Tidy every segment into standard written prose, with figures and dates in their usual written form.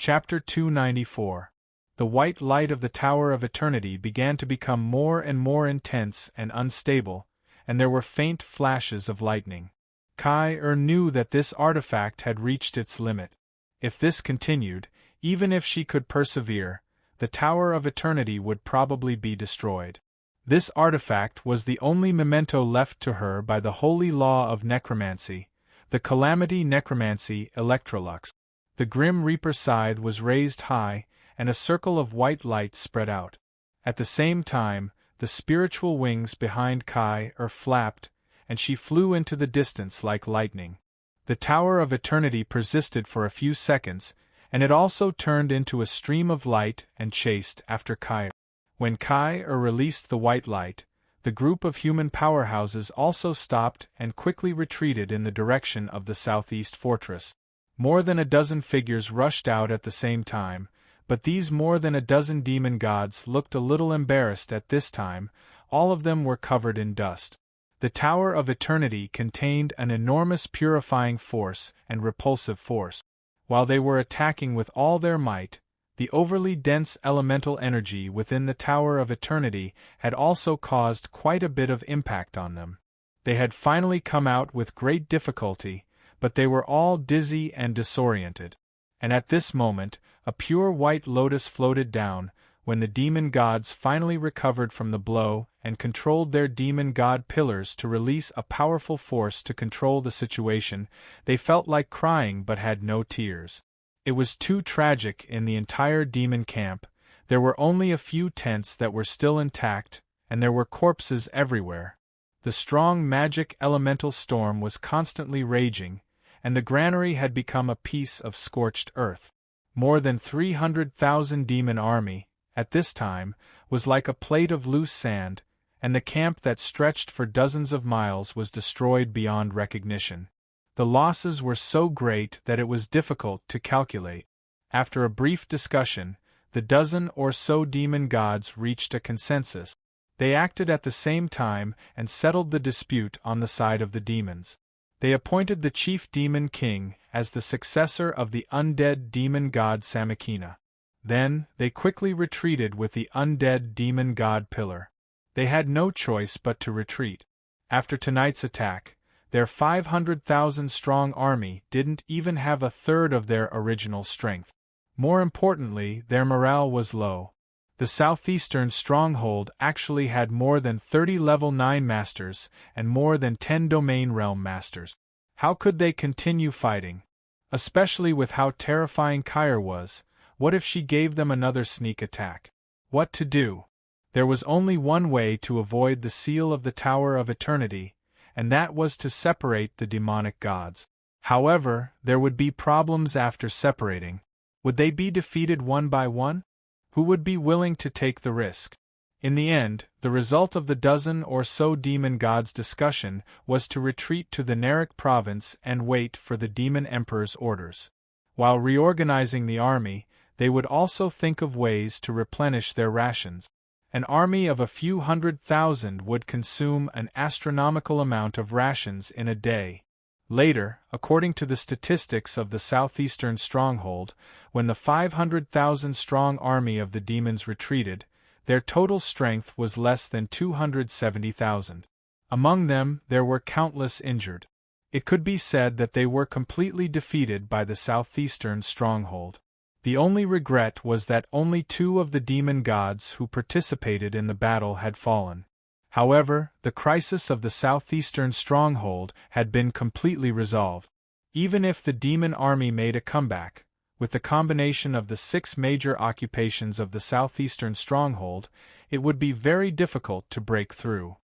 Chapter 294. The white light of the Tower of Eternity began to become more and more intense and unstable, and there were faint flashes of lightning. Kai knew that this artifact had reached its limit. If this continued, even if she could persevere, the Tower of Eternity would probably be destroyed. This artifact was the only memento left to her by the holy law of necromancy, the calamity necromancy Electrolux. The Grim Reaper scythe was raised high, and a circle of white light spread out. At the same time, the spiritual wings behind Kai flapped, and she flew into the distance like lightning. The Tower of Eternity persisted for a few seconds, and it also turned into a stream of light and chased after Kai. When Kai released the white light, the group of human powerhouses also stopped and quickly retreated in the direction of the southeast fortress. More than a dozen figures rushed out at the same time, but these more than a dozen demon gods looked a little embarrassed at this time. All of them were covered in dust. The Tower of Eternity contained an enormous purifying force and repulsive force. While they were attacking with all their might, the overly dense elemental energy within the Tower of Eternity had also caused quite a bit of impact on them. They had finally come out with great difficulty, but they were all dizzy and disoriented. And at this moment, a pure white lotus floated down. When the demon gods finally recovered from the blow and controlled their demon god pillars to release a powerful force to control the situation, they felt like crying but had no tears. It was too tragic in the entire demon camp. There were only a few tents that were still intact, and there were corpses everywhere. The strong magic elemental storm was constantly raging, and the granary had become a piece of scorched earth. More than 300,000 demon army, at this time, was like a plate of loose sand, and the camp that stretched for dozens of miles was destroyed beyond recognition. The losses were so great that it was difficult to calculate. After a brief discussion, the dozen or so demon gods reached a consensus. They acted at the same time and settled the dispute on the side of the demons. They appointed the chief demon king as the successor of the undead demon god Samakina. Then, they quickly retreated with the undead demon god pillar. They had no choice but to retreat. After tonight's attack, their 500,000-strong army didn't even have a third of their original strength. More importantly, their morale was low. The southeastern stronghold actually had more than 30 level 9 masters and more than 10 domain realm masters. How could they continue fighting? Especially with how terrifying Kyr was. What if she gave them another sneak attack? What to do? There was only one way to avoid the seal of the Tower of Eternity, and that was to separate the demonic gods. However, there would be problems after separating. Would they be defeated one by one? Who would be willing to take the risk? In the end, the result of the dozen or so demon gods' discussion was to retreat to the Narek province and wait for the demon emperor's orders. While reorganizing the army, they would also think of ways to replenish their rations. An army of a few 100,000 would consume an astronomical amount of rations in a day. Later, according to the statistics of the southeastern stronghold, when the 500,000-strong army of the demons retreated, their total strength was less than 270,000. Among them, there were countless injured. It could be said that they were completely defeated by the southeastern stronghold. The only regret was that only 2 of the demon gods who participated in the battle had fallen. However, the crisis of the southeastern stronghold had been completely resolved. Even if the demon army made a comeback, with the combination of the 6 major occupations of the southeastern stronghold, it would be very difficult to break through.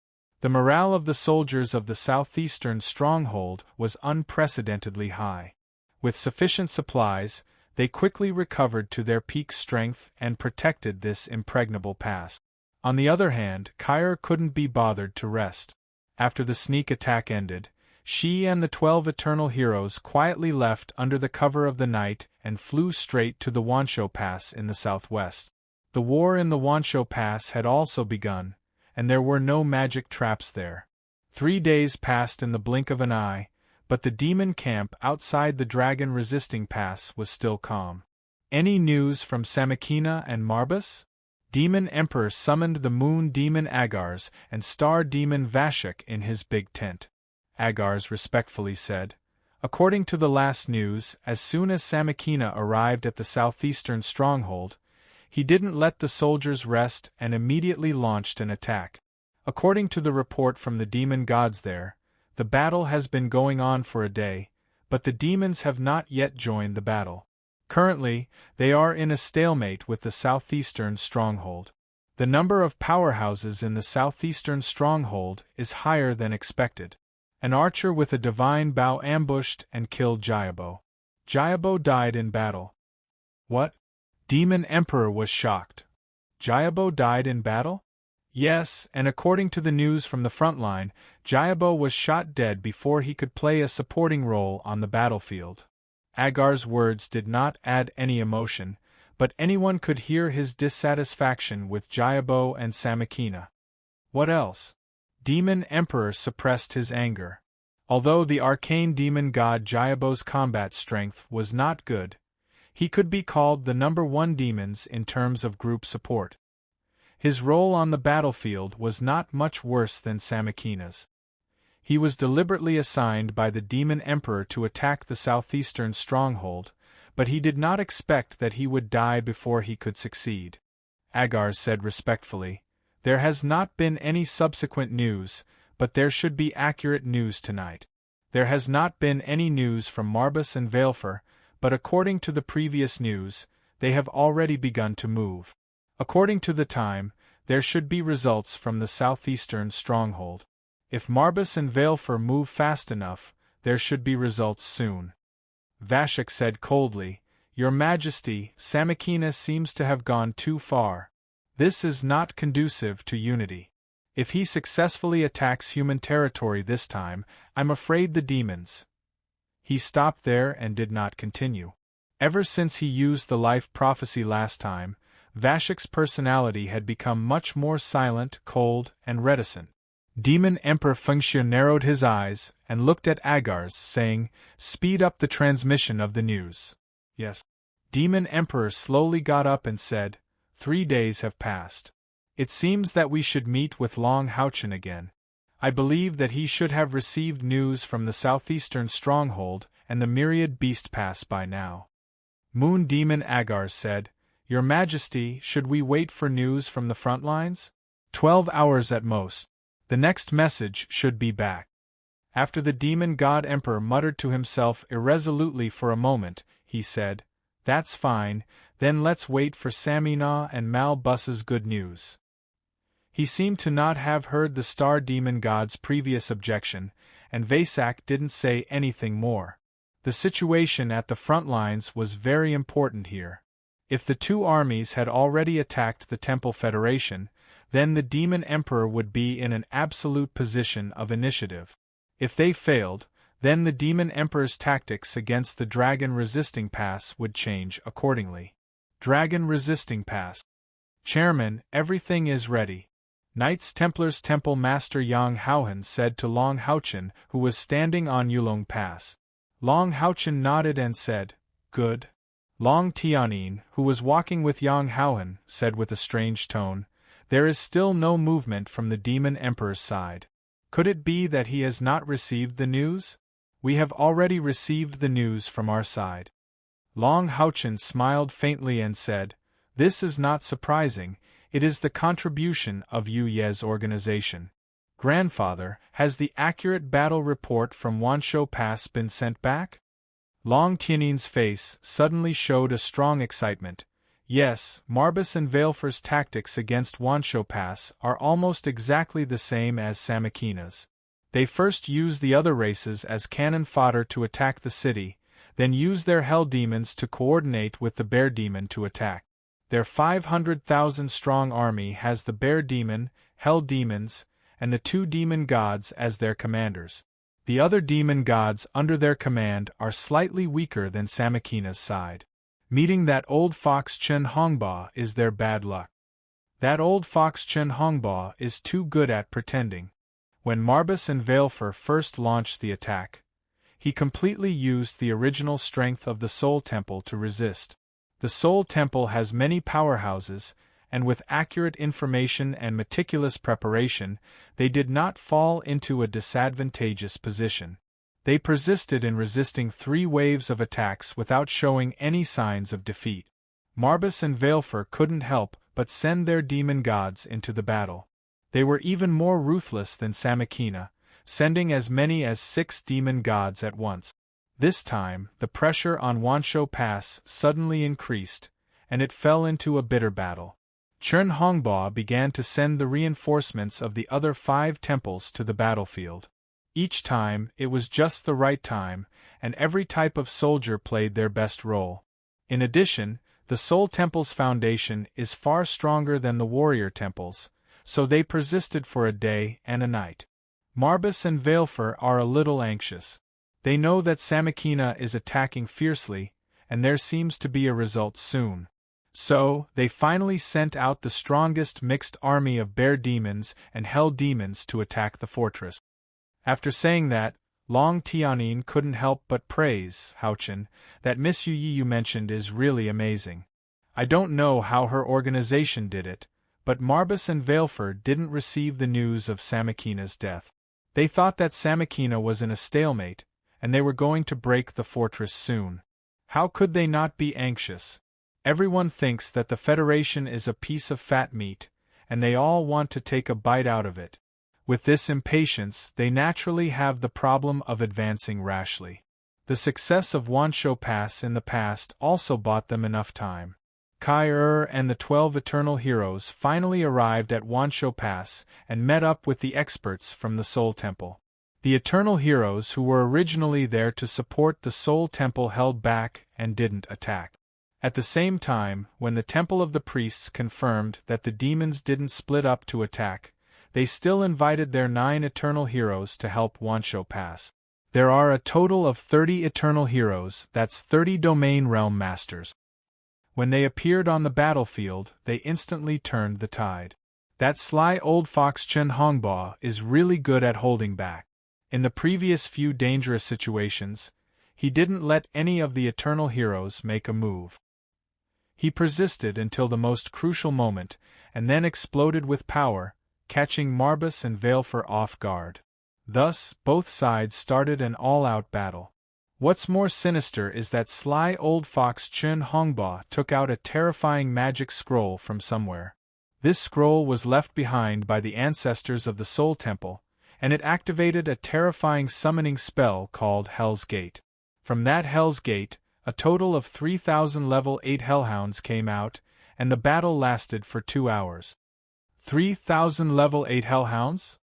The morale of the soldiers of the southeastern stronghold was unprecedentedly high. With sufficient supplies, they quickly recovered to their peak strength and protected this impregnable pass. On the other hand, Kyr couldn't be bothered to rest. After the sneak attack ended, she and the 12 eternal heroes quietly left under the cover of the night and flew straight to the Wansho Pass in the southwest. The war in the Wansho Pass had also begun, and there were no magic traps there. 3 days passed in the blink of an eye, but the demon camp outside the dragon-resisting pass was still calm. Any news from Samakina and Marbas? Demon Emperor summoned the moon demon Agars and star demon Vashik in his big tent. Agars respectfully said, "According to the last news, as soon as Samakina arrived at the southeastern stronghold, he didn't let the soldiers rest and immediately launched an attack. According to the report from the demon gods there, the battle has been going on for a day, but the demons have not yet joined the battle. Currently, they are in a stalemate with the southeastern stronghold. The number of powerhouses in the southeastern stronghold is higher than expected. An archer with a divine bow ambushed and killed Jayabo. Jayabo died in battle." "What?" Demon Emperor was shocked. "Jayabo died in battle?" "Yes, and according to the news from the front line, Jayabo was shot dead before he could play a supporting role on the battlefield." Agar's words did not add any emotion, but anyone could hear his dissatisfaction with Jayabo and Samakina. "What else?" Demon Emperor suppressed his anger. Although the arcane demon god Jayabo's combat strength was not good, he could be called the number one demons in terms of group support. His role on the battlefield was not much worse than Samakina's. He was deliberately assigned by the Demon Emperor to attack the southeastern stronghold, but he did not expect that he would die before he could succeed. Agar said respectfully, "There has not been any subsequent news, but there should be accurate news tonight. There has not been any news from Marbas and Veilfer, but according to the previous news, they have already begun to move. According to the time, there should be results from the southeastern stronghold. If Marbas and Veilfer move fast enough, there should be results soon." Vashik said coldly, "Your Majesty, Samakina seems to have gone too far. This is not conducive to unity. If he successfully attacks human territory this time, I'm afraid the demons—" He stopped there and did not continue. Ever since he used the life prophecy last time, Vashik's personality had become much more silent, cold, and reticent. Demon Emperor Fengxia narrowed his eyes and looked at Agars, saying, "Speed up the transmission of the news." "Yes." Demon Emperor slowly got up and said, 3 days have passed. It seems that we should meet with Long Houchen again. I believe that he should have received news from the southeastern stronghold and the myriad beast pass by now." Moon Demon Agar said, "Your Majesty, should we wait for news from the front lines? 12 hours at most. The next message should be back." After the demon god emperor muttered to himself irresolutely for a moment, he said, "That's fine, then let's wait for Samina and Malbus's good news." He seemed to not have heard the star demon god's previous objection, and Vasak didn't say anything more. The situation at the front lines was very important here. If the two armies had already attacked the Temple Federation, then the Demon Emperor would be in an absolute position of initiative. If they failed, then the Demon Emperor's tactics against the Dragon Resisting Pass would change accordingly. Dragon Resisting Pass. "Chairman, everything is ready." Knights Templar's Temple Master Yang Haohan said to Long Houchen, who was standing on Yulong Pass. Long Houchen nodded and said, "Good." Long Tianyin, who was walking with Yang Haohan, said with a strange tone, "There is still no movement from the Demon Emperor's side. Could it be that he has not received the news? We have already received the news from our side." Long Houchen smiled faintly and said, "This is not surprising, it is the contribution of Yu Ye's organization. Grandfather, has the accurate battle report from Wanshou Pass been sent back?" Long Tianyin's face suddenly showed a strong excitement. "Yes, Marbas and Veilfer's tactics against Wanshou Pass are almost exactly the same as Samakina's. They first use the other races as cannon fodder to attack the city, then use their hell demons to coordinate with the bear demon to attack. Their 500,000-strong army has the bear demon, hell demons, and the 2 demon gods as their commanders. The other demon gods under their command are slightly weaker than Samakina's side. Meeting that old fox Chen Hongba is their bad luck. That old fox Chen Hongba is too good at pretending. When Marbas and Veilfer first launched the attack, he completely used the original strength of the Soul Temple to resist. The Soul Temple has many powerhouses, and with accurate information and meticulous preparation, they did not fall into a disadvantageous position. They persisted in resisting 3 waves of attacks without showing any signs of defeat. Marbas and Veilfer couldn't help but send their demon gods into the battle. They were even more ruthless than Sammakina, sending as many as 6 demon gods at once. This time, the pressure on Wanshou Pass suddenly increased, and it fell into a bitter battle. Chen Hongba began to send the reinforcements of the other 5 temples to the battlefield. Each time, it was just the right time, and every type of soldier played their best role. In addition, the Soul Temple's foundation is far stronger than the warrior temples, so they persisted for a day and a night. Marbas and Veilfer are a little anxious. They know that Sammakina is attacking fiercely, and there seems to be a result soon. So, they finally sent out the strongest mixed army of bear demons and hell demons to attack the fortress. After saying that, Long Tianyin couldn't help but praise Haochen. That Miss Yu you mentioned is really amazing. I don't know how her organization did it, but Marbas and Veilfer didn't receive the news of Sammakina's death. They thought that Sammakina was in a stalemate, and they were going to break the fortress soon. How could they not be anxious? Everyone thinks that the Federation is a piece of fat meat, and they all want to take a bite out of it. With this impatience, they naturally have the problem of advancing rashly. The success of Wanshou Pass in the past also bought them enough time. Kai and the 12 Eternal Heroes finally arrived at Wanshou Pass and met up with the experts from the Soul Temple. The Eternal Heroes who were originally there to support the Soul Temple held back and didn't attack. At the same time, when the Temple of the Priests confirmed that the demons didn't split up to attack, they still invited their 9 Eternal Heroes to help Wanshou Pass. There are a total of 30 Eternal Heroes, that's 30 Domain Realm Masters. When they appeared on the battlefield, they instantly turned the tide. That sly old fox Chen Hongba is really good at holding back. In the previous few dangerous situations, he didn't let any of the Eternal Heroes make a move. He persisted until the most crucial moment, and then exploded with power, catching Marbas and Veilfer off guard. Thus, both sides started an all-out battle. What's more sinister is that sly old fox Chen Hongba took out a terrifying magic scroll from somewhere. This scroll was left behind by the ancestors of the Soul Temple, and it activated a terrifying summoning spell called Hell's Gate. From that Hell's Gate, a total of 3,000 level 8 hellhounds came out, and the battle lasted for 2 hours. 3,000 level 8 hellhounds?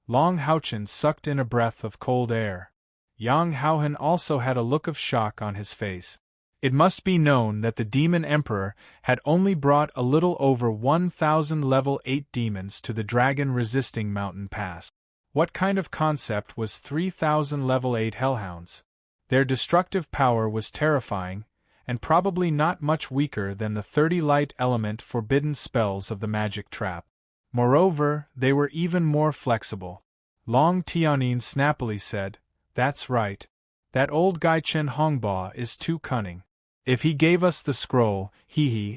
Long Haochen sucked in a breath of cold air. Yang Haohan also had a look of shock on his face. It must be known that the Demon Emperor had only brought a little over 1,000 level 8 demons to the dragon-resisting mountain pass. What kind of concept was 3,000 level 8 hellhounds? Their destructive power was terrifying, and probably not much weaker than the 30 light element forbidden spells of the magic trap. Moreover, they were even more flexible. Long Tianyin snappily said, "That's right. That old guy Chen Hongba is too cunning. If he gave us the scroll,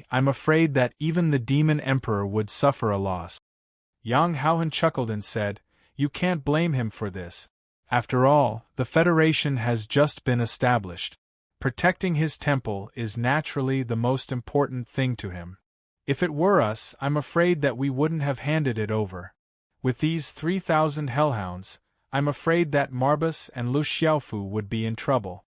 I'm afraid that even the Demon Emperor would suffer a loss." Yang Haohan chuckled and said, "You can't blame him for this. After all, the Federation has just been established. Protecting his temple is naturally the most important thing to him. If it were us, I'm afraid that we wouldn't have handed it over. With these 3,000 hellhounds, I'm afraid that Marbas and Lu Xiaofu would be in trouble."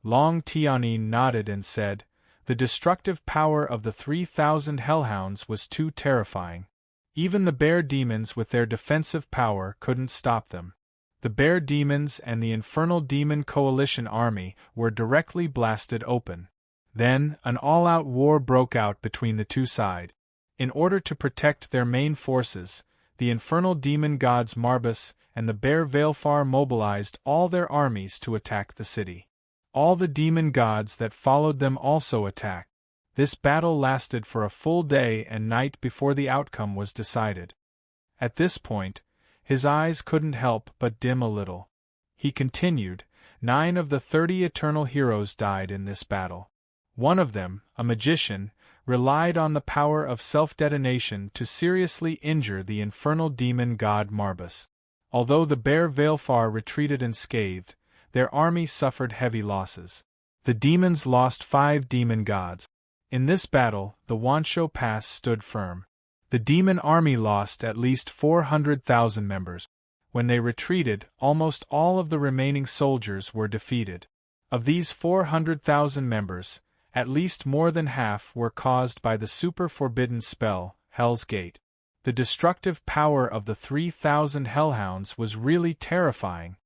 Long Tianyin nodded and said, "The destructive power of the 3,000 hellhounds was too terrifying. Even the bear demons with their defensive power couldn't stop them. The bear demons and the Infernal Demon Coalition army were directly blasted open. Then, an all-out war broke out between the two sides. In order to protect their main forces, the infernal demon gods Marbas and the bear Veilfar mobilized all their armies to attack the city. All the demon gods that followed them also attacked. This battle lasted for a full day and night before the outcome was decided. At this point, his eyes couldn't help but dim a little. He continued, 9 of the 30 Eternal Heroes died in this battle. One of them, a magician, relied on the power of self-detonation to seriously injure the infernal demon god Marbas. Although the Bear Veilfar retreated unscathed, their army suffered heavy losses. The demons lost 5 demon gods. In this battle, the Wansho Pass stood firm. The demon army lost at least 400,000 members. When they retreated, almost all of the remaining soldiers were defeated. Of these 400,000 members, at least more than half were caused by the super-forbidden spell, Hell's Gate. The destructive power of the 3,000 hellhounds was really terrifying.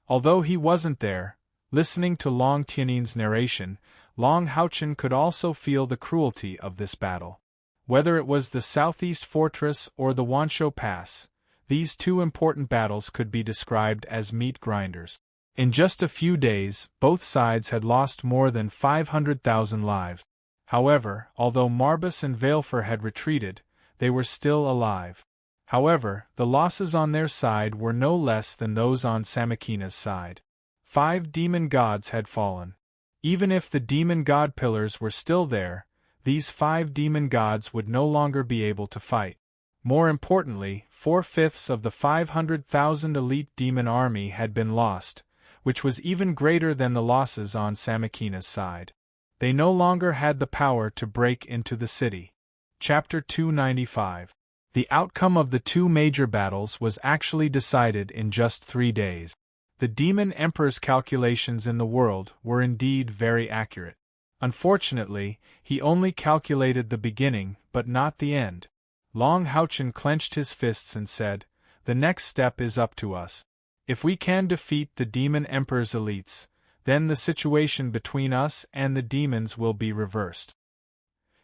Although he wasn't there, listening to Long Tianin's narration, Long Houchen could also feel the cruelty of this battle. Whether it was the southeast fortress or the Wansho Pass, these 2 important battles could be described as meat grinders. In just a few days, both sides had lost more than 500,000 lives. However, although Marbas and Veilfar had retreated, they were still alive. However, the losses on their side were no less than those on Samakina's side. 5 demon gods had fallen. Even if the demon god pillars were still there, these 5 demon gods would no longer be able to fight. More importantly, 4/5 of the 500,000 elite demon army had been lost, which was even greater than the losses on Samakina's side. They no longer had the power to break into the city. Chapter 295. The outcome of the 2 major battles was actually decided in just 3 days. The Demon Emperor's calculations in the world were indeed very accurate. Unfortunately, he only calculated the beginning, but not the end. Long Houchen clenched his fists and said, "The next step is up to us. If we can defeat the Demon Emperor's elites, then the situation between us and the demons will be reversed."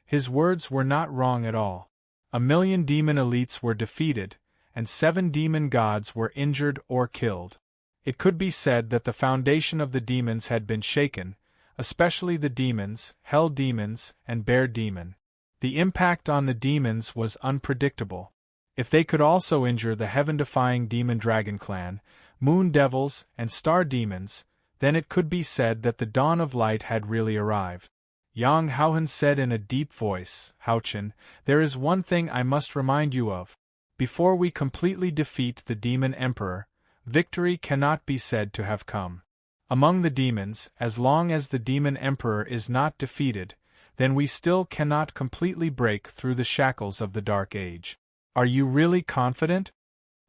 His words were not wrong at all. 1,000,000 demon elites were defeated, and 7 demon gods were injured or killed. It could be said that the foundation of the demons had been shaken, especially the demons, hell demons, and bear demon. The impact on the demons was unpredictable. If they could also injure the heaven-defying demon dragon clan, moon devils, and star demons, then it could be said that the dawn of light had really arrived. Yang Houhen said in a deep voice, "Houchen, there is one thing I must remind you of. Before we completely defeat the Demon Emperor, victory cannot be said to have come. Among the demons, as long as the Demon Emperor is not defeated, then we still cannot completely break through the shackles of the Dark Age. Are you really confident?"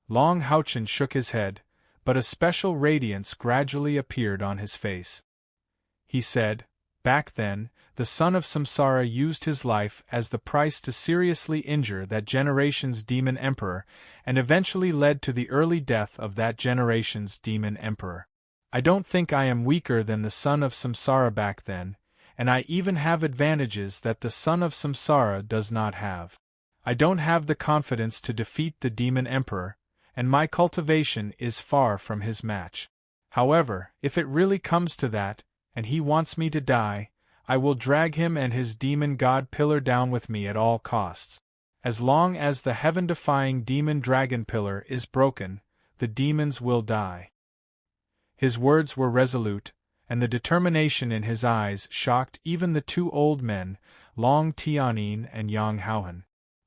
Long Houchen shook his head, but a special radiance gradually appeared on his face. He said, "Back then, the son of Samsara used his life as the price to seriously injure that generation's demon emperor, and eventually led to the early death of that generation's demon emperor. I don't think I am weaker than the son of Samsara back then, and I even have advantages that the son of Samsara does not have. I don't have the confidence to defeat the demon emperor, and my cultivation is far from his match. However, if it really comes to that, and he wants me to die, I will drag him and his demon god pillar down with me at all costs. As long as the heaven-defying demon dragon pillar is broken, the demons will die." His words were resolute, and the determination in his eyes shocked even the 2 old men, Long Tianin and Yang Houhen.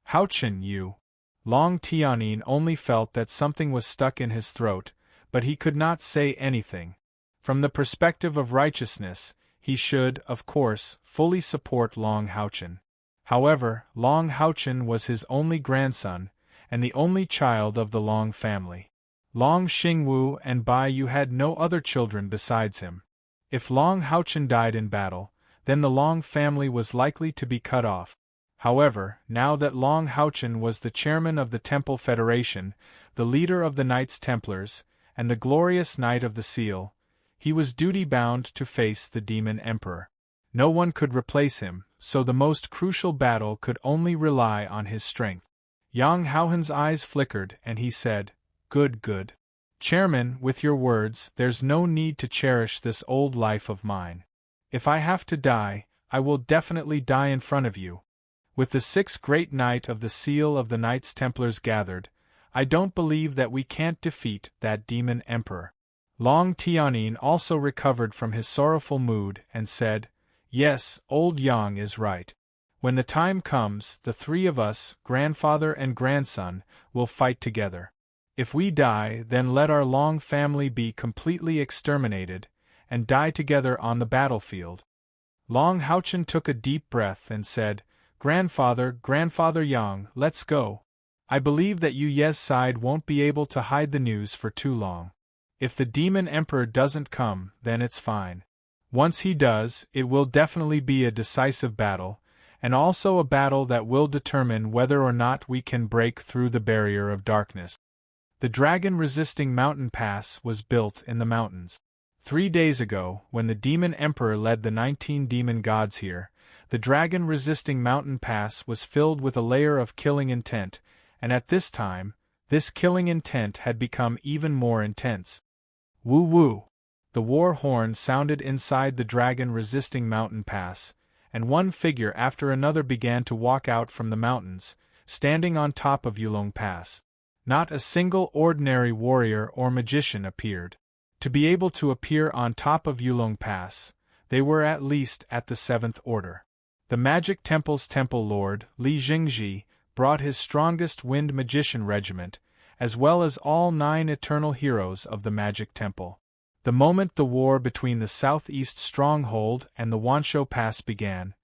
"Houchen, you!" Long Tianin only felt that something was stuck in his throat, but he could not say anything. From the perspective of righteousness, he should, of course, fully support Long Houchen. However, Long Houchen was his only grandson, and the only child of the Long family. Long Xingwu and Bai Yu had no other children besides him. If Long Houchen died in battle, then the Long family was likely to be cut off. However, now that Long Houchen was the chairman of the Temple Federation, the leader of the Knights Templars, and the glorious Knight of the Seal, he was duty-bound to face the Demon Emperor. No one could replace him, so the most crucial battle could only rely on his strength. Yang Houhen's eyes flickered and he said, Good. Chairman, with your words, there's no need to cherish this old life of mine. If I have to die, I will definitely die in front of you. With the 6th great Knight of the Seal of the Knights Templars gathered, I don't believe that we can't defeat that Demon Emperor." Long Tianin also recovered from his sorrowful mood and said, Yes, old Yang is right. When the time comes, the three of us, grandfather and grandson, will fight together. If we die, then let our long family be completely exterminated, and die together on the battlefield. Long Houchen took a deep breath and said, Grandfather Yang, let's go. I believe that you Yes side won't be able to hide the news for too long. If the Demon Emperor doesn't come, then it's fine. Once he does, it will definitely be a decisive battle, and also a battle that will determine whether or not we can break through the barrier of darkness. The dragon-resisting mountain pass was built in the mountains. 3 days ago, when the Demon Emperor led the 19 demon gods here, the dragon-resisting mountain pass was filled with a layer of killing intent, and at this time, this killing intent had become even more intense. Woo-woo! The war horn sounded inside the dragon-resisting mountain pass, and one figure after another began to walk out from the mountains, standing on top of Yulong Pass. Not a single ordinary warrior or magician appeared. To be able to appear on top of Yulong Pass, they were at least at the 7th order. The Magic Temple's Temple Lord, Li Jingji, brought his strongest wind magician regiment, as well as all 9 eternal heroes of the Magic Temple. The moment the war between the southeast stronghold and the Wanshou Pass began,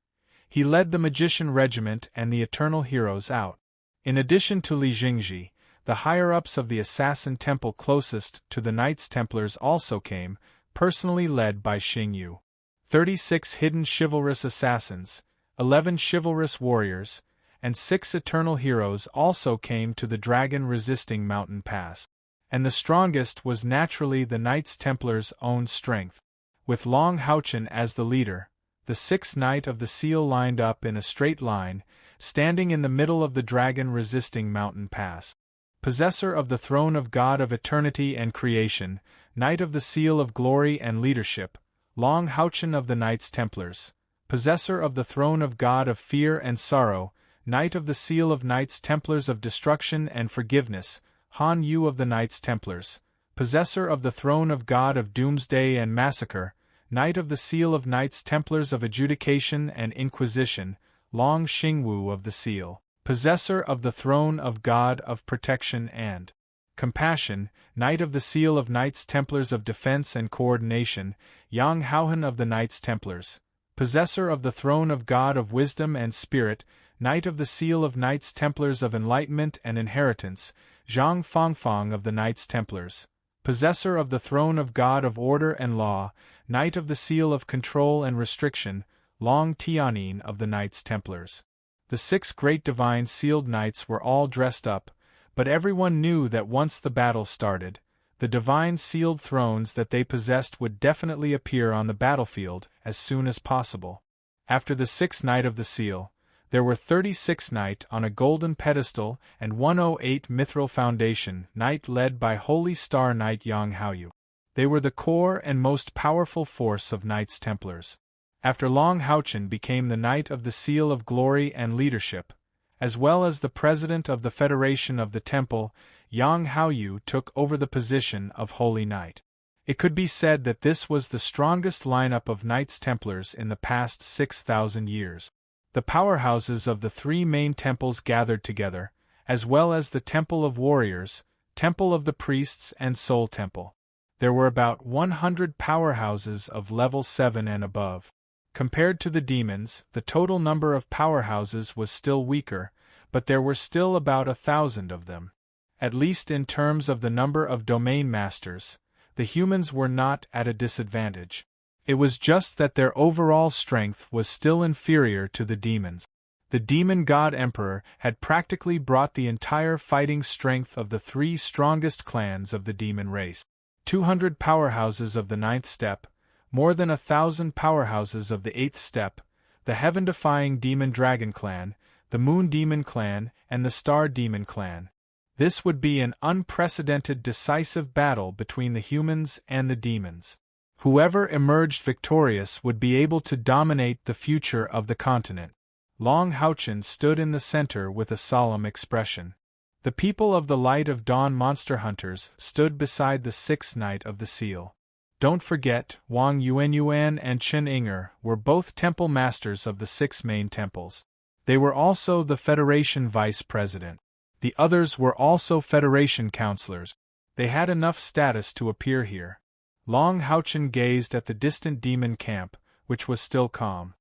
he led the magician regiment and the eternal heroes out. In addition to Li Jingji, the higher-ups of the assassin temple closest to the Knights Templars also came, personally led by Xing Yu. 36 hidden chivalrous assassins, 11 chivalrous warriors, and 6 eternal heroes also came to the dragon-resisting mountain pass. And the strongest was naturally the Knights Templars' own strength. With Long Houchen as the leader, the 6th Knight of the Seal lined up in a straight line, standing in the middle of the dragon-resisting mountain pass. Possessor of the throne of God of eternity and creation, Knight of the Seal of glory and leadership, Long Houchen of the Knights Templars. Possessor of the throne of God of fear and sorrow, Knight of the Seal of Knights Templars of destruction and forgiveness, Han Yu of the Knights Templars. Possessor of the throne of God of doomsday and massacre, Knight of the Seal of Knights Templars of adjudication and inquisition, Long Xingwu of the Seal. Possessor of the throne of God of protection and compassion, Knight of the Seal of Knights Templars of defense and coordination, Yang Haohan of the Knights Templars. Possessor of the throne of God of wisdom and spirit, Knight of the Seal of Knights Templars of enlightenment and inheritance, Zhang Fangfang of the Knights Templars. Possessor of the throne of God of order and law, Knight of the Seal of control and restriction, Long Tianyin of the Knights Templars. The 6 great divine sealed knights were all dressed up, but everyone knew that once the battle started, the divine sealed thrones that they possessed would definitely appear on the battlefield as soon as possible. After the 6th Knight of the Seal, there were 36 Knight on a golden pedestal and 108 mithril foundation Knight led by Holy Star Knight Yang Haoyu. They were the core and most powerful force of Knights Templars. After Long Houchen became the Knight of the Seal of Glory and Leadership, as well as the President of the Federation of the Temple, Yang Haoyu took over the position of Holy Knight. It could be said that this was the strongest lineup of Knights Templars in the past 6,000 years. The powerhouses of the 3 main temples gathered together, as well as the Temple of Warriors, Temple of the Priests and Soul Temple. There were about 100 powerhouses of level 7 and above. Compared to the demons, the total number of powerhouses was still weaker, but there were still about 1,000 of them. At least in terms of the number of domain masters, the humans were not at a disadvantage. It was just that their overall strength was still inferior to the demons. The demon god emperor had practically brought the entire fighting strength of the 3 strongest clans of the demon race. 200 powerhouses of the 9th step, more than 1,000 powerhouses of the 8th step, the heaven-defying demon dragon clan, the moon demon clan, and the star demon clan. This would be an unprecedented decisive battle between the humans and the demons. Whoever emerged victorious would be able to dominate the future of the continent. Long Houchen stood in the center with a solemn expression. The people of the Light of Dawn monster hunters stood beside the 6th Knight of the Seal. Don't forget, Wang Yuanyuan and Chen Inger were both temple masters of the 6 main temples. They were also the Federation vice president. The others were also Federation counselors. They had enough status to appear here. Long Haochen gazed at the distant demon camp, which was still calm.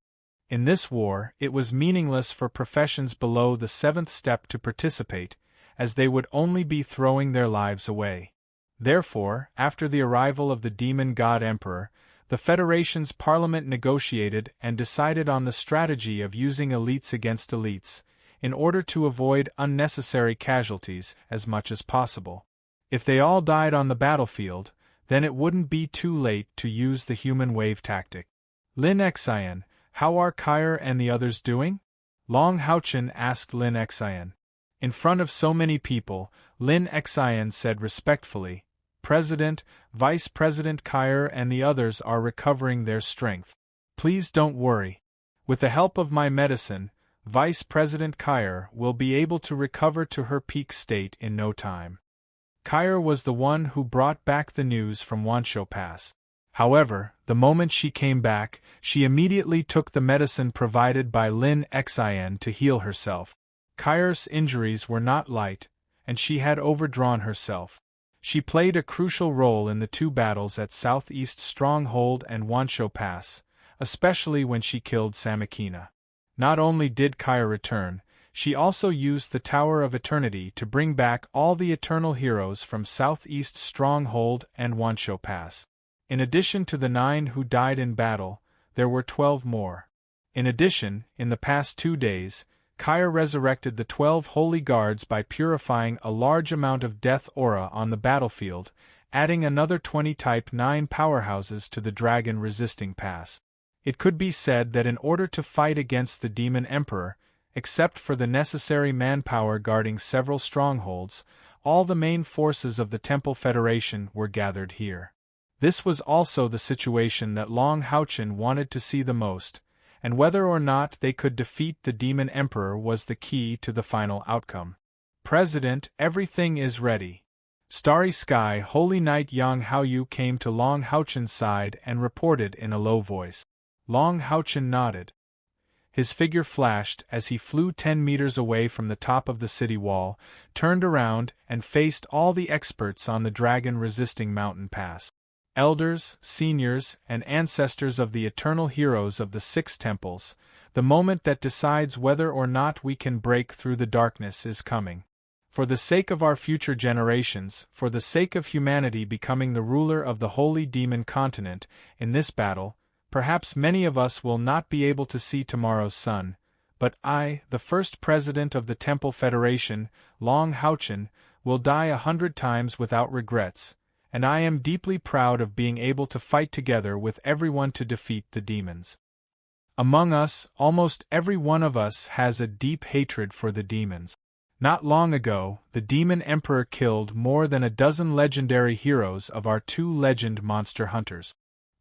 In this war, it was meaningless for professions below the 7th step to participate, as they would only be throwing their lives away. Therefore, after the arrival of the demon god emperor, the Federation's parliament negotiated and decided on the strategy of using elites against elites, in order to avoid unnecessary casualties as much as possible. If they all died on the battlefield, then it wouldn't be too late to use the human wave tactic. Lin Xian, how are Kair and the others doing? Long Haochen asked Lin Xian. In front of so many people, Lin Xian said respectfully, President, Vice President Kair and the others are recovering their strength. Please don't worry. With the help of my medicine, Vice President Kair will be able to recover to her peak state in no time. Kair was the one who brought back the news from Wanshou Pass. However, the moment she came back, she immediately took the medicine provided by Lin Xian to heal herself. Kair's injuries were not light, and she had overdrawn herself. She played a crucial role in the 2 battles at Southeast Stronghold and Wanshou Pass, especially when she killed Samikina. Not only did Kair return, she also used the Tower of Eternity to bring back all the Eternal Heroes from Southeast Stronghold and Wanshou Pass. In addition to the 9 who died in battle, there were 12 more. In addition, in the past 2 days, Kair resurrected the 12 Holy Guards by purifying a large amount of death aura on the battlefield, adding another 20 Type 9 powerhouses to the dragon-resisting pass. It could be said that in order to fight against the Demon Emperor, except for the necessary manpower guarding several strongholds, all the main forces of the Temple Federation were gathered here. This was also the situation that Long Haochen wanted to see the most, and whether or not they could defeat the Demon Emperor was the key to the final outcome. President, everything is ready. Starry Sky Holy Knight Yang Haoyu came to Long Haochen's side and reported in a low voice. Long Haochen nodded. His figure flashed as he flew 10 meters away from the top of the city wall, turned around, and faced all the experts on the dragon-resisting mountain pass. Elders, seniors, and ancestors of the eternal heroes of the 6 temples, the moment that decides whether or not we can break through the darkness is coming. For the sake of our future generations, for the sake of humanity becoming the ruler of the holy demon continent, in this battle, perhaps many of us will not be able to see tomorrow's sun, but I, the first president of the Temple Federation, Long Haochen, will die 100 times without regrets, and I am deeply proud of being able to fight together with everyone to defeat the demons. Among us, almost every one of us has a deep hatred for the demons. Not long ago, the Demon Emperor killed more than a dozen legendary heroes of our 2 legend monster hunters.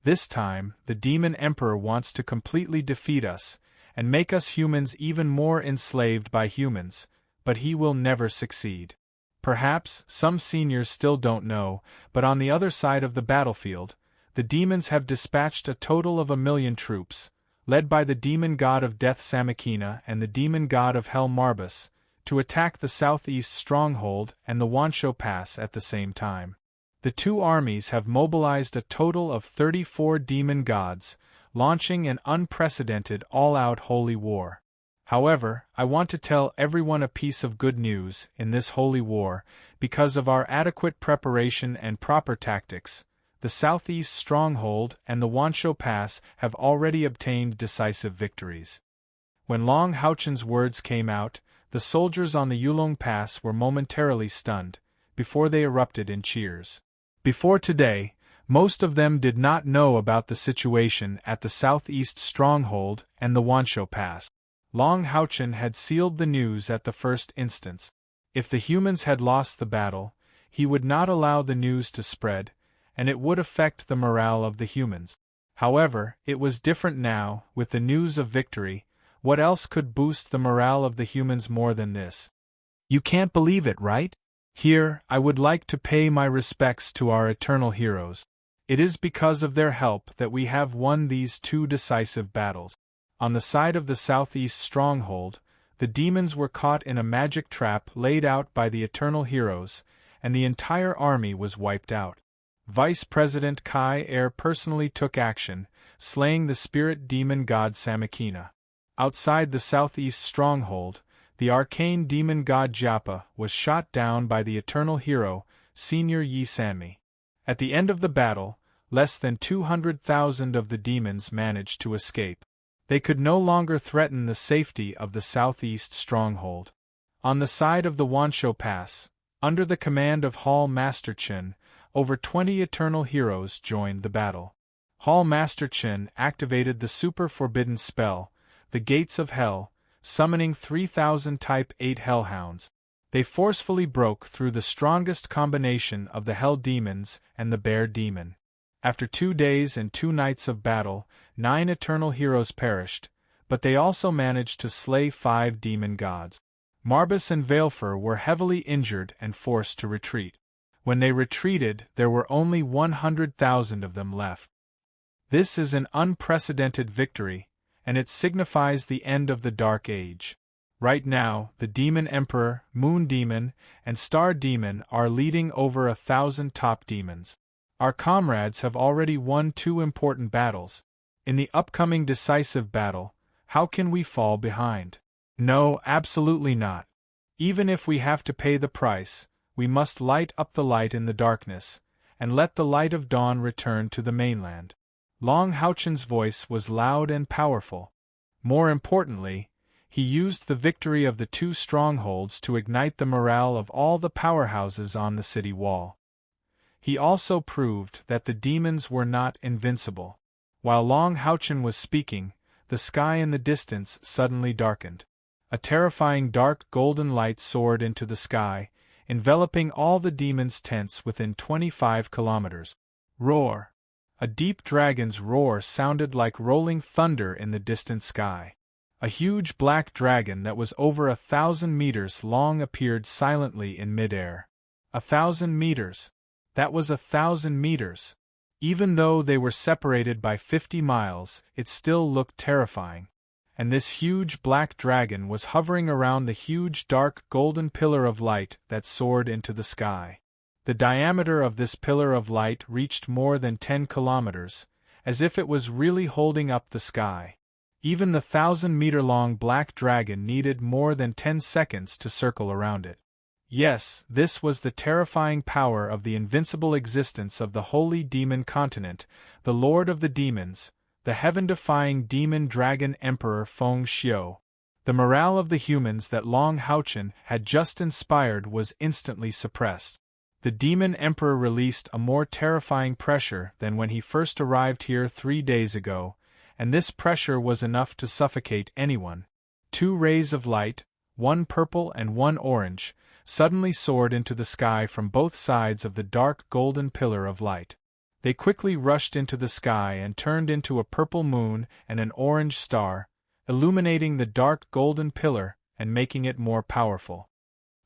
This time, the Demon Emperor wants to completely defeat us, and make us humans even more enslaved by humans, but he will never succeed. Perhaps, some seniors still don't know, but on the other side of the battlefield, the demons have dispatched a total of 1,000,000 troops, led by the demon god of death Samikina and the demon god of hell Marbus, to attack the southeast stronghold and the Wanshou Pass at the same time. The 2 armies have mobilized a total of 34 demon gods, launching an unprecedented all-out holy war. However, I want to tell everyone a piece of good news in this holy war. Because of our adequate preparation and proper tactics, the southeast stronghold and the Wanshou Pass have already obtained decisive victories. When Long Haochen's words came out, the soldiers on the Yulong Pass were momentarily stunned, before they erupted in cheers. Before today, most of them did not know about the situation at the southeast stronghold and the Wanshou Pass. Long Haochen had sealed the news at the first instance. If the humans had lost the battle, he would not allow the news to spread, and it would affect the morale of the humans. However, it was different now, with the news of victory. What else could boost the morale of the humans more than this? You can't believe it, right? Here, I would like to pay my respects to our eternal heroes. It is because of their help that we have won these two decisive battles. On the side of the southeast stronghold, the demons were caught in a magic trap laid out by the eternal heroes, and the entire army was wiped out. Vice President Kai personally took action, slaying the spirit demon god Samakina. Outside the southeast stronghold, the arcane demon god Japa was shot down by the eternal hero, Senior Yi Sanmi. At the end of the battle, less than 200,000 of the demons managed to escape. They could no longer threaten the safety of the southeast stronghold. On the side of the Wansho Pass, under the command of Hall Master Chen, over 20 eternal heroes joined the battle. Hall Master Chen activated the super forbidden spell, the Gates of Hell, summoning 3,000 Type 8 Hellhounds. They forcefully broke through the strongest combination of the Hell Demons and the Bear Demon. After 2 days and 2 nights of battle, 9 eternal heroes perished, but they also managed to slay 5 demon gods. Marbus and Veilfer were heavily injured and forced to retreat. When they retreated, there were only 100,000 of them left. This is an unprecedented victory, and it signifies the end of the Dark Age. Right now, the Demon Emperor, Moon Demon, and Star Demon are leading over 1,000 top demons. Our comrades have already won 2 important battles. In the upcoming decisive battle, how can we fall behind? No, absolutely not. Even if we have to pay the price, we must light up the light in the darkness, and let the light of dawn return to the mainland. Long Houchen's voice was loud and powerful. More importantly, he used the victory of the 2 strongholds to ignite the morale of all the powerhouses on the city wall. He also proved that the demons were not invincible. While Long Houchen was speaking, the sky in the distance suddenly darkened. A terrifying dark golden light soared into the sky, enveloping all the demons' tents within 25 kilometers. Roar! A deep dragon's roar sounded like rolling thunder in the distant sky. A huge black dragon that was over 1,000 meters long appeared silently in midair. 1,000 meters. That was 1,000 meters. Even though they were separated by 50 miles, it still looked terrifying. And this huge black dragon was hovering around the huge dark golden pillar of light that soared into the sky. The diameter of this pillar of light reached more than 10 kilometers, as if it was really holding up the sky. Even the 1,000-meter-long black dragon needed more than 10 seconds to circle around it. Yes, this was the terrifying power of the invincible existence of the holy demon continent, the lord of the demons, the heaven-defying demon dragon emperor Feng Xiu. The morale of the humans that Long Houchen had just inspired was instantly suppressed. The demon emperor released a more terrifying pressure than when he first arrived here 3 days ago, and this pressure was enough to suffocate anyone. 2 rays of light, one purple and one orange, suddenly soared into the sky from both sides of the dark golden pillar of light. They quickly rushed into the sky and turned into a purple moon and an orange star, illuminating the dark golden pillar and making it more powerful.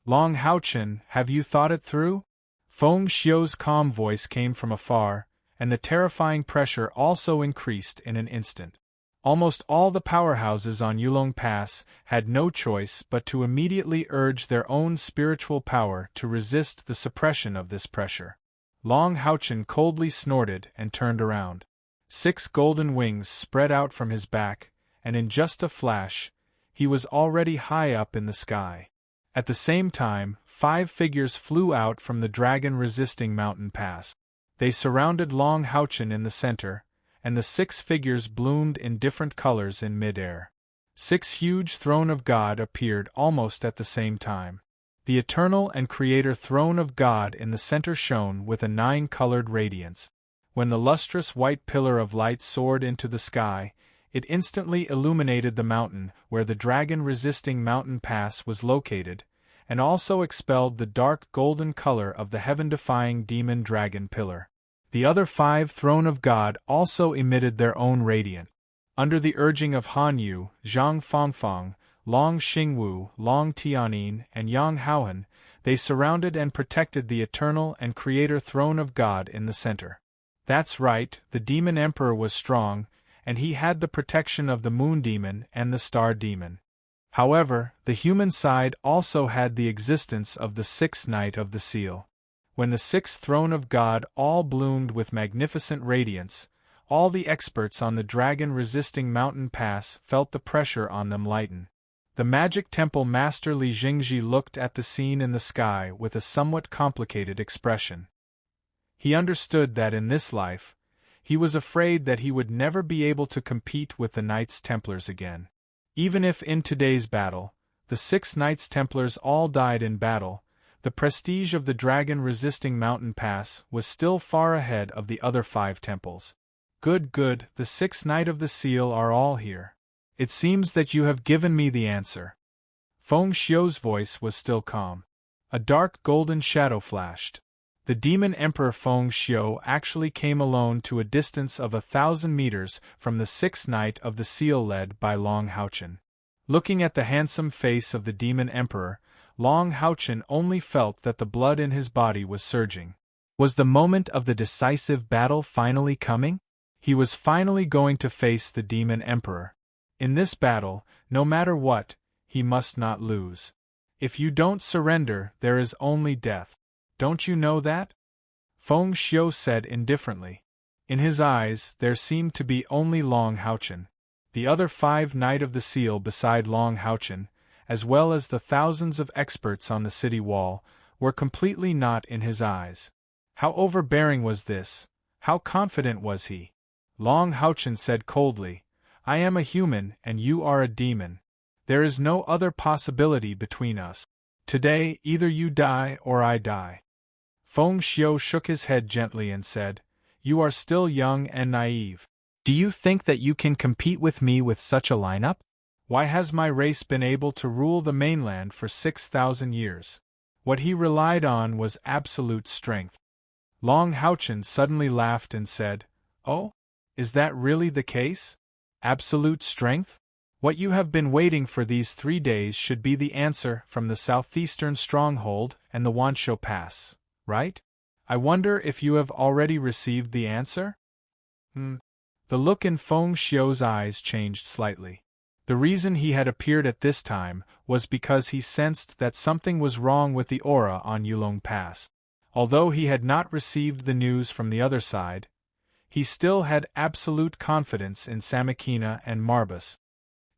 Long Houchen, have you thought it through? Feng Xiu's calm voice came from afar, and the terrifying pressure also increased in an instant. Almost all the powerhouses on Yulong Pass had no choice but to immediately urge their own spiritual power to resist the suppression of this pressure. Long Houchen coldly snorted and turned around. 6 golden wings spread out from his back, and in just a flash, he was already high up in the sky. At the same time, 5 figures flew out from the dragon-resisting mountain pass. They surrounded Long Houchen in the center, and the 6 figures bloomed in different colors in midair. 6 huge Throne of God appeared almost at the same time. The eternal and creator Throne of God in the center shone with a 9-colored radiance. When the lustrous white pillar of light soared into the sky, it instantly illuminated the mountain where the dragon-resisting mountain pass was located, and also expelled the dark golden color of the heaven-defying demon dragon pillar. The other 5 Throne of God also emitted their own radiance. Under the urging of Han Yu, Zhang Fangfang, Long Xingwu, Long Tianin, and Yang Haohan, they surrounded and protected the eternal and creator Throne of God in the center. That's right, the demon emperor was strong, and he had the protection of the moon demon and the star demon. However, the human side also had the existence of the sixth night of the seal. When the sixth throne of God all bloomed with magnificent radiance, all the experts on the dragon-resisting mountain pass felt the pressure on them lighten. The magic temple master Li Jingji looked at the scene in the sky with a somewhat complicated expression. He understood that in this life, he was afraid that he would never be able to compete with the Knights Templars again. Even if in today's battle, the 6 Knights Templars all died in battle, the prestige of the dragon-resisting mountain pass was still far ahead of the other 5 temples. Good, the 6th Knight of the Seal are all here. It seems that you have given me the answer. Feng Xiu's voice was still calm. A dark golden shadow flashed. The demon emperor Feng Xiu actually came alone to a distance of 1,000 meters from the 6th Knight of the Seal led by Long Haochen. Looking at the handsome face of the demon emperor, Long Haochen only felt that the blood in his body was surging. Was the moment of the decisive battle finally coming? He was finally going to face the demon emperor. In this battle, no matter what, he must not lose. If you don't surrender, there is only death. Don't you know that? Feng Xiu said indifferently. In his eyes, there seemed to be only Long Haochen. The other 5 Knight of the Seal beside Long Haochen, as well as the thousands of experts on the city wall, were completely not in his eyes. How overbearing was this? How confident was he? Long Haochen said coldly, "I am a human and you are a demon. There is no other possibility between us. Today, either you die or I die." Feng Xiu shook his head gently and said, "You are still young and naive. Do you think that you can compete with me with such a lineup? Why has my race been able to rule the mainland for 6,000 years? What he relied on was absolute strength." Long Haochen suddenly laughed and said, "Oh? Is that really the case? Absolute strength? What you have been waiting for these 3 days should be the answer from the southeastern stronghold and the Wanshou Pass, right? I wonder if you have already received the answer?" The look in Feng Xiu's eyes changed slightly. The reason he had appeared at this time was because he sensed that something was wrong with the aura on Yulong Pass. Although he had not received the news from the other side, he still had absolute confidence in Samakina and Marbus.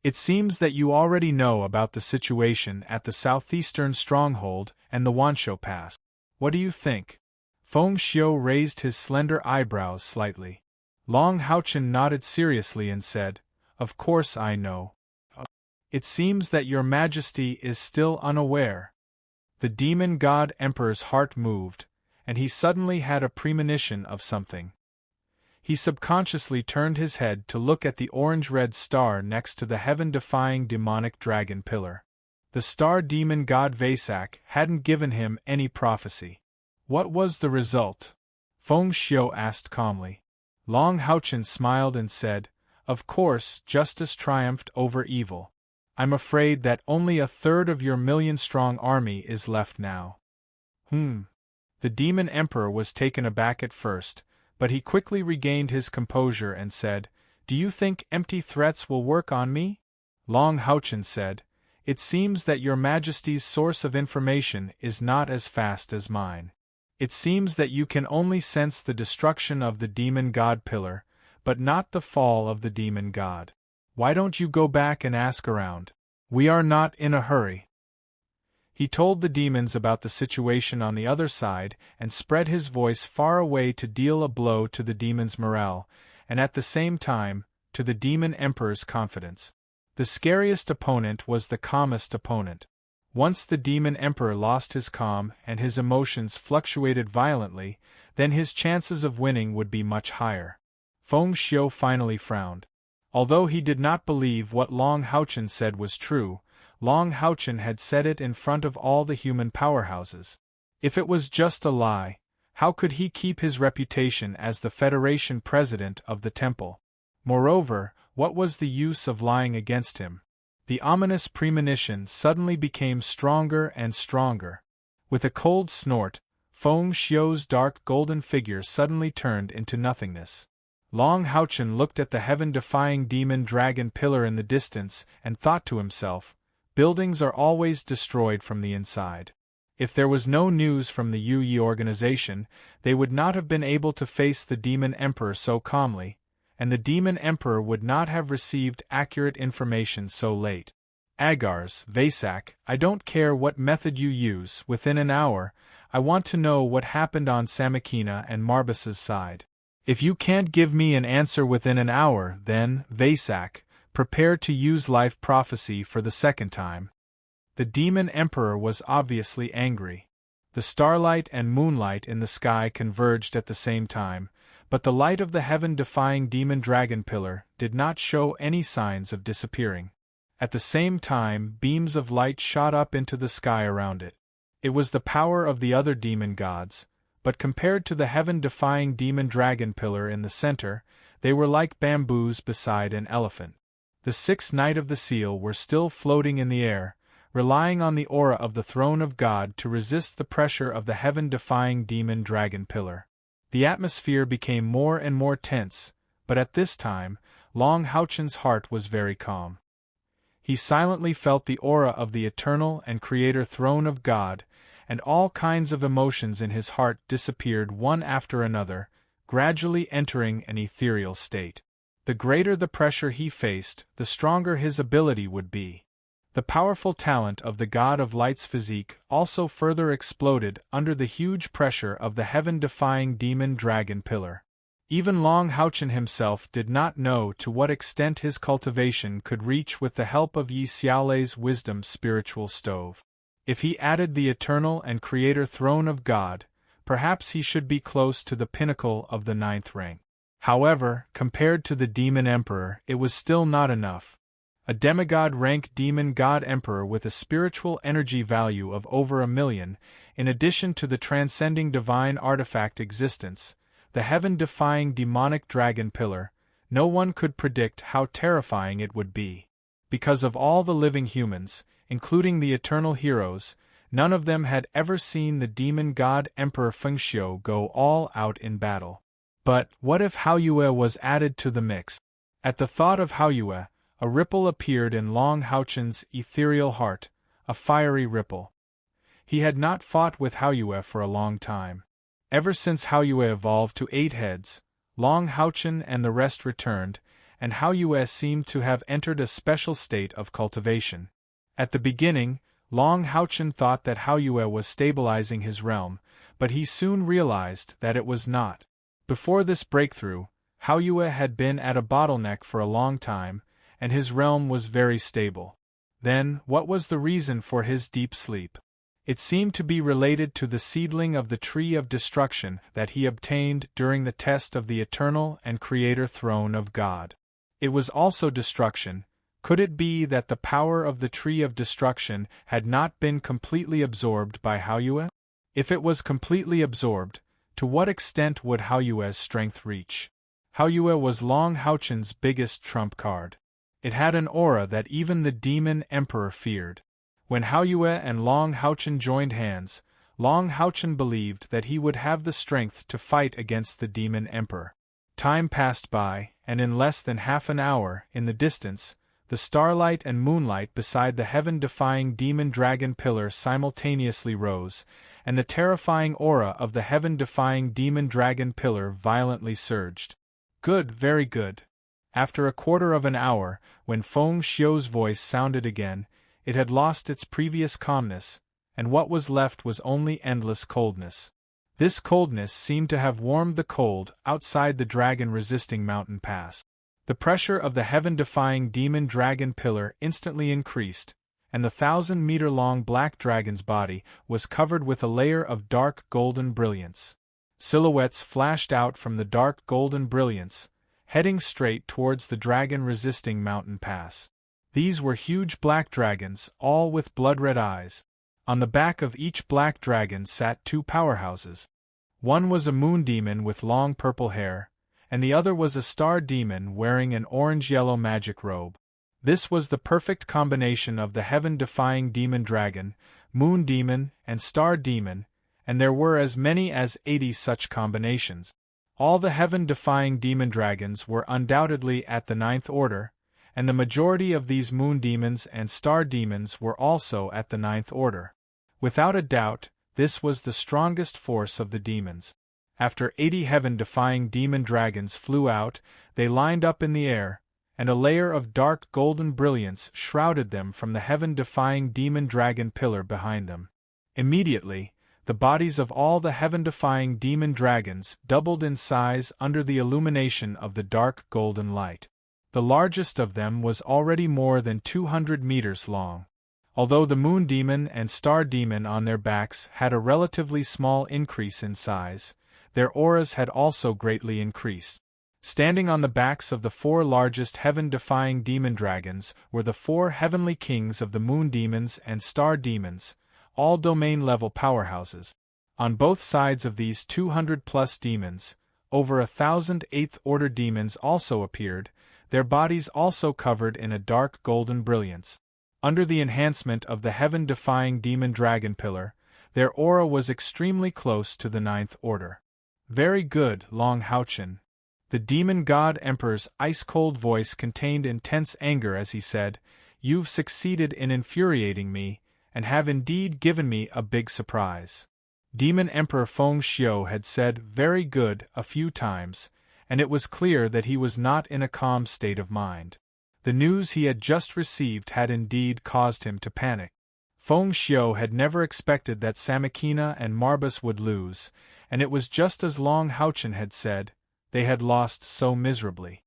"It seems that you already know about the situation at the southeastern stronghold and the Wanshou Pass. What do you think?" Feng Xiu raised his slender eyebrows slightly. Long Haochen nodded seriously and said, "Of course I know. It seems that your majesty is still unaware." The demon god emperor's heart moved, and he suddenly had a premonition of something. He subconsciously turned his head to look at the orange-red star next to the heaven-defying demonic dragon pillar. The star demon god Vasak hadn't given him any prophecy. What was the result? Feng Xiu asked calmly. Long Haochen smiled and said, "Of course, justice triumphed over evil. I'm afraid that only 1/3 of your million-strong army is left now." The demon emperor was taken aback at first, but he quickly regained his composure and said, "Do you think empty threats will work on me?" Long Haochen said, "It seems that your majesty's source of information is not as fast as mine. It seems that you can only sense the destruction of the demon god pillar, but not the fall of the demon god. Why don't you go back and ask around? We are not in a hurry." He told the demons about the situation on the other side and spread his voice far away to deal a blow to the demons' morale, and at the same time, to the demon emperor's confidence. The scariest opponent was the calmest opponent. Once the demon emperor lost his calm and his emotions fluctuated violently, then his chances of winning would be much higher. Feng Xiu finally frowned. Although he did not believe what Long Haochen said was true, Long Haochen had said it in front of all the human powerhouses. If it was just a lie, how could he keep his reputation as the Federation president of the temple? Moreover, what was the use of lying against him? The ominous premonition suddenly became stronger and stronger. With a cold snort, Feng Xiu's dark golden figure suddenly turned into nothingness. Long Haochen looked at the heaven-defying demon dragon pillar in the distance and thought to himself, buildings are always destroyed from the inside. If there was no news from the Yu Yi organization, they would not have been able to face the Demon Emperor so calmly, and the Demon Emperor would not have received accurate information so late. Agars, Vasak, I don't care what method you use, within an hour, I want to know what happened on Samakina and Marbas's side. If you can't give me an answer within an hour, then, Vasak, prepare to use life prophecy for the second time. The Demon Emperor was obviously angry. The starlight and moonlight in the sky converged at the same time, but the light of the heaven-defying demon dragon pillar did not show any signs of disappearing. At the same time, beams of light shot up into the sky around it. It was the power of the other demon gods, but compared to the heaven-defying demon dragon pillar in the center, they were like bamboos beside an elephant. The sixth Knight of the Seal were still floating in the air, relying on the aura of the throne of God to resist the pressure of the heaven-defying demon dragon pillar. The atmosphere became more and more tense, but at this time, Long Haochen's heart was very calm. He silently felt the aura of the eternal and creator throne of God, and all kinds of emotions in his heart disappeared one after another, gradually entering an ethereal state. The greater the pressure he faced, the stronger his ability would be. The powerful talent of the God of Light's physique also further exploded under the huge pressure of the heaven-defying demon dragon pillar. Even Long Haochen himself did not know to what extent his cultivation could reach with the help of Yi Xiaolei's wisdom spiritual stove. If he added the eternal and creator throne of God, perhaps he should be close to the pinnacle of the 9th rank. However, compared to the Demon Emperor, it was still not enough. A demigod-rank demon god emperor with a spiritual energy value of over 1,000,000, in addition to the transcending divine artifact existence, the heaven-defying demonic dragon pillar, no one could predict how terrifying it would be. Because of all the living humans, including the eternal heroes, none of them had ever seen the demon god Emperor Fengxiu go all out in battle. But what if Haoyue was added to the mix? At the thought of Haoyue, a ripple appeared in Long Haochen's ethereal heart, a fiery ripple. He had not fought with Haoyue for a long time. Ever since Haoyue evolved to 8 heads, Long Haochen and the rest returned, and Haoyue seemed to have entered a special state of cultivation. At the beginning, Long Haochen thought that Haoyue was stabilizing his realm, but he soon realized that it was not. Before this breakthrough, Haoyue had been at a bottleneck for a long time, and his realm was very stable. Then, what was the reason for his deep sleep? It seemed to be related to the seedling of the tree of destruction that he obtained during the test of the eternal and creator throne of God. It was also destruction. Could it be that the power of the tree of destruction had not been completely absorbed by Haoyue? If it was completely absorbed, to what extent would Haoyue's strength reach? Haoyue was Long Haochen's biggest trump card. It had an aura that even the Demon Emperor feared. When Haoyue and Long Haochen joined hands, Long Haochen believed that he would have the strength to fight against the Demon Emperor. Time passed by, and in less than half an hour, in the distance, the starlight and moonlight beside the heaven-defying demon dragon pillar simultaneously rose, and the terrifying aura of the heaven-defying demon dragon pillar violently surged. Good, very good. After a quarter of an hour, when Feng Xiu's voice sounded again, it had lost its previous calmness, and what was left was only endless coldness. This coldness seemed to have warmed the cold outside the dragon-resisting mountain pass. The pressure of the heaven-defying demon dragon pillar instantly increased, and the 1,000-meter-long black dragon's body was covered with a layer of dark golden brilliance. Silhouettes flashed out from the dark golden brilliance, heading straight towards the dragon-resisting mountain pass. These were huge black dragons, all with blood-red eyes. On the back of each black dragon sat 2 powerhouses. One was a moon demon with long purple hair, and the other was a star demon wearing an orange-yellow magic robe. This was the perfect combination of the heaven-defying demon dragon, moon demon, and star demon, and there were as many as 80 such combinations. All the heaven-defying demon dragons were undoubtedly at the ninth order, and the majority of these moon demons and star demons were also at the ninth order. Without a doubt, this was the strongest force of the demons. After 80 heaven-defying demon dragons flew out, they lined up in the air, and a layer of dark golden brilliance shrouded them from the heaven-defying demon dragon pillar behind them. Immediately, the bodies of all the heaven-defying demon dragons doubled in size under the illumination of the dark golden light. The largest of them was already more than 200 meters long. Although the moon demon and star demon on their backs had a relatively small increase in size, their auras had also greatly increased. Standing on the backs of the 4 largest heaven-defying demon dragons were the 4 heavenly kings of the moon demons and star demons, all domain-level powerhouses. On both sides of these 200-plus demons, over 1,000 eighth-order demons also appeared, their bodies also covered in a dark golden brilliance. Under the enhancement of the heaven-defying demon dragon pillar, their aura was extremely close to the ninth order. Very good, Long Houchen. The demon god emperor's ice-cold voice contained intense anger as he said, "You've succeeded in infuriating me, and have indeed given me a big surprise." Demon Emperor Feng Xiu had said "very good" a few times, and it was clear that he was not in a calm state of mind. The news he had just received had indeed caused him to panic. Feng Xiu had never expected that Samikina and Marbas would lose, and it was just as Long Houchen had said, they had lost so miserably.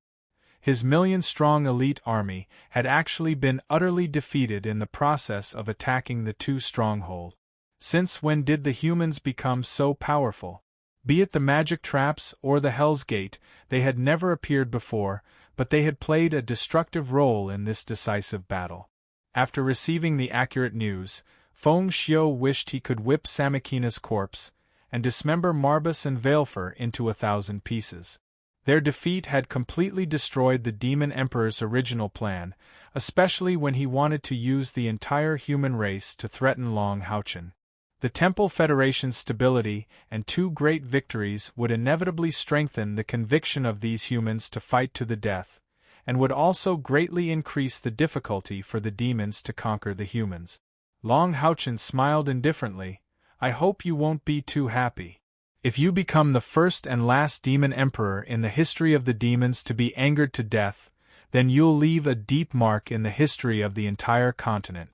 His million-strong elite army had actually been utterly defeated in the process of attacking the 2 strongholds. Since when did the humans become so powerful? Be it the magic traps or the Hell's Gate, they had never appeared before, but they had played a destructive role in this decisive battle. After receiving the accurate news, Feng Xiu wished he could whip Samikina's corpse, and dismember Marbas and Veilfer into 1,000 pieces. Their defeat had completely destroyed the Demon Emperor's original plan, especially when he wanted to use the entire human race to threaten Long Houchen. The Temple Federation's stability and 2 great victories would inevitably strengthen the conviction of these humans to fight to the death, and would also greatly increase the difficulty for the demons to conquer the humans. Long Houchen smiled indifferently. "I hope you won't be too happy. If you become the first and last demon emperor in the history of the demons to be angered to death, then you'll leave a deep mark in the history of the entire continent."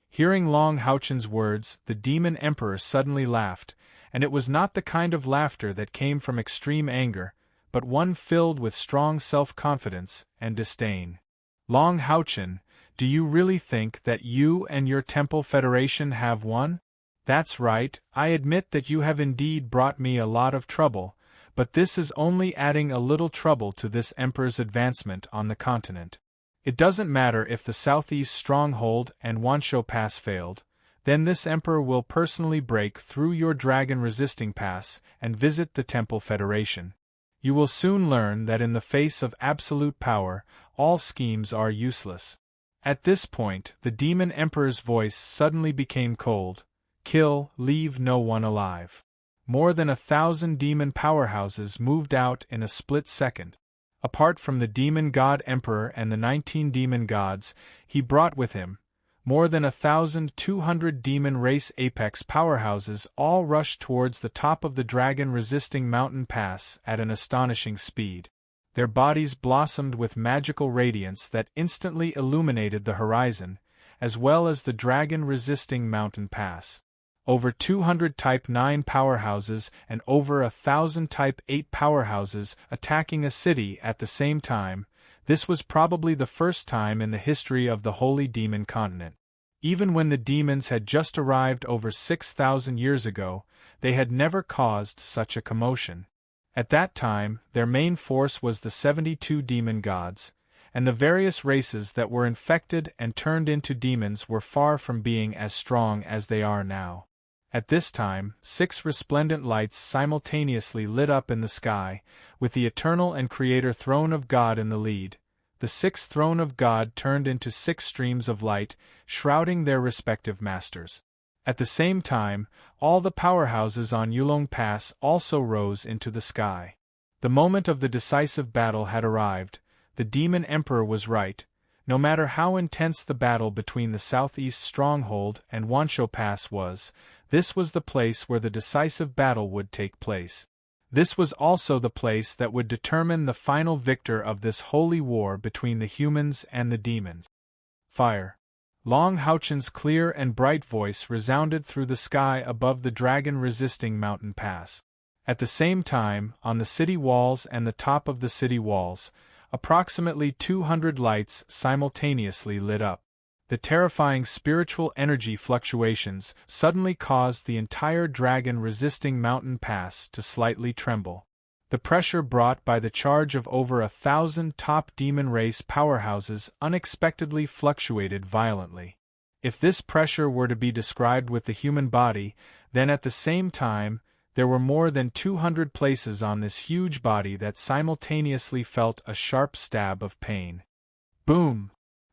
Hearing Long Houchen's words, the demon emperor suddenly laughed, and it was not the kind of laughter that came from extreme anger, but one filled with strong self-confidence and disdain. "Long Houchen, do you really think that you and your Temple Federation have won? That's right, I admit that you have indeed brought me a lot of trouble, but this is only adding a little trouble to this emperor's advancement on the continent. It doesn't matter if the southeast stronghold and Wanshou Pass failed, then this emperor will personally break through your dragon-resisting pass and visit the Temple Federation. You will soon learn that in the face of absolute power, all schemes are useless." At this point, the demon emperor's voice suddenly became cold. "Kill, leave no one alive." More than 1,000 demon powerhouses moved out in a split second. Apart from the demon god emperor and the 19 demon gods he brought with him, more than 1,200 demon race apex powerhouses all rushed towards the top of the dragon-resisting mountain pass at an astonishing speed. Their bodies blossomed with magical radiance that instantly illuminated the horizon, as well as the dragon-resisting mountain pass. Over 200 Type 9 powerhouses and over 1,000 Type 8 powerhouses attacking a city at the same time, this was probably the first time in the history of the Holy Demon Continent. Even when the demons had just arrived over 6,000 years ago, they had never caused such a commotion. At that time, their main force was the 72 demon gods, and the various races that were infected and turned into demons were far from being as strong as they are now. At this time, 6 resplendent lights simultaneously lit up in the sky, with the eternal and creator throne of God in the lead. The 6th throne of God turned into 6 streams of light, shrouding their respective masters. At the same time, all the powerhouses on Yulong Pass also rose into the sky. The moment of the decisive battle had arrived. The Demon Emperor was right. No matter how intense the battle between the southeast stronghold and Wanshou Pass was, this was the place where the decisive battle would take place. This was also the place that would determine the final victor of this holy war between the humans and the demons. Fire. Long Houchen's clear and bright voice resounded through the sky above the dragon-resisting mountain pass. At the same time, on the city walls and the top of the city walls, approximately 200 lights simultaneously lit up. The terrifying spiritual energy fluctuations suddenly caused the entire dragon-resisting mountain pass to slightly tremble. The pressure brought by the charge of over 1,000 top demon race powerhouses unexpectedly fluctuated violently. If this pressure were to be described with the human body, then at the same time, there were more than 200 places on this huge body that simultaneously felt a sharp stab of pain. Boom!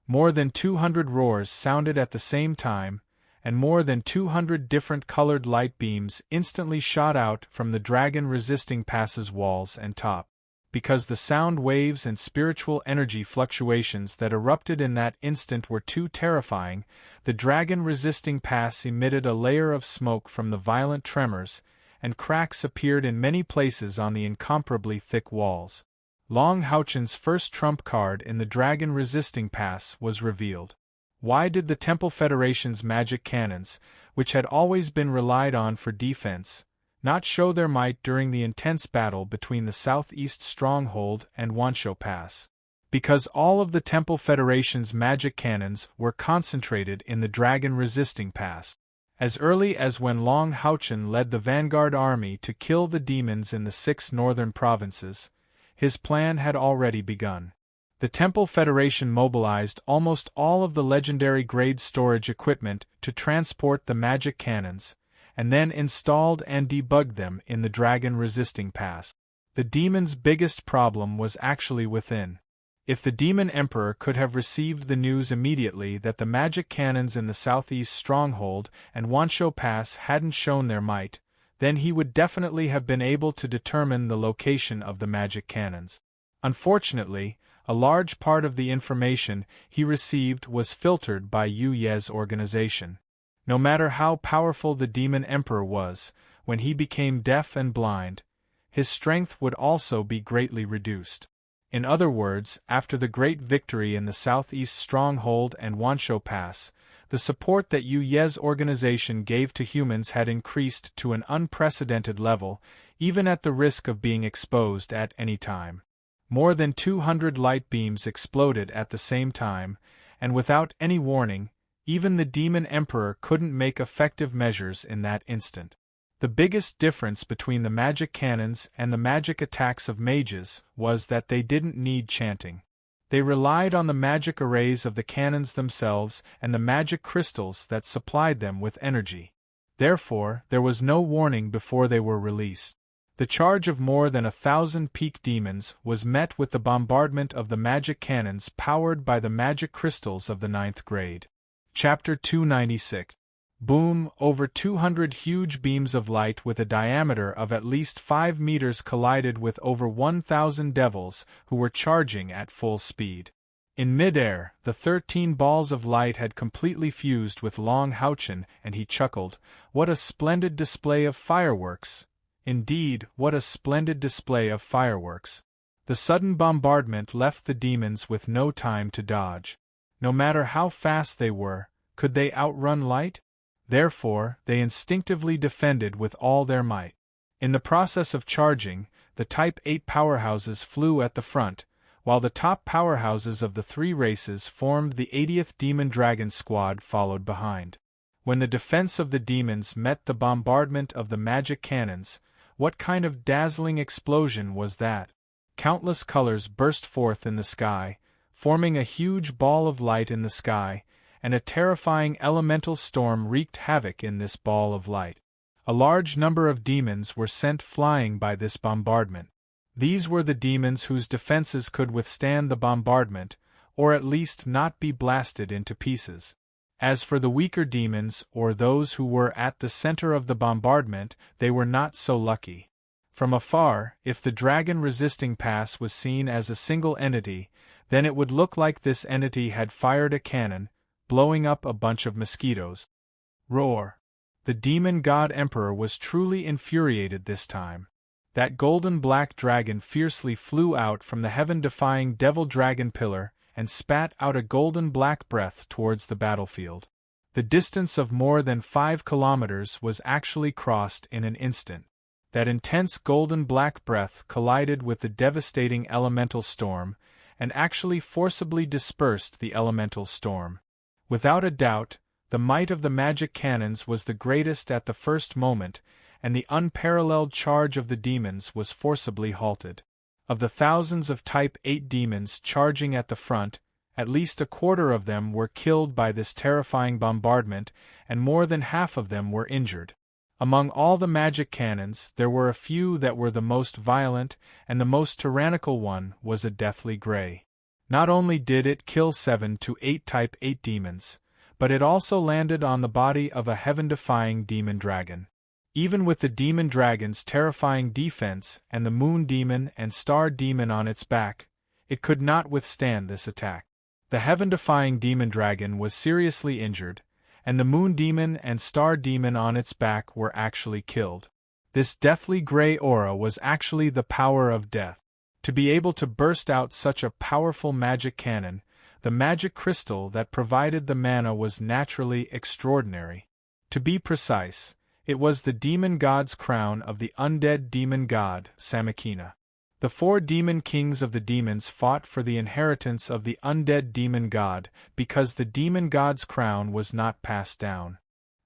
More than 200 roars sounded at the same time, and more than 200 different colored light beams instantly shot out from the dragon-resisting pass's walls and top. Because the sound waves and spiritual energy fluctuations that erupted in that instant were too terrifying, the dragon-resisting pass emitted a layer of smoke from the violent tremors, and cracks appeared in many places on the incomparably thick walls. Long Houchen's first trump card in the dragon-resisting pass was revealed. Why did the Temple Federation's magic cannons, which had always been relied on for defense, not show their might during the intense battle between the southeast stronghold and Wanshou Pass? Because all of the Temple Federation's magic cannons were concentrated in the dragon-resisting pass. As early as when Long Houchen led the vanguard army to kill the demons in the 6 northern provinces, his plan had already begun. The Temple Federation mobilized almost all of the legendary grade storage equipment to transport the magic cannons, and then installed and debugged them in the dragon-resisting pass. The demons' biggest problem was actually within. If the Demon Emperor could have received the news immediately that the magic cannons in the southeast stronghold and Wanshou Pass hadn't shown their might, then he would definitely have been able to determine the location of the magic cannons. Unfortunately, a large part of the information he received was filtered by Yu Ye's organization. No matter how powerful the Demon Emperor was, when he became deaf and blind, his strength would also be greatly reduced. In other words, after the great victory in the southeast stronghold and Wanshou Pass, the support that Yu Ye's organization gave to humans had increased to an unprecedented level, even at the risk of being exposed at any time. More than 200 light beams exploded at the same time, and without any warning, even the Demon Emperor couldn't make effective measures in that instant. The biggest difference between the magic cannons and the magic attacks of mages was that they didn't need chanting. They relied on the magic arrays of the cannons themselves and the magic crystals that supplied them with energy. Therefore, there was no warning before they were released. The charge of more than 1,000 peak demons was met with the bombardment of the magic cannons powered by the magic crystals of the 9th grade. Chapter 296. Boom! Over 200 huge beams of light with a diameter of at least 5 meters collided with over 1,000 devils who were charging at full speed. In midair, the 13 balls of light had completely fused with Long Houchen, and he chuckled, "What a splendid display of fireworks! Indeed, what a splendid display of fireworks!" The sudden bombardment left the demons with no time to dodge. No matter how fast they were, could they outrun light? Therefore, they instinctively defended with all their might. In the process of charging, the Type 8 powerhouses flew at the front, while the top powerhouses of the 3 races formed the 80th Demon Dragon Squad followed behind. When the defense of the demons met the bombardment of the magic cannons, what kind of dazzling explosion was that? Countless colors burst forth in the sky, forming a huge ball of light in the sky, and a terrifying elemental storm wreaked havoc in this ball of light. A large number of demons were sent flying by this bombardment. These were the demons whose defenses could withstand the bombardment, or at least not be blasted into pieces. As for the weaker demons, or those who were at the center of the bombardment, they were not so lucky. From afar, if the dragon resisting pass was seen as a single entity, then it would look like this entity had fired a cannon, blowing up a bunch of mosquitoes. Roar! The demon god emperor was truly infuriated this time. That golden black dragon fiercely flew out from the heaven-defying devil dragon pillar and spat out a golden black breath towards the battlefield. The distance of more than 5 kilometers was actually crossed in an instant. That intense golden black breath collided with the devastating elemental storm, and actually forcibly dispersed the elemental storm. Without a doubt, the might of the magic cannons was the greatest at the first moment, and the unparalleled charge of the demons was forcibly halted. Of the thousands of Type 8 demons charging at the front, at least a quarter of them were killed by this terrifying bombardment, and more than half of them were injured. Among all the magic cannons, there were a few that were the most violent, and the most tyrannical one was a deathly gray. Not only did it kill 7 to 8 Type 8 demons, but it also landed on the body of a heaven-defying demon dragon. Even with the demon dragon's terrifying defense and the moon demon and star demon on its back, it could not withstand this attack. The heaven-defying demon dragon was seriously injured, and the moon demon and star demon on its back were actually killed. This deathly gray aura was actually the power of death. To be able to burst out such a powerful magic cannon, the magic crystal that provided the mana was naturally extraordinary. To be precise, it was the demon god's crown of the undead demon god, Samakina. The 4 demon kings of the demons fought for the inheritance of the undead demon god, because the demon god's crown was not passed down.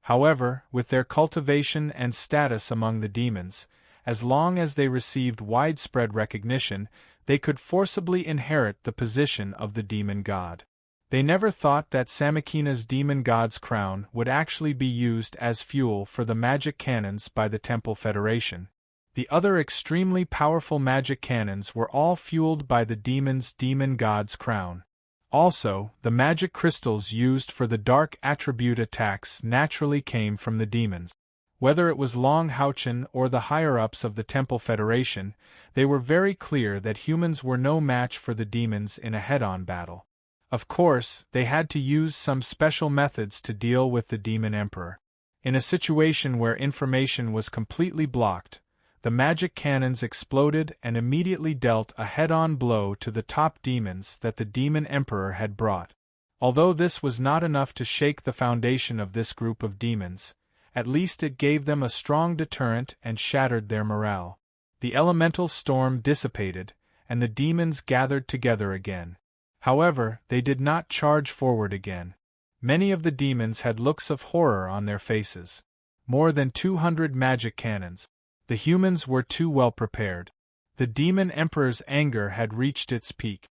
However, with their cultivation and status among the demons, as long as they received widespread recognition, they could forcibly inherit the position of the demon god. They never thought that Samakina's demon god's crown would actually be used as fuel for the magic cannons by the Temple Federation. The other extremely powerful magic cannons were all fueled by the demon's demon god's crown. Also, the magic crystals used for the dark attribute attacks naturally came from the demons. Whether it was Long Houchen or the higher-ups of the Temple Federation, they were very clear that humans were no match for the demons in a head-on battle. Of course, they had to use some special methods to deal with the demon emperor. In a situation where information was completely blocked, the magic cannons exploded and immediately dealt a head-on blow to the top demons that the demon emperor had brought. Although this was not enough to shake the foundation of this group of demons, at least it gave them a strong deterrent and shattered their morale. The elemental storm dissipated, and the demons gathered together again. However, they did not charge forward again. Many of the demons had looks of horror on their faces. More than 200 magic cannons. The humans were too well prepared. The demon emperor's anger had reached its peak.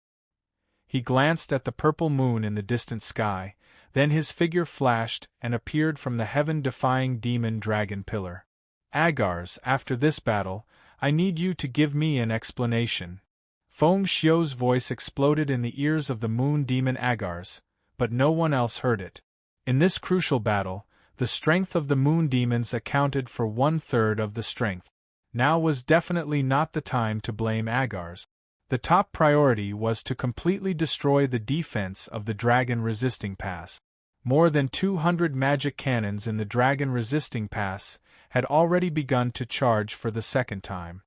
He glanced at the purple moon in the distant sky, then his figure flashed and appeared from the heaven-defying demon dragon pillar. Agars, after this battle, I need you to give me an explanation. Feng Xiu's voice exploded in the ears of the moon demon Agars, but no one else heard it. In this crucial battle, the strength of the moon demons accounted for 1/3 of the strength. Now was definitely not the time to blame Agars. The top priority was to completely destroy the defense of the dragon resisting pass. More than 200 magic cannons in the dragon resisting pass had already begun to charge for the second time.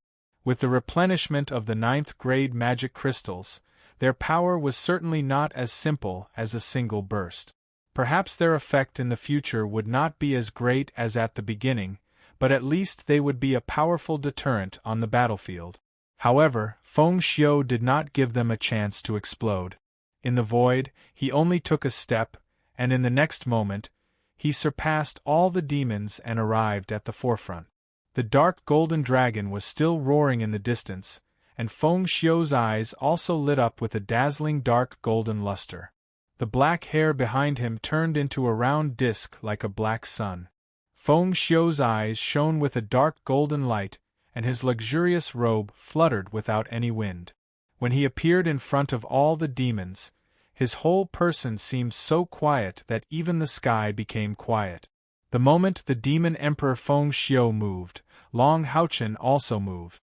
With the replenishment of the 9th grade magic crystals, their power was certainly not as simple as a single burst. Perhaps their effect in the future would not be as great as at the beginning, but at least they would be a powerful deterrent on the battlefield. However, Feng Xiu did not give them a chance to explode. In the void, he only took a step, and in the next moment, he surpassed all the demons and arrived at the forefront. The dark golden dragon was still roaring in the distance, and Feng Xiu's eyes also lit up with a dazzling dark golden luster. The black hair behind him turned into a round disk like a black sun. Feng Xiu's eyes shone with a dark golden light, and his luxurious robe fluttered without any wind. When he appeared in front of all the demons, His whole person seemed so quiet that even the sky became quiet. The moment the demon emperor Feng Xiu moved, Long Haochen also moved.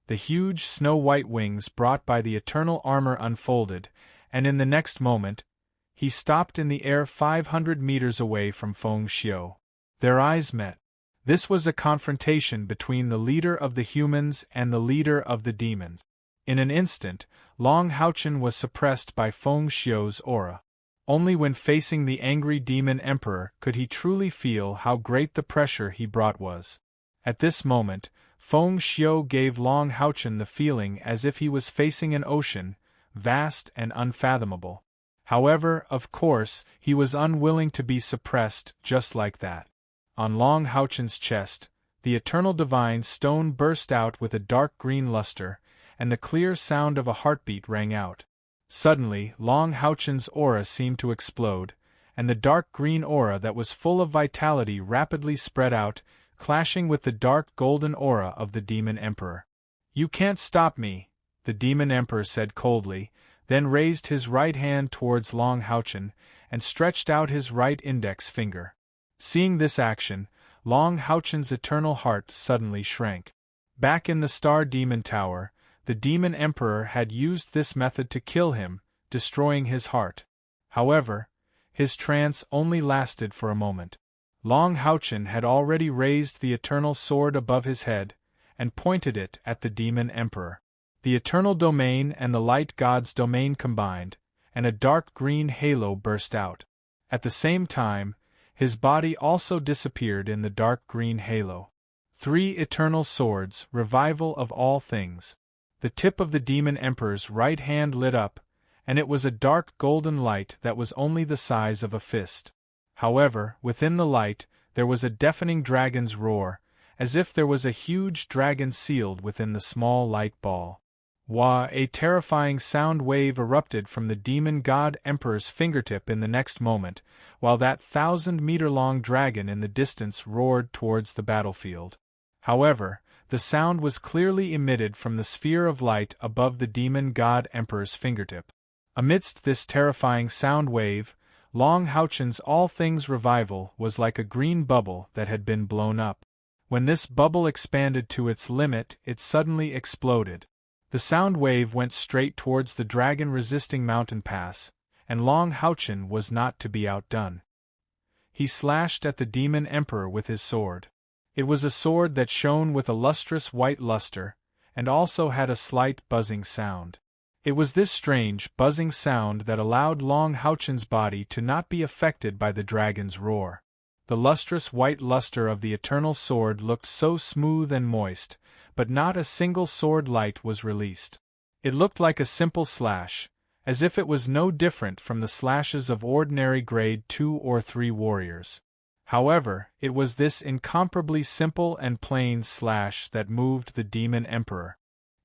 The huge snow-white wings brought by the eternal armor unfolded, and in the next moment, he stopped in the air 500 meters away from Feng Xiu. Their eyes met. This was a confrontation between the leader of the humans and the leader of the demons. In an instant, Long Haochen was suppressed by Feng Xiu's aura. Only when facing the angry demon emperor could he truly feel how great the pressure he brought was. At this moment, Feng Xiu gave Long Haochen the feeling as if he was facing an ocean, vast and unfathomable. However, of course, he was unwilling to be suppressed just like that. On Long Haochen's chest, the eternal divine stone burst out with a dark green luster, and the clear sound of a heartbeat rang out. Suddenly, Long Haochen's aura seemed to explode, and the dark green aura that was full of vitality rapidly spread out, clashing with the dark golden aura of the demon emperor. "You can't stop me," the demon emperor said coldly, then raised his right hand towards Long Haochen, and stretched out his right index finger. Seeing this action, Long Haochen's eternal heart suddenly shrank. Back in the Star Demon Tower, the demon emperor had used this method to kill him, destroying his heart. However, his trance only lasted for a moment. Long Haochen had already raised the eternal sword above his head, and pointed it at the demon emperor. The eternal domain and the light god's domain combined, and a dark green halo burst out. At the same time, his body also disappeared in the dark green halo. 3 eternal swords, revival of all things. The tip of the demon emperor's right hand lit up, and it was a dark golden light that was only the size of a fist. However, within the light, there was a deafening dragon's roar, as if there was a huge dragon sealed within the small light ball. Wah! A terrifying sound wave erupted from the demon god emperor's fingertip in the next moment, while that 1,000-meter-long dragon in the distance roared towards the battlefield. However, the sound was clearly emitted from the sphere of light above the demon god emperor's fingertip. Amidst this terrifying sound wave, Long Haochen's all things revival was like a green bubble that had been blown up. When this bubble expanded to its limit, it suddenly exploded. The sound wave went straight towards the dragon-resisting mountain pass, and Long Haochen was not to be outdone. He slashed at the demon emperor with his sword. It was a sword that shone with a lustrous white luster, and also had a slight buzzing sound. It was this strange, buzzing sound that allowed Long Haochen's body to not be affected by the dragon's roar. The lustrous white luster of the eternal sword looked so smooth and moist, but not a single sword light was released. It looked like a simple slash, as if it was no different from the slashes of ordinary grade 2 or 3 warriors. However, it was this incomparably simple and plain slash that moved the demon emperor.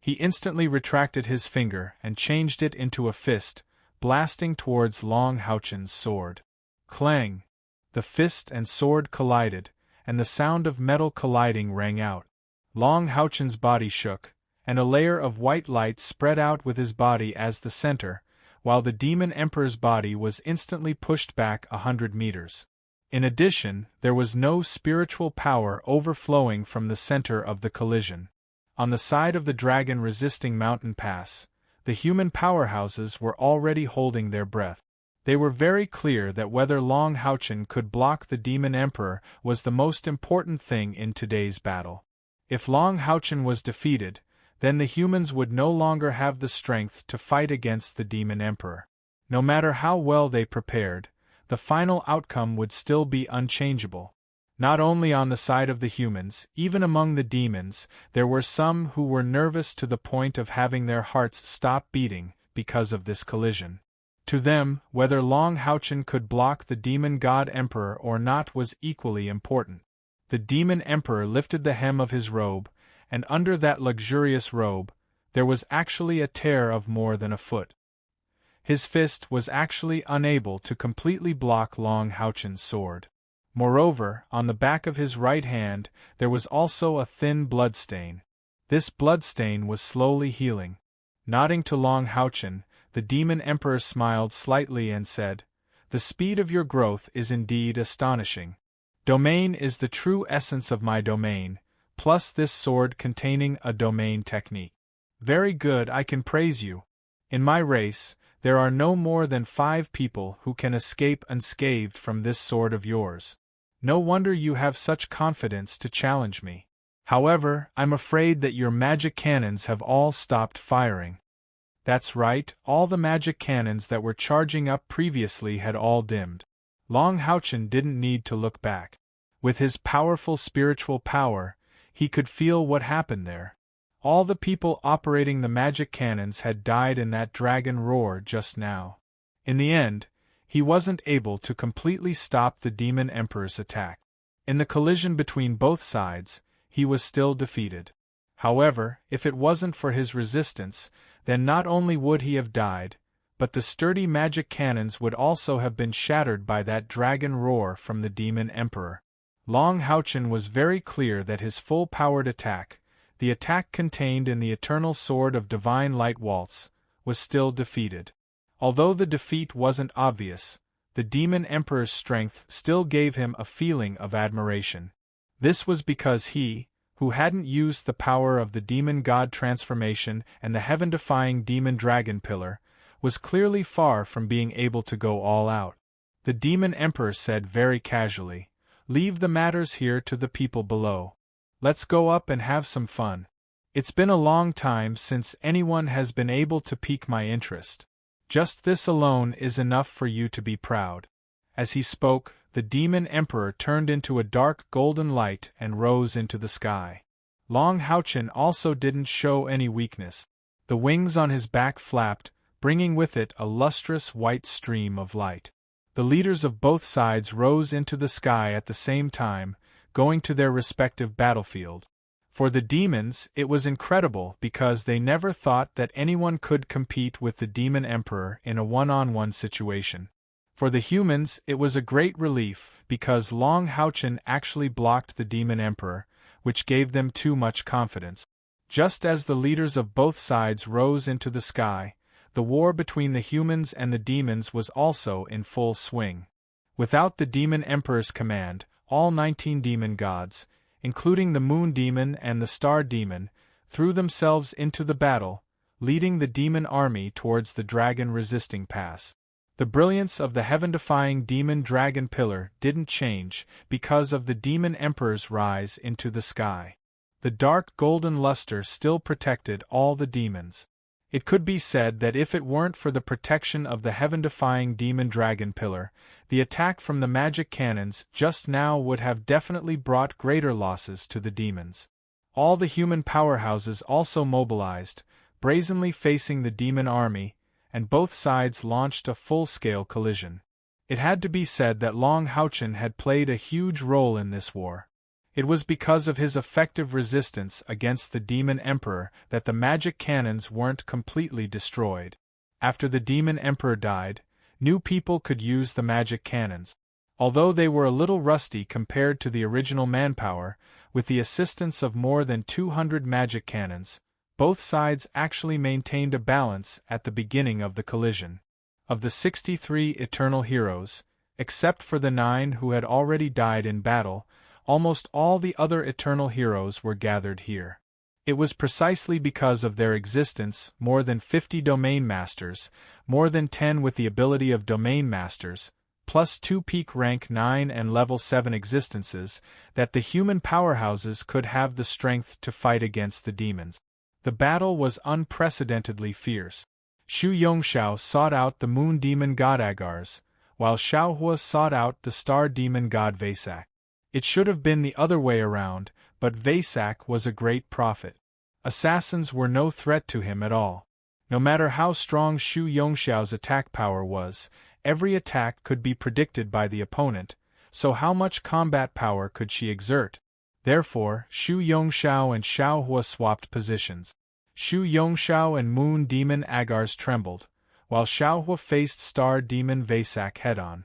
He instantly retracted his finger and changed it into a fist, blasting towards Long Haochen's sword. Clang! The fist and sword collided, and the sound of metal colliding rang out. Long Haochen's body shook, and a layer of white light spread out with his body as the center, while the demon emperor's body was instantly pushed back 100 meters. In addition, there was no spiritual power overflowing from the center of the collision. On the side of the dragon-resisting mountain pass, the human powerhouses were already holding their breath. They were very clear that whether Long Haochen could block the demon emperor was the most important thing in today's battle. If Long Haochen was defeated, then the humans would no longer have the strength to fight against the demon emperor. No matter how well they prepared, the final outcome would still be unchangeable. Not only on the side of the humans, even among the demons, there were some who were nervous to the point of having their hearts stop beating because of this collision. To them, whether Long Haochen could block the demon god emperor or not was equally important. The demon emperor lifted the hem of his robe, and under that luxurious robe, there was actually a tear of more than a foot. His fist was actually unable to completely block Long Haochen's sword. Moreover, on the back of his right hand, there was also a thin bloodstain. This bloodstain was slowly healing. Nodding to Long Haochen, the Demon Emperor smiled slightly and said, "The speed of your growth is indeed astonishing. Domain is the true essence of my domain, plus this sword containing a domain technique. Very good, I can praise you. In my race, there are no more than 5 people who can escape unscathed from this sword of yours. No wonder you have such confidence to challenge me. However, I'm afraid that your magic cannons have all stopped firing." That's right, all the magic cannons that were charging up previously had all dimmed. Long Houchen didn't need to look back. With his powerful spiritual power, he could feel what happened there. All the people operating the magic cannons had died in that dragon roar just now. In the end, he wasn't able to completely stop the Demon Emperor's attack. In the collision between both sides, he was still defeated. However, if it wasn't for his resistance, then not only would he have died, but the sturdy magic cannons would also have been shattered by that dragon roar from the Demon Emperor. Long Houchen was very clear that his full-powered attack, the attack contained in the Eternal Sword of Divine Light Waltz, was still defeated. Although the defeat wasn't obvious, the Demon Emperor's strength still gave him a feeling of admiration. This was because he, who hadn't used the power of the Demon God transformation and the heaven-defying Demon Dragon Pillar, was clearly far from being able to go all out. The Demon Emperor said very casually, "Leave the matters here to the people below. Let's go up and have some fun. It's been a long time since anyone has been able to pique my interest. Just this alone is enough for you to be proud." As he spoke, the Demon Emperor turned into a dark golden light and rose into the sky. Long Houchen also didn't show any weakness. The wings on his back flapped, bringing with it a lustrous white stream of light. The leaders of both sides rose into the sky at the same time, going to their respective battlefield. For the demons, it was incredible because they never thought that anyone could compete with the Demon Emperor in a one-on-one situation. For the humans, it was a great relief because Long Houchen actually blocked the Demon Emperor, which gave them too much confidence. Just as the leaders of both sides rose into the sky, the war between the humans and the demons was also in full swing. Without the Demon Emperor's command, all 19 demon gods, including the Moon Demon and the Star Demon, threw themselves into the battle, leading the demon army towards the dragon-resisting pass. The brilliance of the heaven-defying Demon Dragon Pillar didn't change because of the Demon Emperor's rise into the sky. The dark golden luster still protected all the demons. It could be said that if it weren't for the protection of the heaven-defying Demon Dragon Pillar, the attack from the magic cannons just now would have definitely brought greater losses to the demons. All the human powerhouses also mobilized, brazenly facing the demon army, and both sides launched a full-scale collision. It had to be said that Long Houchen had played a huge role in this war. It was because of his effective resistance against the Demon Emperor that the magic cannons weren't completely destroyed. After the Demon Emperor died, new people could use the magic cannons. Although they were a little rusty compared to the original manpower, with the assistance of more than 200 magic cannons, both sides actually maintained a balance at the beginning of the collision. Of the 63 Eternal Heroes, except for the 9 who had already died in battle, almost all the other Eternal Heroes were gathered here. It was precisely because of their existence more than 50 Domain Masters, more than 10 with the ability of Domain Masters, plus 2 peak rank 9 and level 7 existences, that the human powerhouses could have the strength to fight against the demons. The battle was unprecedentedly fierce. Xu Yongxiao sought out the Moon Demon God Agars, while Xiaohua sought out the Star Demon God Vasak. It should have been the other way around, but Vasak was a great prophet. Assassins were no threat to him at all. No matter how strong Xu Yongxiao's attack power was, every attack could be predicted by the opponent, so how much combat power could she exert? Therefore, Xu Yongxiao and Xiaohua swapped positions. Xu Yongxiao and Moon Demon Agars trembled, while Xiaohua faced Star Demon Vasak head-on.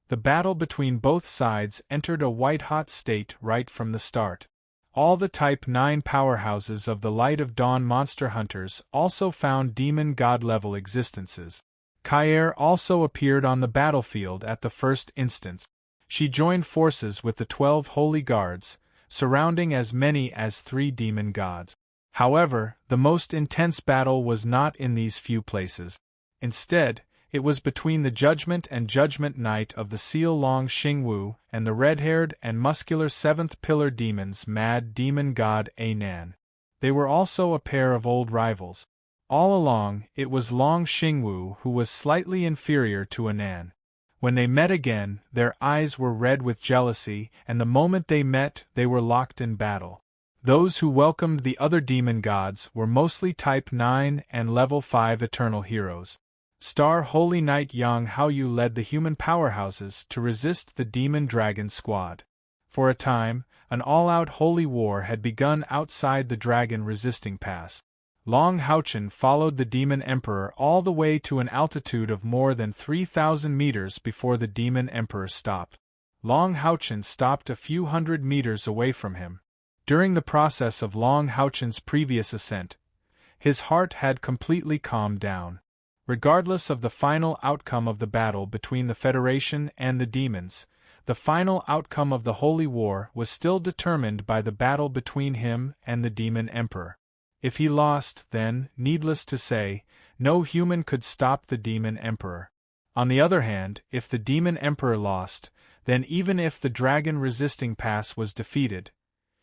The battle between both sides entered a white-hot state right from the start. All the Type 9 powerhouses of the Light of Dawn monster hunters also found demon god-level existences. Kair also appeared on the battlefield at the first instance. She joined forces with the 12 holy guards, surrounding as many as 3 demon gods. However, the most intense battle was not in these few places. Instead, it was between the Judgment and Judgment Knight of the Seal Long Xingwu and the red-haired and muscular 7th Pillar Demon's mad demon god Anan. They were also a pair of old rivals. All along, it was Long Xingwu who was slightly inferior to Anan. When they met again, their eyes were red with jealousy, and the moment they met, they were locked in battle. Those who welcomed the other demon gods were mostly Type 9 and Level 5 Eternal Heroes. Star Holy Knight Yang Haoyu led the human powerhouses to resist the Demon Dragon Squad. For a time, an all-out holy war had begun outside the Dragon Resisting Pass. Long Haochen followed the Demon Emperor all the way to an altitude of more than 3,000 meters before the Demon Emperor stopped. Long Haochen stopped a few hundred meters away from him. During the process of Long Haochen's previous ascent, his heart had completely calmed down. Regardless of the final outcome of the battle between the Federation and the demons, the final outcome of the Holy War was still determined by the battle between him and the Demon Emperor. If he lost, then, needless to say, no human could stop the Demon Emperor. On the other hand, if the Demon Emperor lost, then even if the Dragon Resisting Pass was defeated,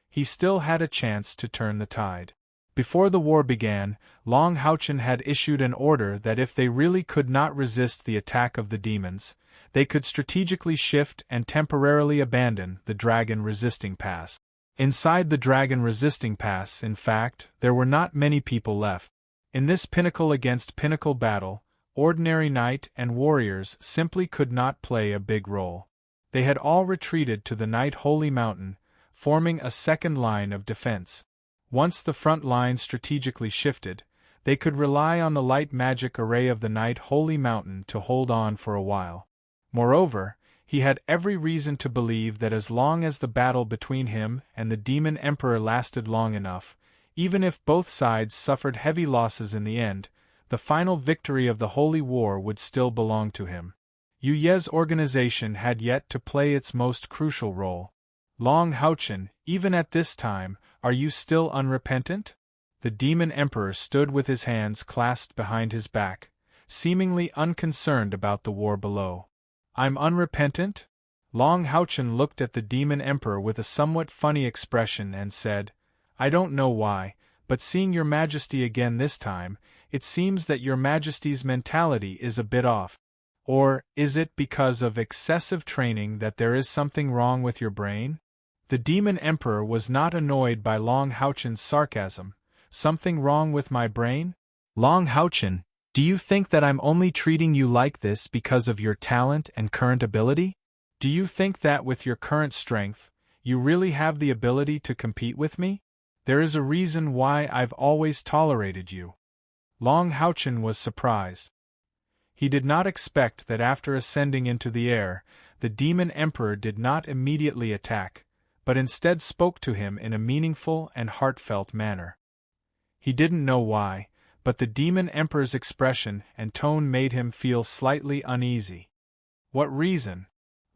he still had a chance to turn the tide. Before the war began, Long Haochen had issued an order that if they really could not resist the attack of the demons, they could strategically shift and temporarily abandon the Dragon Resisting Pass. Inside the Dragon Resisting Pass, in fact, there were not many people left. In this pinnacle against pinnacle battle, ordinary knight and warriors simply could not play a big role. They had all retreated to the Night Holy Mountain, forming a second line of defense. Once the front line strategically shifted, they could rely on the light magic array of the Night Holy Mountain to hold on for a while. Moreover, he had every reason to believe that as long as the battle between him and the Demon Emperor lasted long enough, even if both sides suffered heavy losses in the end, the final victory of the Holy War would still belong to him. Yu Ye's organization had yet to play its most crucial role. Long Haochen, even at this time, are you still unrepentant? The Demon Emperor stood with his hands clasped behind his back, seemingly unconcerned about the war below. I'm unrepentant? Long Haochen looked at the Demon Emperor with a somewhat funny expression and said, I don't know why, but seeing your Majesty again this time, it seems that your Majesty's mentality is a bit off. Or, is it because of excessive training that there is something wrong with your brain? The Demon Emperor was not annoyed by Long Haochen's sarcasm. Something wrong with my brain? Long Haochen, do you think that I'm only treating you like this because of your talent and current ability? Do you think that with your current strength, you really have the ability to compete with me? There is a reason why I've always tolerated you. Long Haochen was surprised. He did not expect that after ascending into the air, the Demon Emperor did not immediately attack, but instead spoke to him in a meaningful and heartfelt manner. He didn't know why, but the Demon Emperor's expression and tone made him feel slightly uneasy. What reason?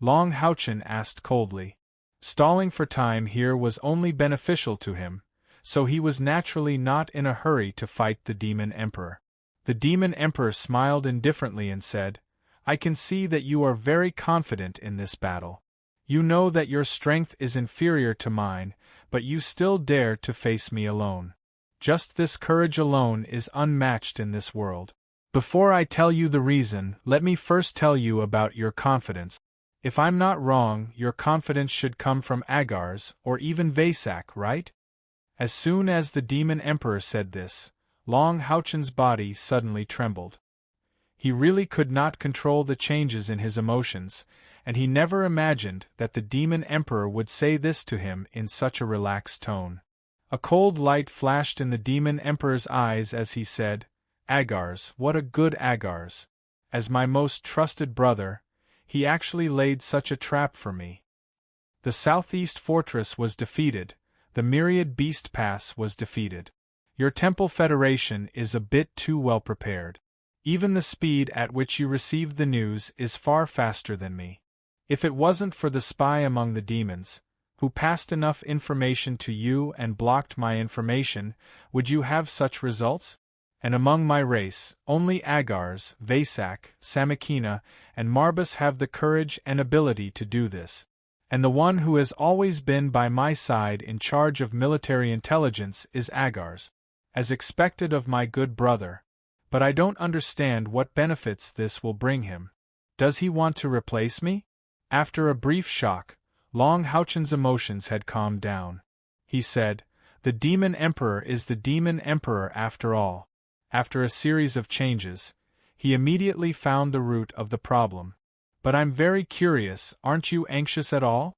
Long Haochen asked coldly. Stalling for time here was only beneficial to him, so he was naturally not in a hurry to fight the Demon Emperor. The Demon Emperor smiled indifferently and said, I can see that you are very confident in this battle. You know that your strength is inferior to mine, but you still dare to face me alone. Just this courage alone is unmatched in this world. Before I tell you the reason, let me first tell you about your confidence. If I'm not wrong, your confidence should come from Agar's or even Vasak, right? As soon as the Demon Emperor said this, Long Haochen's body suddenly trembled. He really could not control the changes in his emotions, and he never imagined that the Demon Emperor would say this to him in such a relaxed tone. A cold light flashed in the Demon Emperor's eyes as he said, Agar's, what a good Agar's. As my most trusted brother, he actually laid such a trap for me. The southeast fortress was defeated, The myriad beast pass was defeated. Your Temple Federation is a bit too well prepared. Even the speed at which you received the news is far faster than me. If it wasn't for the spy among the demons, who passed enough information to you and blocked my information, would you have such results? And among my race, only Agars, Vasak, Samakina, and Marbus have the courage and ability to do this. And the one who has always been by my side in charge of military intelligence is Agars, as expected of my good brother. But I don't understand what benefits this will bring him. Does he want to replace me? After a brief shock, Long Houchen's emotions had calmed down. He said, "The Demon Emperor is the Demon Emperor after all." After a series of changes, he immediately found the root of the problem. "But I'm very curious, aren't you anxious at all?"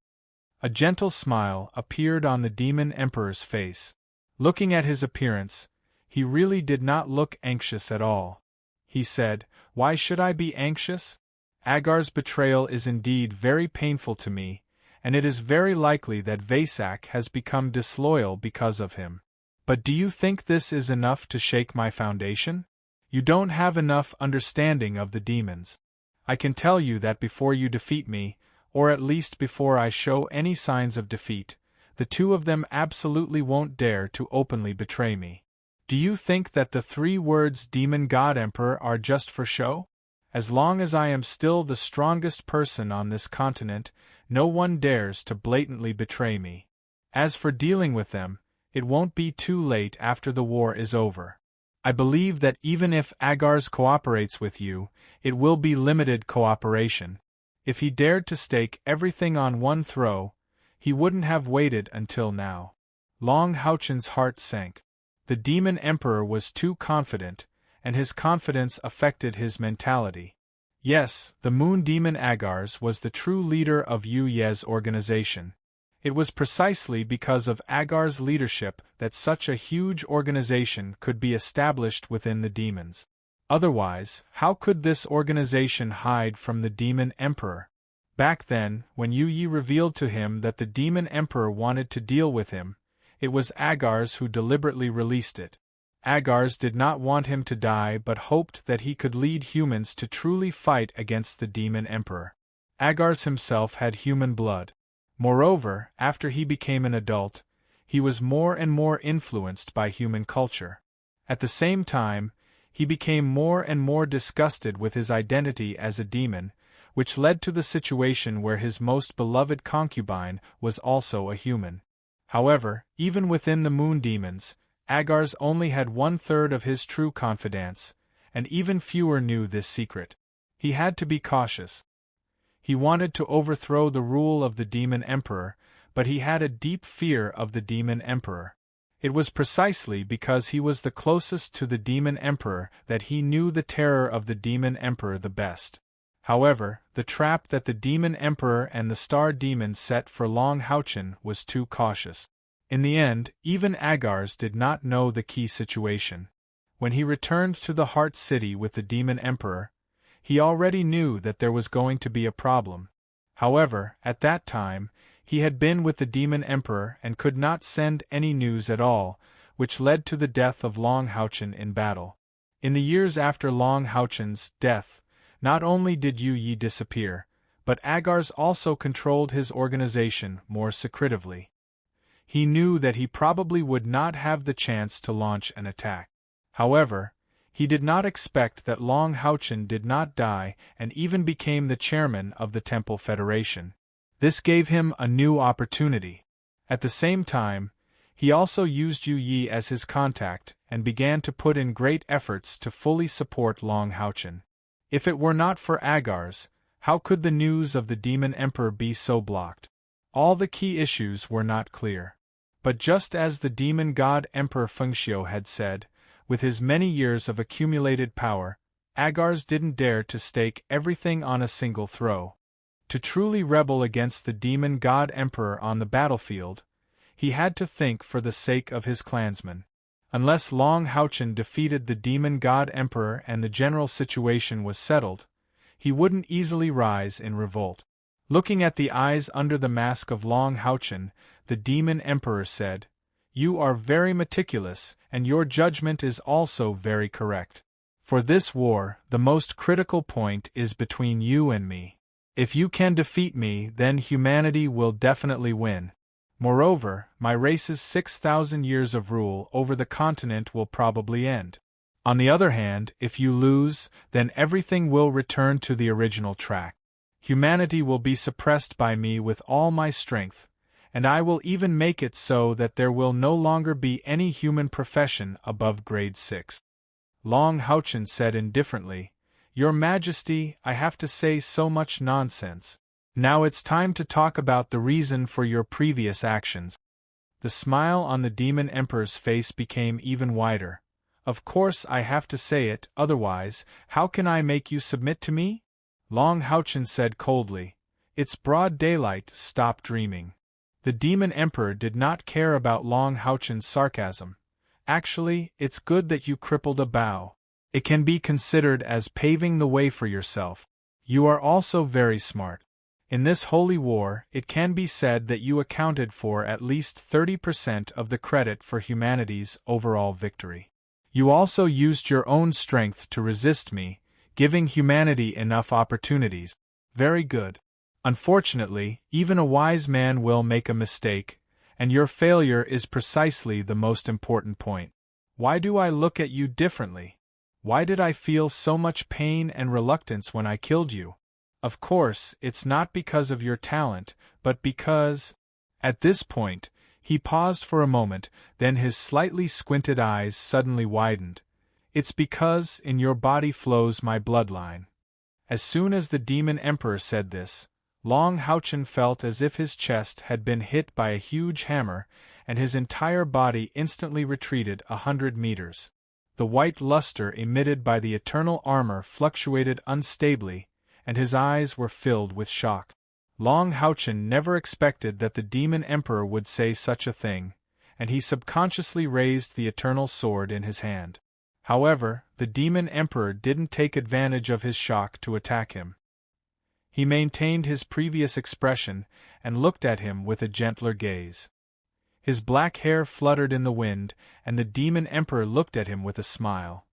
A gentle smile appeared on the Demon Emperor's face. Looking at his appearance, he really did not look anxious at all. He said, "Why should I be anxious? Agar's betrayal is indeed very painful to me, and it is very likely that Vasak has become disloyal because of him. But do you think this is enough to shake my foundation? You don't have enough understanding of the demons. I can tell you that before you defeat me, or at least before I show any signs of defeat, the two of them absolutely won't dare to openly betray me. Do you think that the 3 words Demon God Emperor are just for show? As long as I am still the strongest person on this continent, no one dares to blatantly betray me. As for dealing with them, it won't be too late after the war is over. I believe that even if Agars cooperates with you, it will be limited cooperation. If he dared to stake everything on one throw, he wouldn't have waited until now." Long Houchen's heart sank. The Demon Emperor was too confident, and his confidence affected his mentality. Yes, the Moon Demon Agars was the true leader of Yu Ye's organization. It was precisely because of Agar's leadership that such a huge organization could be established within the demons. Otherwise, how could this organization hide from the Demon Emperor? Back then, when Yu Yi revealed to him that the Demon Emperor wanted to deal with him, it was Agars who deliberately released it. Agars did not want him to die but hoped that he could lead humans to truly fight against the Demon Emperor. Agars himself had human blood. Moreover, after he became an adult, he was more and more influenced by human culture. At the same time, he became more and more disgusted with his identity as a demon, which led to the situation where his most beloved concubine was also a human. However, even within the moon demons, Agars only had 1/3 of his true confidants, and even fewer knew this secret. He had to be cautious. He wanted to overthrow the rule of the Demon Emperor, but he had a deep fear of the Demon Emperor. It was precisely because he was the closest to the Demon Emperor that he knew the terror of the Demon Emperor the best. However, the trap that the Demon Emperor and the Star Demon set for Long Houchen was too cautious. In the end, even Agars did not know the key situation. When he returned to the Heart City with the Demon Emperor, he already knew that there was going to be a problem. However, at that time, he had been with the Demon Emperor and could not send any news at all, which led to the death of Long Houchen in battle. In the years after Long Houchen's death, not only did Yu Yi disappear, but Agars also controlled his organization more secretively. He knew that he probably would not have the chance to launch an attack. However, he did not expect that Long Houchen did not die and even became the chairman of the Temple Federation. This gave him a new opportunity. At the same time, he also used Yu Yi as his contact and began to put in great efforts to fully support Long Houchen. If it were not for Agars, how could the news of the Demon Emperor be so blocked? All the key issues were not clear. But just as the Demon God Emperor Fengxiu had said, with his many years of accumulated power, Agars didn't dare to stake everything on a single throw. To truly rebel against the Demon God Emperor on the battlefield, he had to think for the sake of his clansmen. Unless Long Houchen defeated the Demon God Emperor and the general situation was settled, he wouldn't easily rise in revolt. Looking at the eyes under the mask of Long Houchen, the Demon Emperor said. You are very meticulous, and your judgment is also very correct. For this war, the most critical point is between you and me. If you can defeat me, then humanity will definitely win. Moreover, my race's 6,000 years of rule over the continent will probably end. On the other hand, if you lose, then everything will return to the original track. Humanity will be suppressed by me with all my strength, and I will even make it so that there will no longer be any human profession above grade 6. Long Houchen said indifferently, Your Majesty, I have to say so much nonsense. Now it's time to talk about the reason for your previous actions. The smile on the Demon Emperor's face became even wider. Of course I have to say it, otherwise, how can I make you submit to me? Long Houchen said coldly, It's broad daylight, stop dreaming. The Demon Emperor did not care about Long Houchen's sarcasm. Actually, it's good that you crippled a bow. It can be considered as paving the way for yourself. You are also very smart. In this holy war, it can be said that you accounted for at least 30% of the credit for humanity's overall victory. You also used your own strength to resist me, giving humanity enough opportunities. Very good. Unfortunately, even a wise man will make a mistake, and your failure is precisely the most important point. Why do I look at you differently? Why did I feel so much pain and reluctance when I killed you? Of course, it's not because of your talent, but because… At this point, he paused for a moment, then his slightly squinted eyes suddenly widened. It's because in your body flows my bloodline. As soon as the Demon Emperor said this, Long Houchen felt as if his chest had been hit by a huge hammer, and his entire body instantly retreated 100 meters. The white luster emitted by the eternal armor fluctuated unstably, and his eyes were filled with shock. Long Houchen never expected that the Demon Emperor would say such a thing, and he subconsciously raised the eternal sword in his hand. However, the Demon Emperor didn't take advantage of his shock to attack him. He maintained his previous expression and looked at him with a gentler gaze. His black hair fluttered in the wind, and the Demon Emperor looked at him with a smile.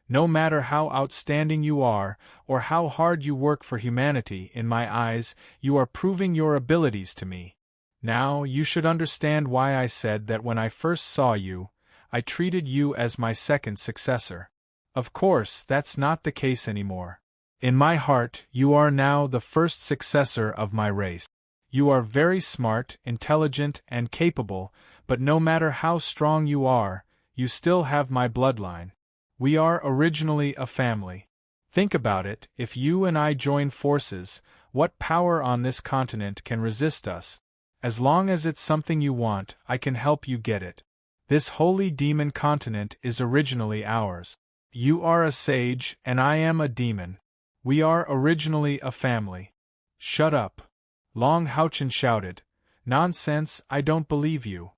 No matter how outstanding you are, or how hard you work for humanity, in my eyes, you are proving your abilities to me. Now, you should understand why I said that when I first saw you, I treated you as my second successor. Of course, that's not the case anymore. In my heart, you are now the first successor of my race. You are very smart, intelligent, and capable, but no matter how strong you are, you still have my bloodline. We are originally a family. Think about it, if you and I join forces, what power on this continent can resist us? As long as it's something you want, I can help you get it. This holy demon continent is originally ours. You are a sage, and I am a demon. We are originally a family. Shut up. Long Houchen shouted. Nonsense, I don't believe you.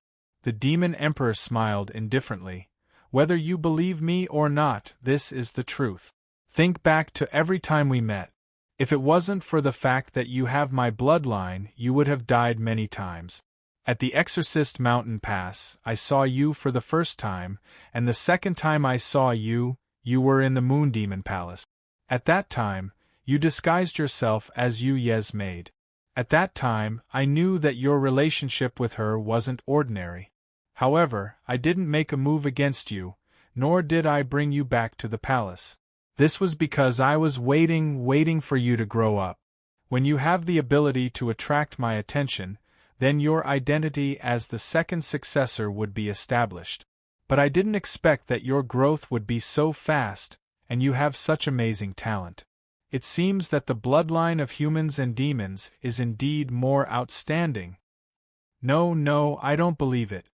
The Demon Emperor smiled indifferently. Whether you believe me or not, this is the truth. Think back to every time we met. If it wasn't for the fact that you have my bloodline, you would have died many times. At the Exorcist Mountain Pass, I saw you for the first time, and the second time I saw you, you were in the Moon Demon Palace. At that time, you disguised yourself as Yu Ye's maid. At that time, I knew that your relationship with her wasn't ordinary. However, I didn't make a move against you, nor did I bring you back to the palace. This was because I was waiting for you to grow up. When you have the ability to attract my attention, then your identity as the second successor would be established. But I didn't expect that your growth would be so fast, and you have such amazing talent. It seems that the bloodline of humans and demons is indeed more outstanding. No, I don't believe it.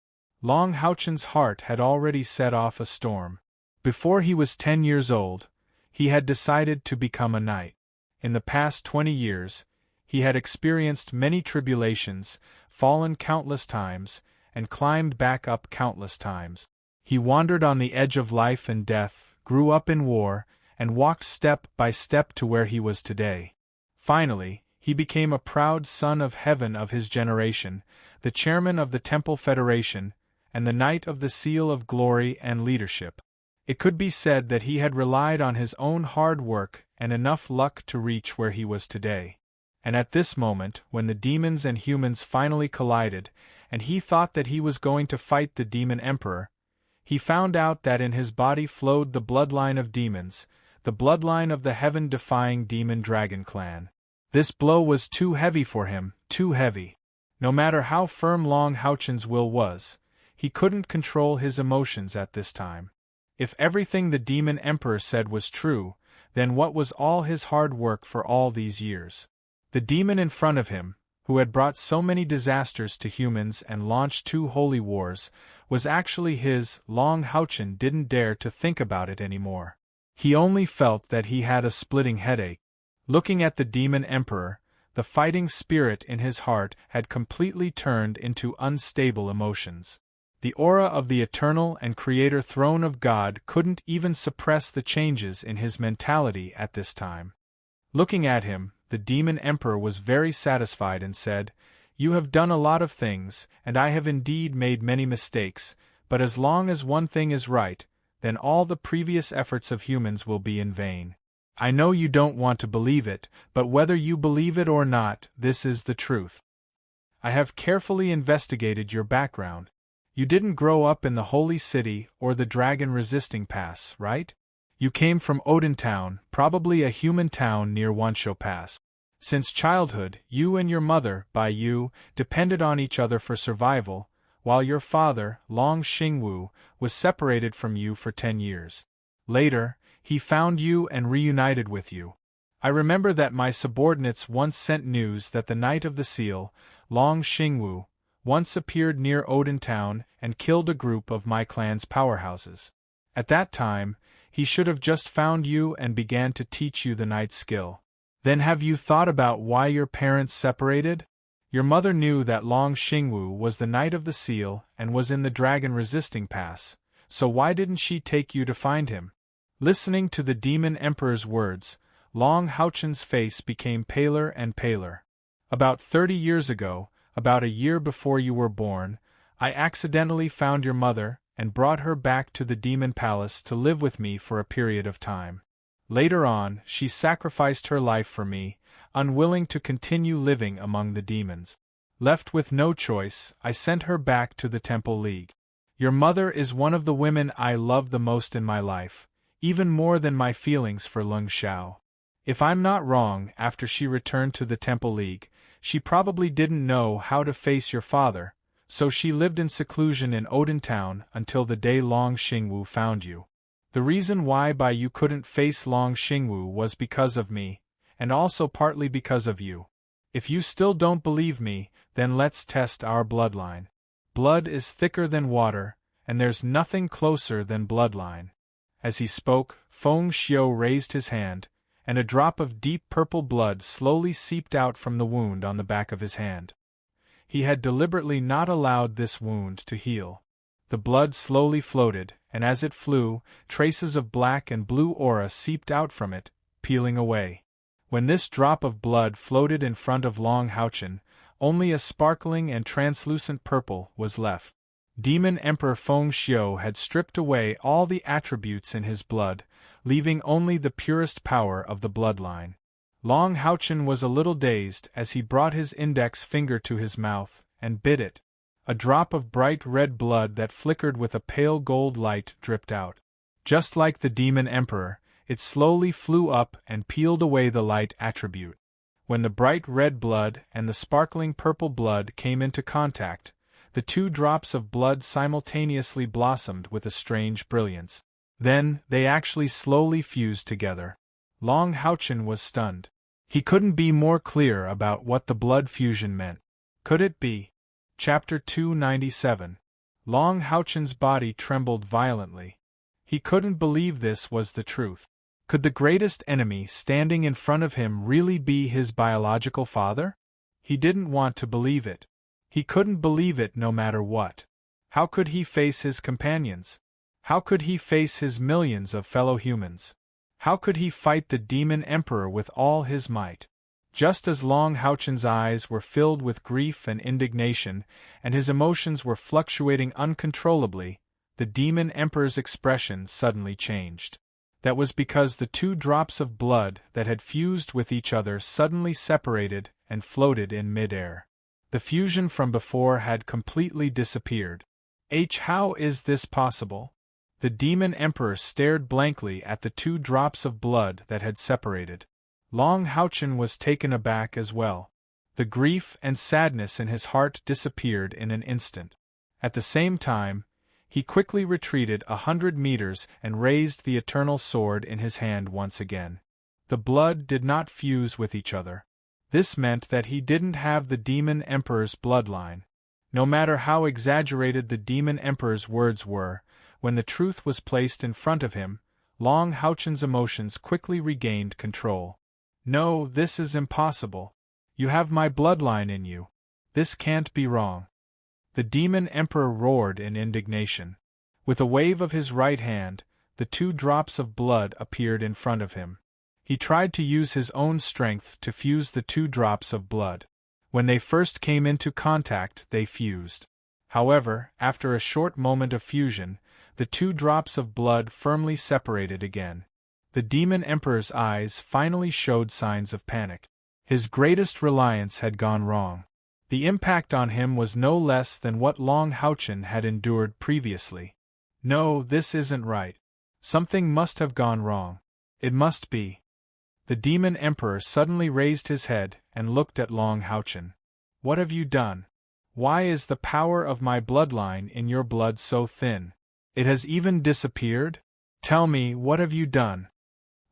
Long Houchen's heart had already set off a storm. Before he was 10 years old, he had decided to become a knight. In the past 20 years, he had experienced many tribulations, fallen countless times, and climbed back up countless times. He wandered on the edge of life and death, grew up in war, and walked step by step to where he was today. Finally, He became a proud son of heaven of his generation, the chairman of the Temple Federation, and the knight of the Seal of Glory and Leadership. It could be said that he had relied on his own hard work and enough luck to reach where he was today. And at this moment, when the demons and humans finally collided, and he thought that he was going to fight the Demon Emperor, he found out that in his body flowed the bloodline of demons, the bloodline of the heaven-defying Demon Dragon clan. This blow was too heavy for him, too heavy. No matter how firm Long Houchen's will was, he couldn't control his emotions at this time. If everything the Demon Emperor said was true, then what was all his hard work for all these years? The demon in front of him, who had brought so many disasters to humans and launched 2 holy wars, was actually his. Long Houchen didn't dare to think about it anymore. He only felt that he had a splitting headache. Looking at the Demon Emperor, the fighting spirit in his heart had completely turned into unstable emotions. The aura of the eternal and creator throne of God couldn't even suppress the changes in his mentality at this time. Looking at him, the Demon Emperor was very satisfied and said, "You have done a lot of things, and I have indeed made many mistakes, but as long as one thing is right, then all the previous efforts of humans will be in vain. I know you don't want to believe it, but whether you believe it or not, this is the truth. I have carefully investigated your background. You didn't grow up in the Holy City or the Dragon-Resisting Pass, right? You came from Odin Town, probably a human town near Wansho Pass. Since childhood, you and your mother, depended on each other for survival, while your father, Long Xingwu, was separated from you for 10 years. Later, he found you and reunited with you. I remember that my subordinates once sent news that the Knight of the Seal, Long Xingwu, once appeared near Odin Town and killed a group of my clan's powerhouses. At that time, he should have just found you and began to teach you the knight's skill. Then have you thought about why your parents separated? Your mother knew that Long Xingwu was the Knight of the Seal and was in the Dragon-Resisting Pass, so why didn't she take you to find him? Listening to the Demon Emperor's words, Long Houchen's face became paler and paler. About 30 years ago, about a year before you were born, I accidentally found your mother and brought her back to the Demon Palace to live with me for a period of time. Later on, she sacrificed her life for me, unwilling to continue living among the demons. Left with no choice, I sent her back to the Temple League. Your mother is one of the women I love the most in my life, even more than my feelings for Lung Xiao. If I'm not wrong, after she returned to the Temple League, she probably didn't know how to face your father, so she lived in seclusion in Odin Town until the day Long Xingwu found you. The reason why you couldn't face Long Xingwu was because of me, and also partly because of you. If you still don't believe me, then let's test our bloodline. Blood is thicker than water, and there's nothing closer than bloodline. As he spoke, Feng Xiu raised his hand, and a drop of deep purple blood slowly seeped out from the wound on the back of his hand. He had deliberately not allowed this wound to heal. The blood slowly floated, and as it flew, traces of black and blue aura seeped out from it, peeling away. When this drop of blood floated in front of Long Houchen, only a sparkling and translucent purple was left. Demon Emperor Feng Xiu had stripped away all the attributes in his blood, leaving only the purest power of the bloodline. Long Houchen was a little dazed as he brought his index finger to his mouth and bit it. A drop of bright red blood that flickered with a pale gold light dripped out. Just like the Demon Emperor, it slowly flew up and peeled away the light attribute. When the bright red blood and the sparkling purple blood came into contact, the 2 drops of blood simultaneously blossomed with a strange brilliance. Then, they actually slowly fused together. Long Houchen was stunned. He couldn't be more clear about what the blood fusion meant. Could it be? Chapter 297. Long Houchen's body trembled violently. He couldn't believe this was the truth. Could the greatest enemy standing in front of him really be his biological father? He didn't want to believe it. He couldn't believe it no matter what. How could he face his companions? How could he face his millions of fellow humans? How could he fight the Demon Emperor with all his might? Just as Long Houchen's eyes were filled with grief and indignation, and his emotions were fluctuating uncontrollably, the Demon Emperor's expression suddenly changed. That was because the two drops of blood that had fused with each other suddenly separated and floated in mid-air. The fusion from before had completely disappeared. How is this possible? The Demon Emperor stared blankly at the two drops of blood that had separated. Long Houchen was taken aback as well. The grief and sadness in his heart disappeared in an instant. At the same time, he quickly retreated 100 meters and raised the eternal sword in his hand once again. The blood did not fuse with each other. This meant that he didn't have the Demon Emperor's bloodline. No matter how exaggerated the Demon Emperor's words were, when the truth was placed in front of him, Long Houchen's emotions quickly regained control. No, this is impossible. You have my bloodline in you. This can't be wrong. The Demon Emperor roared in indignation. With a wave of his right hand, the two drops of blood appeared in front of him. He tried to use his own strength to fuse the two drops of blood. When they first came into contact, they fused. However, after a short moment of fusion, the two drops of blood firmly separated again. The Demon Emperor's eyes finally showed signs of panic. His greatest reliance had gone wrong. The impact on him was no less than what Long Houchen had endured previously. No, this isn't right. Something must have gone wrong. It must be. The Demon Emperor suddenly raised his head and looked at Long Houchen. What have you done? Why is the power of my bloodline in your blood so thin? It has even disappeared? Tell me, what have you done?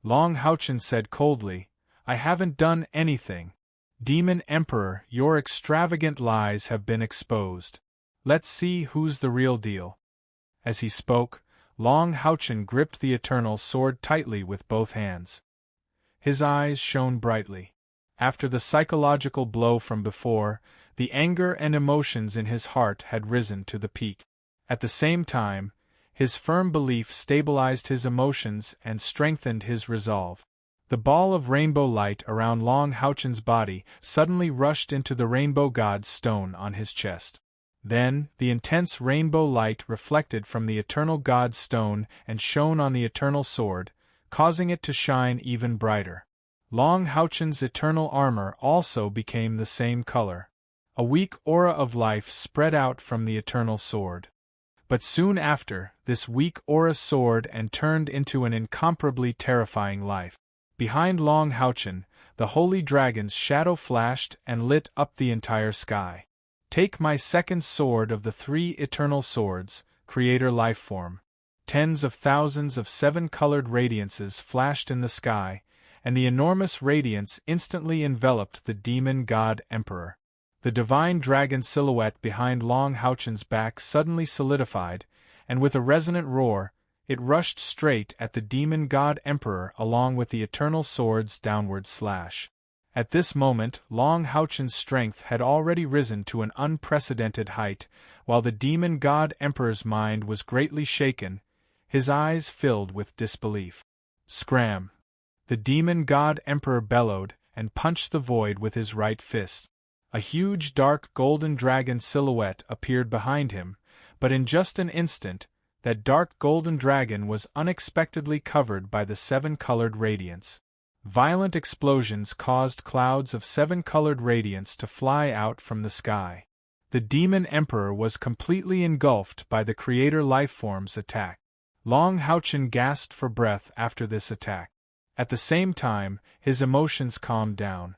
Long Houchen said coldly, I haven't done anything. Demon Emperor, your extravagant lies have been exposed. Let's see who's the real deal. As he spoke, Long Houchen gripped the eternal sword tightly with both hands. His eyes shone brightly. After the psychological blow from before, the anger and emotions in his heart had risen to the peak. At the same time, his firm belief stabilized his emotions and strengthened his resolve. The ball of rainbow light around Long Houchen's body suddenly rushed into the rainbow god's stone on his chest. Then, the intense rainbow light reflected from the eternal god's stone and shone on the eternal sword, causing it to shine even brighter. Long Houchen's eternal armor also became the same color. A weak aura of life spread out from the eternal sword. But soon after, this weak aura soared and turned into an incomparably terrifying life. Behind Long Houchen, the holy dragon's shadow flashed and lit up the entire sky. Take my second sword of the three eternal swords, Creator Lifeform. Tens of thousands of seven-colored radiances flashed in the sky, and the enormous radiance instantly enveloped the demon god Emperor. The divine dragon silhouette behind Long Houchen's back suddenly solidified, and with a resonant roar, it rushed straight at the demon god Emperor along with the eternal sword's downward slash. At this moment, Long Houchen's strength had already risen to an unprecedented height, while the demon god Emperor's mind was greatly shaken, his eyes filled with disbelief. Scram! The demon god Emperor bellowed and punched the void with his right fist. A huge dark golden dragon silhouette appeared behind him, but in just an instant, that dark golden dragon was unexpectedly covered by the seven-colored radiance. Violent explosions caused clouds of seven-colored radiance to fly out from the sky. The Demon Emperor was completely engulfed by the Creator Lifeform's attack. Long Houchen gasped for breath after this attack. At the same time, his emotions calmed down.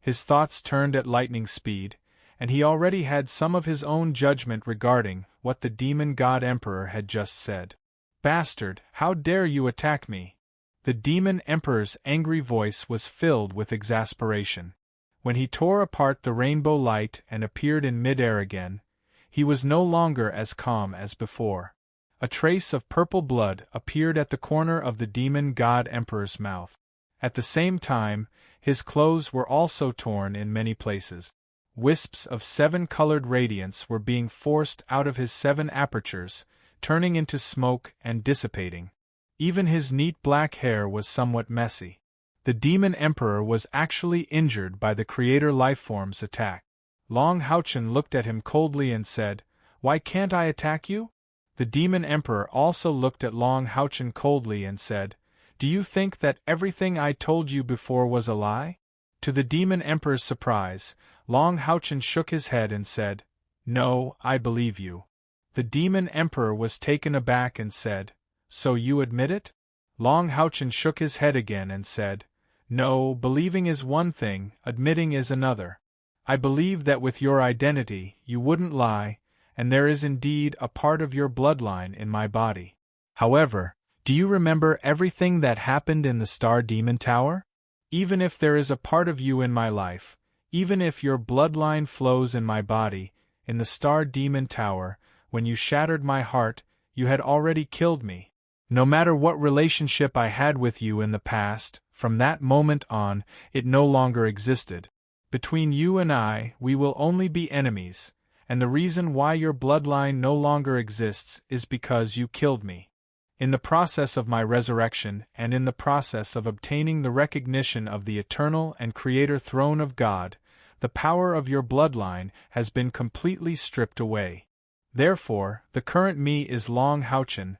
His thoughts turned at lightning speed, and he already had some of his own judgment regarding what the demon god Emperor had just said. Bastard, how dare you attack me? The demon Emperor's angry voice was filled with exasperation. When he tore apart the rainbow light and appeared in midair again, he was no longer as calm as before. A trace of purple blood appeared at the corner of the demon god Emperor's mouth. At the same time, his clothes were also torn in many places. Wisps of seven-colored radiance were being forced out of his seven apertures, turning into smoke and dissipating. Even his neat black hair was somewhat messy. The demon emperor was actually injured by the creator lifeform's attack. Long Houchen looked at him coldly and said, "Why can't I attack you?" The demon emperor also looked at Long Houchen coldly and said, "Do you think that everything I told you before was a lie?" To the demon emperor's surprise, Long Houchen shook his head and said, "No, I believe you." The demon emperor was taken aback and said, "So you admit it?" Long Houchen shook his head again and said, "No, believing is one thing, admitting is another. I believe that with your identity, you wouldn't lie, and there is indeed a part of your bloodline in my body. However, do you remember everything that happened in the Star Demon Tower? Even if there is a part of you in my life, even if your bloodline flows in my body, in the Star Demon Tower, when you shattered my heart, you had already killed me. No matter what relationship I had with you in the past, from that moment on, it no longer existed. Between you and I, we will only be enemies, and the reason why your bloodline no longer exists is because you killed me. In the process of my resurrection and in the process of obtaining the recognition of the eternal and creator throne of God, the power of your bloodline has been completely stripped away. Therefore, the current me is Long Houchen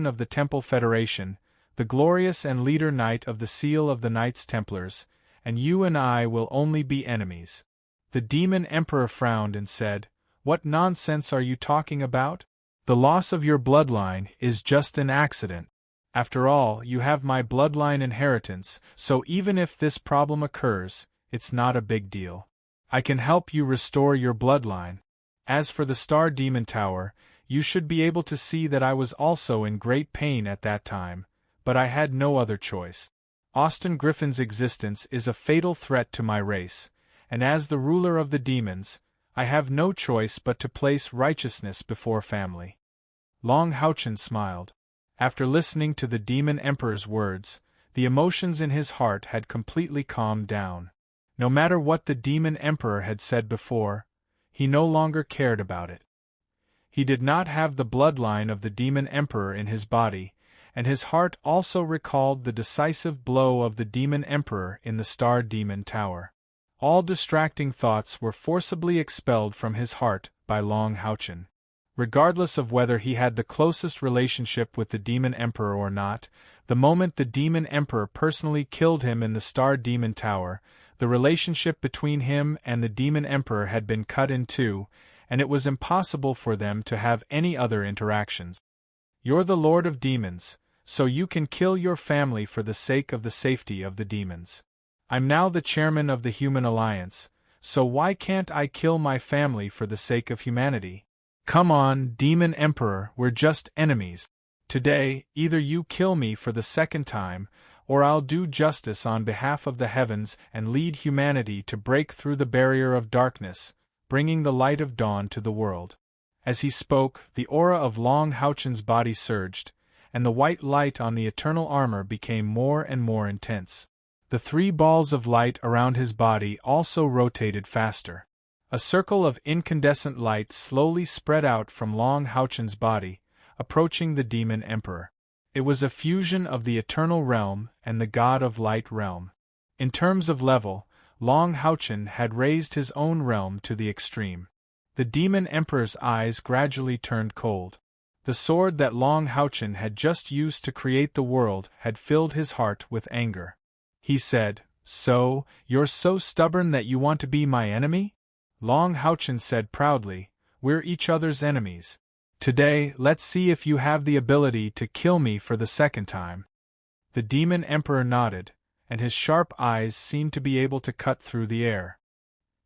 of the Temple Federation, the glorious and leader knight of the Seal of the Knights Templars, and you and I will only be enemies." The demon emperor frowned and said, "What nonsense are you talking about? The loss of your bloodline is just an accident. After all, you have my bloodline inheritance, so even if this problem occurs, it's not a big deal. I can help you restore your bloodline. As for the Star Demon Tower, you should be able to see that I was also in great pain at that time, but I had no other choice. Austin Griffin's existence is a fatal threat to my race, and as the ruler of the demons, I have no choice but to place righteousness before family." Long Houchen smiled. After listening to the demon emperor's words, the emotions in his heart had completely calmed down. No matter what the demon emperor had said before, he no longer cared about it. He did not have the bloodline of the demon emperor in his body, and his heart also recalled the decisive blow of the demon emperor in the Star Demon Tower. All distracting thoughts were forcibly expelled from his heart by Long Houchen. Regardless of whether he had the closest relationship with the demon emperor or not, the moment the demon emperor personally killed him in the Star Demon Tower, the relationship between him and the demon emperor had been cut in two, and it was impossible for them to have any other interactions. "You're the Lord of Demons, so you can kill your family for the sake of the safety of the demons. I'm now the chairman of the Human Alliance, so why can't I kill my family for the sake of humanity? Come on, Demon Emperor, we're just enemies. Today, either you kill me for the second time, or I'll do justice on behalf of the heavens and lead humanity to break through the barrier of darkness, bringing the light of dawn to the world." As he spoke, the aura of Long Houchen's body surged, and the white light on the eternal armor became more and more intense. The three balls of light around his body also rotated faster. A circle of incandescent light slowly spread out from Long Houchen's body, approaching the Demon Emperor. It was a fusion of the Eternal Realm and the God of Light realm. In terms of level, Long Houchen had raised his own realm to the extreme. The Demon Emperor's eyes gradually turned cold. The sword that Long Houchen had just used to create the world had filled his heart with anger. He said, "So, you're so stubborn that you want to be my enemy?" Long Houchen said proudly, "We're each other's enemies. Today, let's see if you have the ability to kill me for the second time." The Demon Emperor nodded, and his sharp eyes seemed to be able to cut through the air.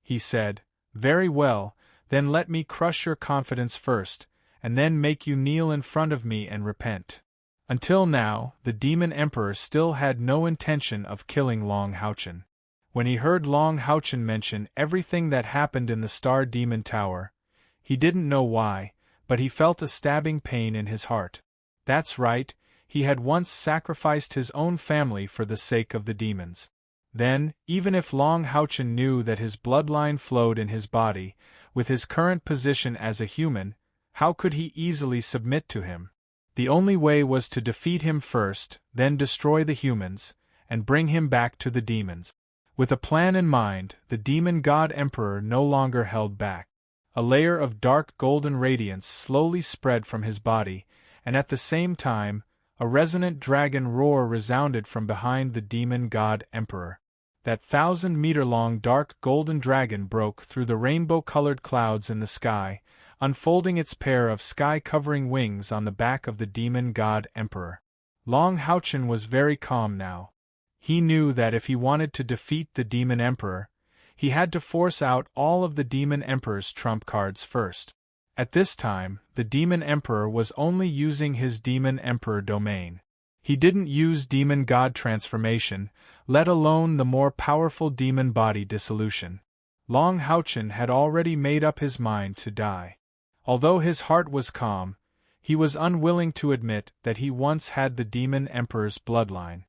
He said, "Very well, then let me crush your confidence first, and then make you kneel in front of me and repent." Until now, the Demon Emperor still had no intention of killing Long Houchen. When he heard Long Houchen mention everything that happened in the Star Demon Tower, he didn't know why, but he felt a stabbing pain in his heart. That's right, he had once sacrificed his own family for the sake of the demons. Then, even if Long Houchen knew that his bloodline flowed in his body, with his current position as a human, how could he easily submit to him? The only way was to defeat him first, then destroy the humans, and bring him back to the demons. With a plan in mind, the demon god emperor no longer held back. A layer of dark golden radiance slowly spread from his body, and at the same time, a resonant dragon roar resounded from behind the demon god emperor. That 1,000-meter-long dark golden dragon broke through the rainbow-colored clouds in the sky, unfolding its pair of sky-covering wings on the back of the demon god emperor. Long Houchen was very calm now. He knew that if he wanted to defeat the demon emperor, he had to force out all of the demon emperor's trump cards first. At this time, the demon emperor was only using his demon emperor domain. He didn't use demon god transformation, let alone the more powerful demon body dissolution. Long Houchen had already made up his mind to die. Although his heart was calm, he was unwilling to admit that he once had the demon emperor's bloodline.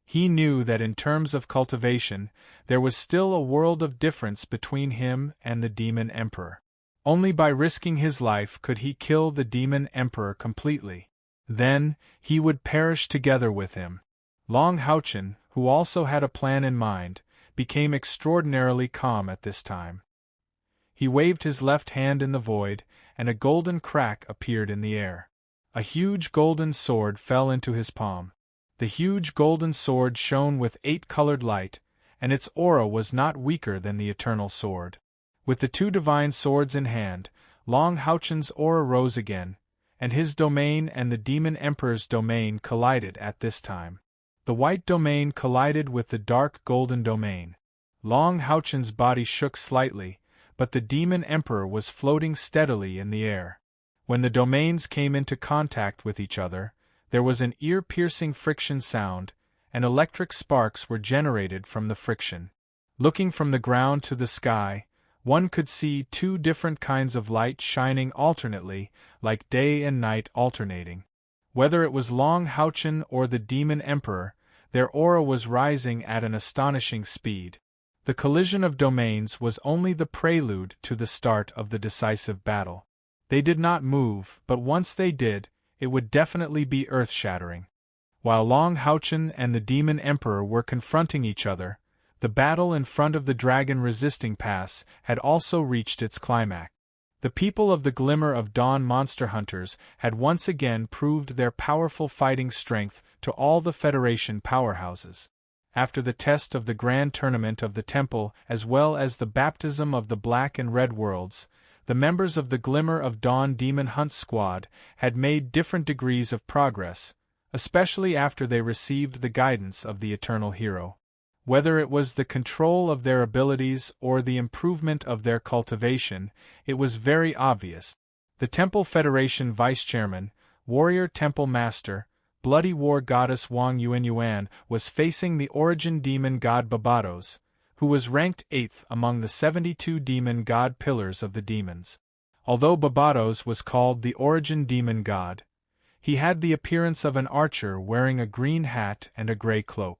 He knew that in terms of cultivation, there was still a world of difference between him and the demon emperor. Only by risking his life could he kill the demon emperor completely. Then, he would perish together with him. Long Houchen, who also had a plan in mind, became extraordinarily calm at this time. He waved his left hand in the void, and a golden crack appeared in the air. A huge golden sword fell into his palm. The huge golden sword shone with 8-colored light, and its aura was not weaker than the eternal sword. With the two divine swords in hand, Long Houchen's aura rose again, and his domain and the demon emperor's domain collided at this time. The white domain collided with the dark golden domain. Long Houchen's body shook slightly, but the demon emperor was floating steadily in the air. When the domains came into contact with each other, there was an ear-piercing friction sound, and electric sparks were generated from the friction. Looking from the ground to the sky, one could see two different kinds of light shining alternately, like day and night alternating. Whether it was Long Houchen or the demon emperor, their aura was rising at an astonishing speed. The collision of domains was only the prelude to the start of the decisive battle. They did not move, but once they did, it would definitely be earth-shattering. While Long Houchen and the demon emperor were confronting each other, the battle in front of the dragon resisting pass had also reached its climax. The people of the Glimmer of Dawn monster hunters had once again proved their powerful fighting strength to all the Federation powerhouses. After the test of the grand tournament of the temple as well as the baptism of the Black and Red worlds, the members of the Glimmer of Dawn Demon Hunt Squad had made different degrees of progress, especially after they received the guidance of the Eternal Hero. Whether it was the control of their abilities or the improvement of their cultivation, it was very obvious. The Temple Federation Vice-Chairman, Warrior Temple Master, Bloody War Goddess Wang Yuanyuan was facing the Origin Demon God Barbados, who was ranked 8th among the 72 demon god pillars of the demons. Although Barbados was called the Origin Demon God, he had the appearance of an archer wearing a green hat and a gray cloak.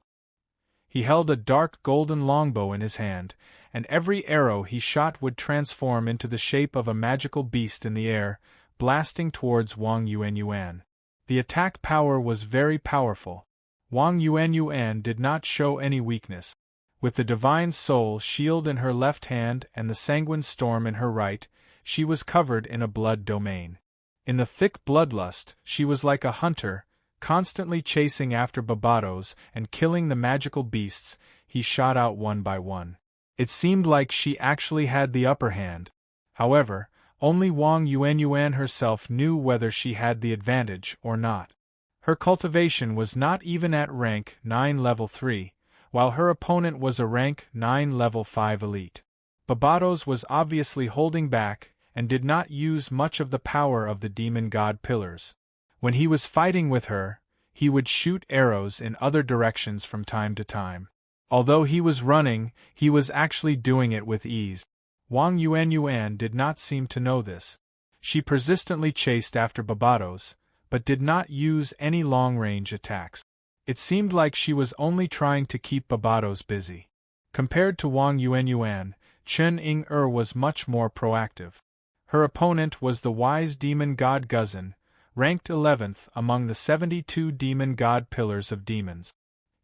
He held a dark golden longbow in his hand, and every arrow he shot would transform into the shape of a magical beast in the air, blasting towards Wang Yuanyuan. The attack power was very powerful. Wang Yuanyuan did not show any weakness. With the Divine Soul shield in her left hand and the Sanguine Storm in her right, she was covered in a blood domain. In the thick bloodlust, she was like a hunter, constantly chasing after Barbados and killing the magical beasts he shot out one by one. It seemed like she actually had the upper hand. However, only Wang Yuanyuan herself knew whether she had the advantage or not. Her cultivation was not even at rank 9 level 3, while her opponent was a rank 9 level 5 elite. Barbados was obviously holding back and did not use much of the power of the demon god pillars. When he was fighting with her, he would shoot arrows in other directions from time to time. Although he was running, he was actually doing it with ease. Wang Yuanyuan did not seem to know this. She persistently chased after Barbados, but did not use any long-range attacks. It seemed like she was only trying to keep Barbados busy. Compared to Wang Yuanyuan, Chen Ying-er was much more proactive. Her opponent was the wise demon god Guzan, ranked 11th among the 72 demon god pillars of demons.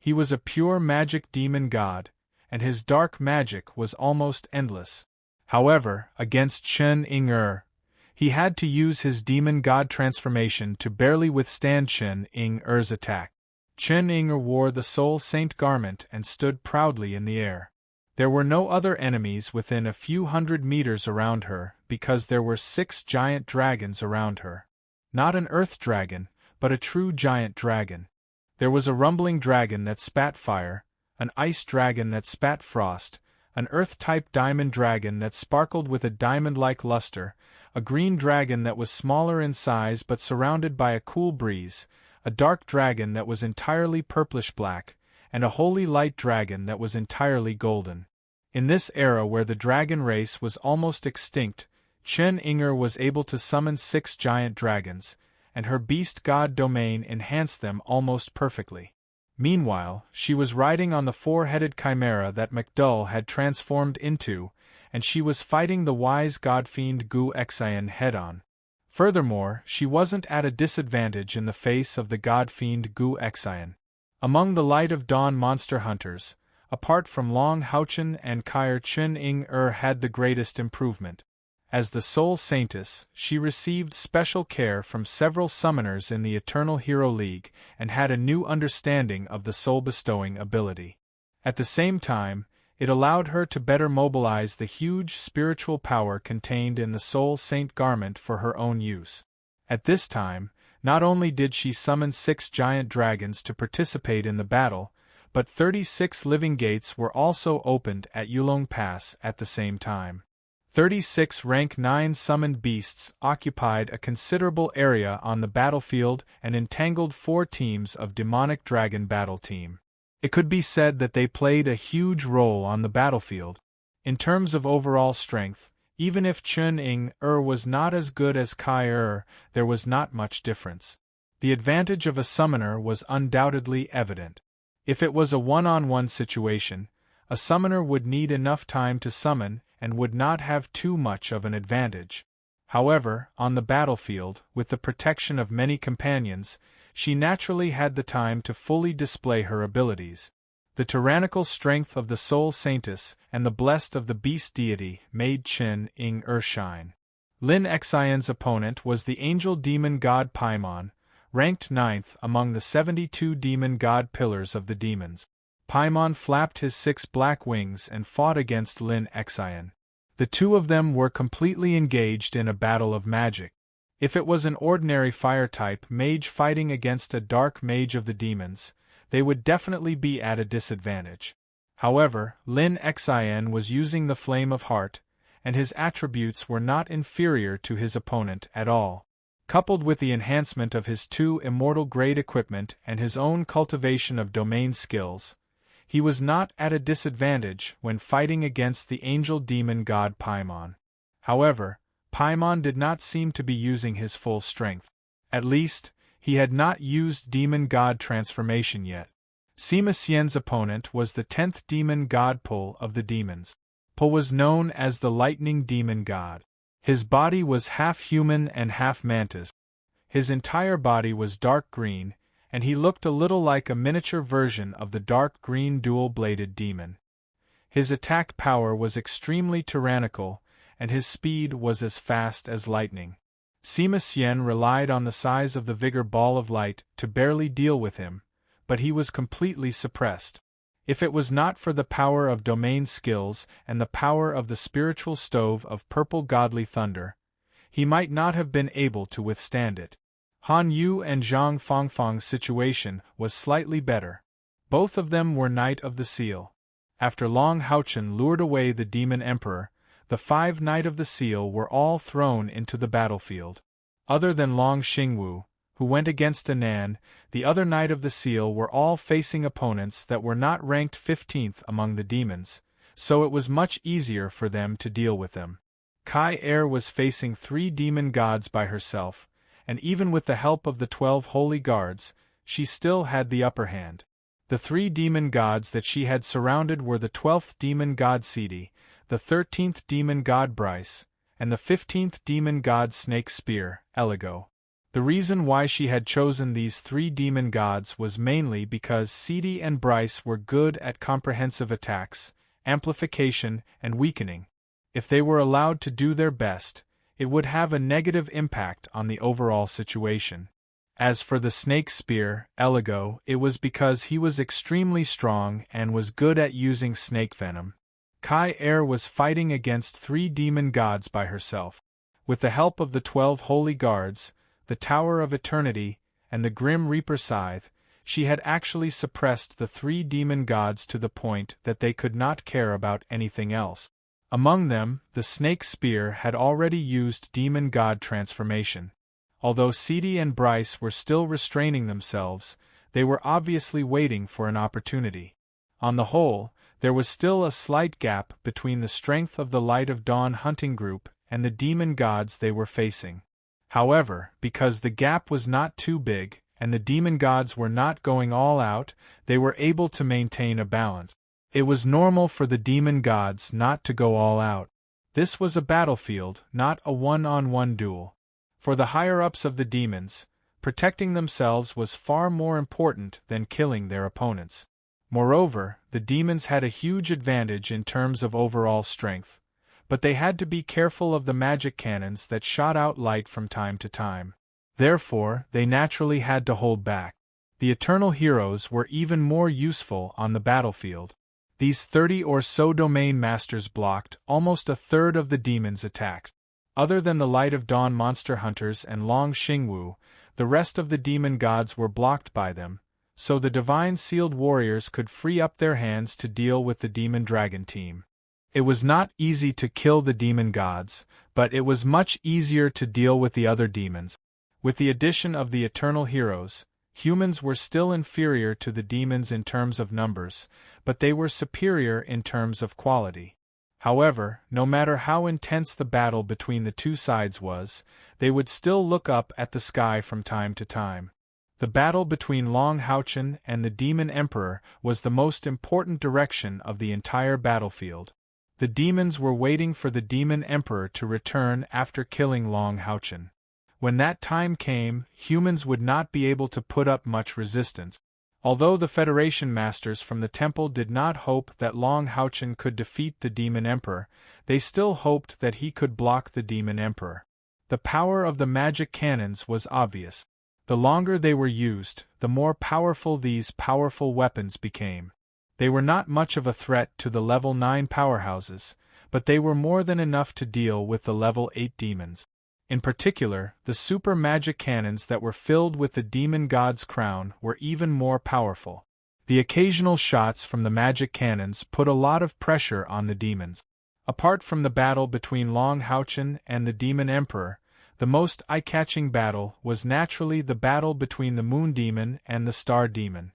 He was a pure magic demon god, and his dark magic was almost endless. However, against Chen-ing-er, he had to use his demon god transformation to barely withstand Chen-ing-er's attack. Chen-ing-er wore the Soul Saint garment and stood proudly in the air. There were no other enemies within a few hundred meters around her because there were 6 giant dragons around her. Not an earth dragon, but a true giant dragon. There was a rumbling dragon that spat fire, an ice dragon that spat frost, an earth-type diamond dragon that sparkled with a diamond-like luster, a green dragon that was smaller in size but surrounded by a cool breeze, a dark dragon that was entirely purplish-black, and a holy light dragon that was entirely golden. In this era where the dragon race was almost extinct, Chen-ing-er was able to summon 6 giant dragons, and her beast god domain enhanced them almost perfectly. Meanwhile, she was riding on the 4-headed chimera that MacDull had transformed into, and she was fighting the wise godfiend Gu Xian head-on. Furthermore, she wasn't at a disadvantage in the face of the godfiend Gu Xian. Among the Light of Dawn monster hunters, apart from Long Houchen and Kair, Chen-ing-er had the greatest improvement. As the Soul Saintess, she received special care from several summoners in the Eternal Hero League and had a new understanding of the soul-bestowing ability. At the same time, it allowed her to better mobilize the huge spiritual power contained in the Soul Saint garment for her own use. At this time, not only did she summon 6 giant dragons to participate in the battle, but 36 living gates were also opened at Yulong Pass at the same time. 36 rank 9 summoned beasts occupied a considerable area on the battlefield and entangled 4 teams of demonic dragon battle team. It could be said that they played a huge role on the battlefield. In terms of overall strength, even if Chen-ing-er was not as good as Kai-er, there was not much difference. The advantage of a summoner was undoubtedly evident. If it was a one-on-one situation, a summoner would need enough time to summon and would not have too much of an advantage. However, on the battlefield, with the protection of many companions, she naturally had the time to fully display her abilities. The tyrannical strength of the Soul Saintess and the blessed of the Beast Deity made Chen-ing-er shine. Lin Xian's opponent was the angel demon god Paimon, ranked 9th among the 72 demon god pillars of the demons. Paimon flapped his 6 black wings and fought against Lin Xian. The two of them were completely engaged in a battle of magic. If it was an ordinary fire-type mage fighting against a dark mage of the demons, they would definitely be at a disadvantage. However, Lin Xian was using the Flame of Heart, and his attributes were not inferior to his opponent at all. Coupled with the enhancement of his 2 immortal-grade equipment and his own cultivation of domain skills, he was not at a disadvantage when fighting against the angel demon god Paimon. However, Paimon did not seem to be using his full strength. At least, he had not used demon god transformation yet. Sima Xian's opponent was the 10th demon god Pul of the demons. Pul was known as the lightning demon god. His body was half human and half mantis. His entire body was dark green, and he looked a little like a miniature version of the dark green dual-bladed demon. His attack power was extremely tyrannical, and his speed was as fast as lightning. Sima Xian relied on the size of the vigor ball of light to barely deal with him, but he was completely suppressed. If it was not for the power of domain skills and the power of the spiritual stove of purple godly thunder, he might not have been able to withstand it. Han Yu and Zhang Fangfang's situation was slightly better. Both of them were Knight of the Seal. After Long Houchen lured away the Demon Emperor, the 5 Knight of the Seal were all thrown into the battlefield. Other than Long Xingwu, who went against Anan, the other Knight of the Seal were all facing opponents that were not ranked 15th among the demons, so it was much easier for them to deal with them. Kai-er was facing 3 demon gods by herself, and even with the help of the 12 holy guards, she still had the upper hand. The 3 demon gods that she had surrounded were the 12th demon god Sidi, the 13th demon god Bryce, and the 15th demon god Snake Spear, Eligo. The reason why she had chosen these three demon gods was mainly because Seedy and Bryce were good at comprehensive attacks, amplification, and weakening. If they were allowed to do their best, it would have a negative impact on the overall situation. As for the snake spear, Eligo, it was because he was extremely strong and was good at using snake venom. Kai Er was fighting against three demon gods by herself. With the help of the 12 holy guards, the Tower of Eternity, and the Grim Reaper Scythe, she had actually suppressed the three demon gods to the point that they could not care about anything else. Among them, the snake spear had already used demon god transformation. Although Seedy and Bryce were still restraining themselves, they were obviously waiting for an opportunity. On the whole, there was still a slight gap between the strength of the Light of Dawn hunting group and the demon gods they were facing. However, because the gap was not too big, and the demon gods were not going all out, they were able to maintain a balance. It was normal for the demon gods not to go all out. This was a battlefield, not a one-on-one duel. For the higher-ups of the demons, protecting themselves was far more important than killing their opponents. Moreover, the demons had a huge advantage in terms of overall strength, but they had to be careful of the magic cannons that shot out light from time to time. Therefore, they naturally had to hold back. The Eternal Heroes were even more useful on the battlefield. These 30 or so domain masters blocked almost a third of the demons' attacks. Other than the Light of Dawn monster hunters and Long Xingwu, the rest of the demon gods were blocked by them, so the divine sealed warriors could free up their hands to deal with the demon dragon team. It was not easy to kill the demon gods, but it was much easier to deal with the other demons. With the addition of the Eternal Heroes, humans were still inferior to the demons in terms of numbers, but they were superior in terms of quality. However, no matter how intense the battle between the two sides was, they would still look up at the sky from time to time. The battle between Long Houchen and the Demon Emperor was the most important direction of the entire battlefield. The demons were waiting for the Demon Emperor to return after killing Long Houchen. When that time came, humans would not be able to put up much resistance. Although the Federation Masters from the temple did not hope that Long Houchen could defeat the Demon Emperor, they still hoped that he could block the Demon Emperor. The power of the magic cannons was obvious. The longer they were used, the more powerful these powerful weapons became. They were not much of a threat to the level 9 powerhouses, but they were more than enough to deal with the level 8 demons. In particular, the super magic cannons that were filled with the demon god's crown were even more powerful. The occasional shots from the magic cannons put a lot of pressure on the demons. Apart from the battle between Long Houchen and the Demon Emperor, the most eye-catching battle was naturally the battle between the Moon Demon and the Star Demon.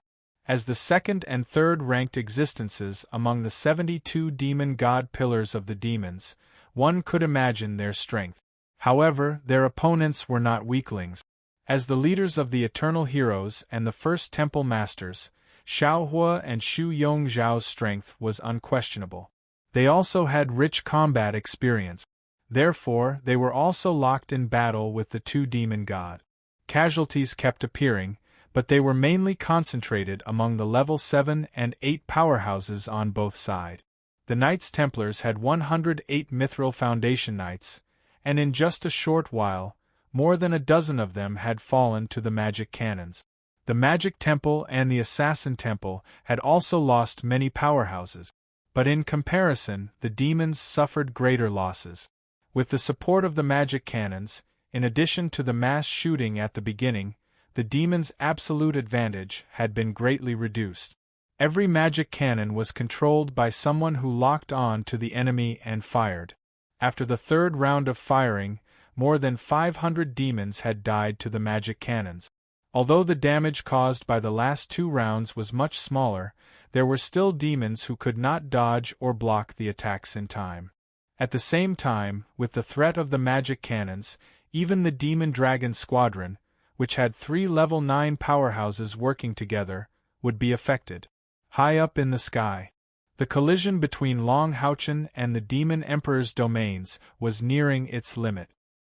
As the second and third ranked existences among the 72 demon god pillars of the demons, one could imagine their strength. However, their opponents were not weaklings. As the leaders of the Eternal Heroes and the First Temple Masters, Xiaohua and Xu Yongzhao's strength was unquestionable. They also had rich combat experience. Therefore, they were also locked in battle with the two demon god. Casualties kept appearing, but they were mainly concentrated among the level 7 and 8 powerhouses on both sides. The Knights Templars had 108 Mithril Foundation Knights, and in just a short while, more than a dozen of them had fallen to the magic cannons. The Magic Temple and the Assassin Temple had also lost many powerhouses, but in comparison, the demons suffered greater losses. With the support of the magic cannons, in addition to the mass shooting at the beginning, the demons' absolute advantage had been greatly reduced. Every magic cannon was controlled by someone who locked on to the enemy and fired. After the third round of firing, more than 500 demons had died to the magic cannons. Although the damage caused by the last 2 rounds was much smaller, there were still demons who could not dodge or block the attacks in time. At the same time, with the threat of the magic cannons, even the Demon Dragon Squadron, which had 3 level 9 powerhouses working together, would be affected. High up in the sky, the collision between Long Houchen and the Demon Emperor's domains was nearing its limit.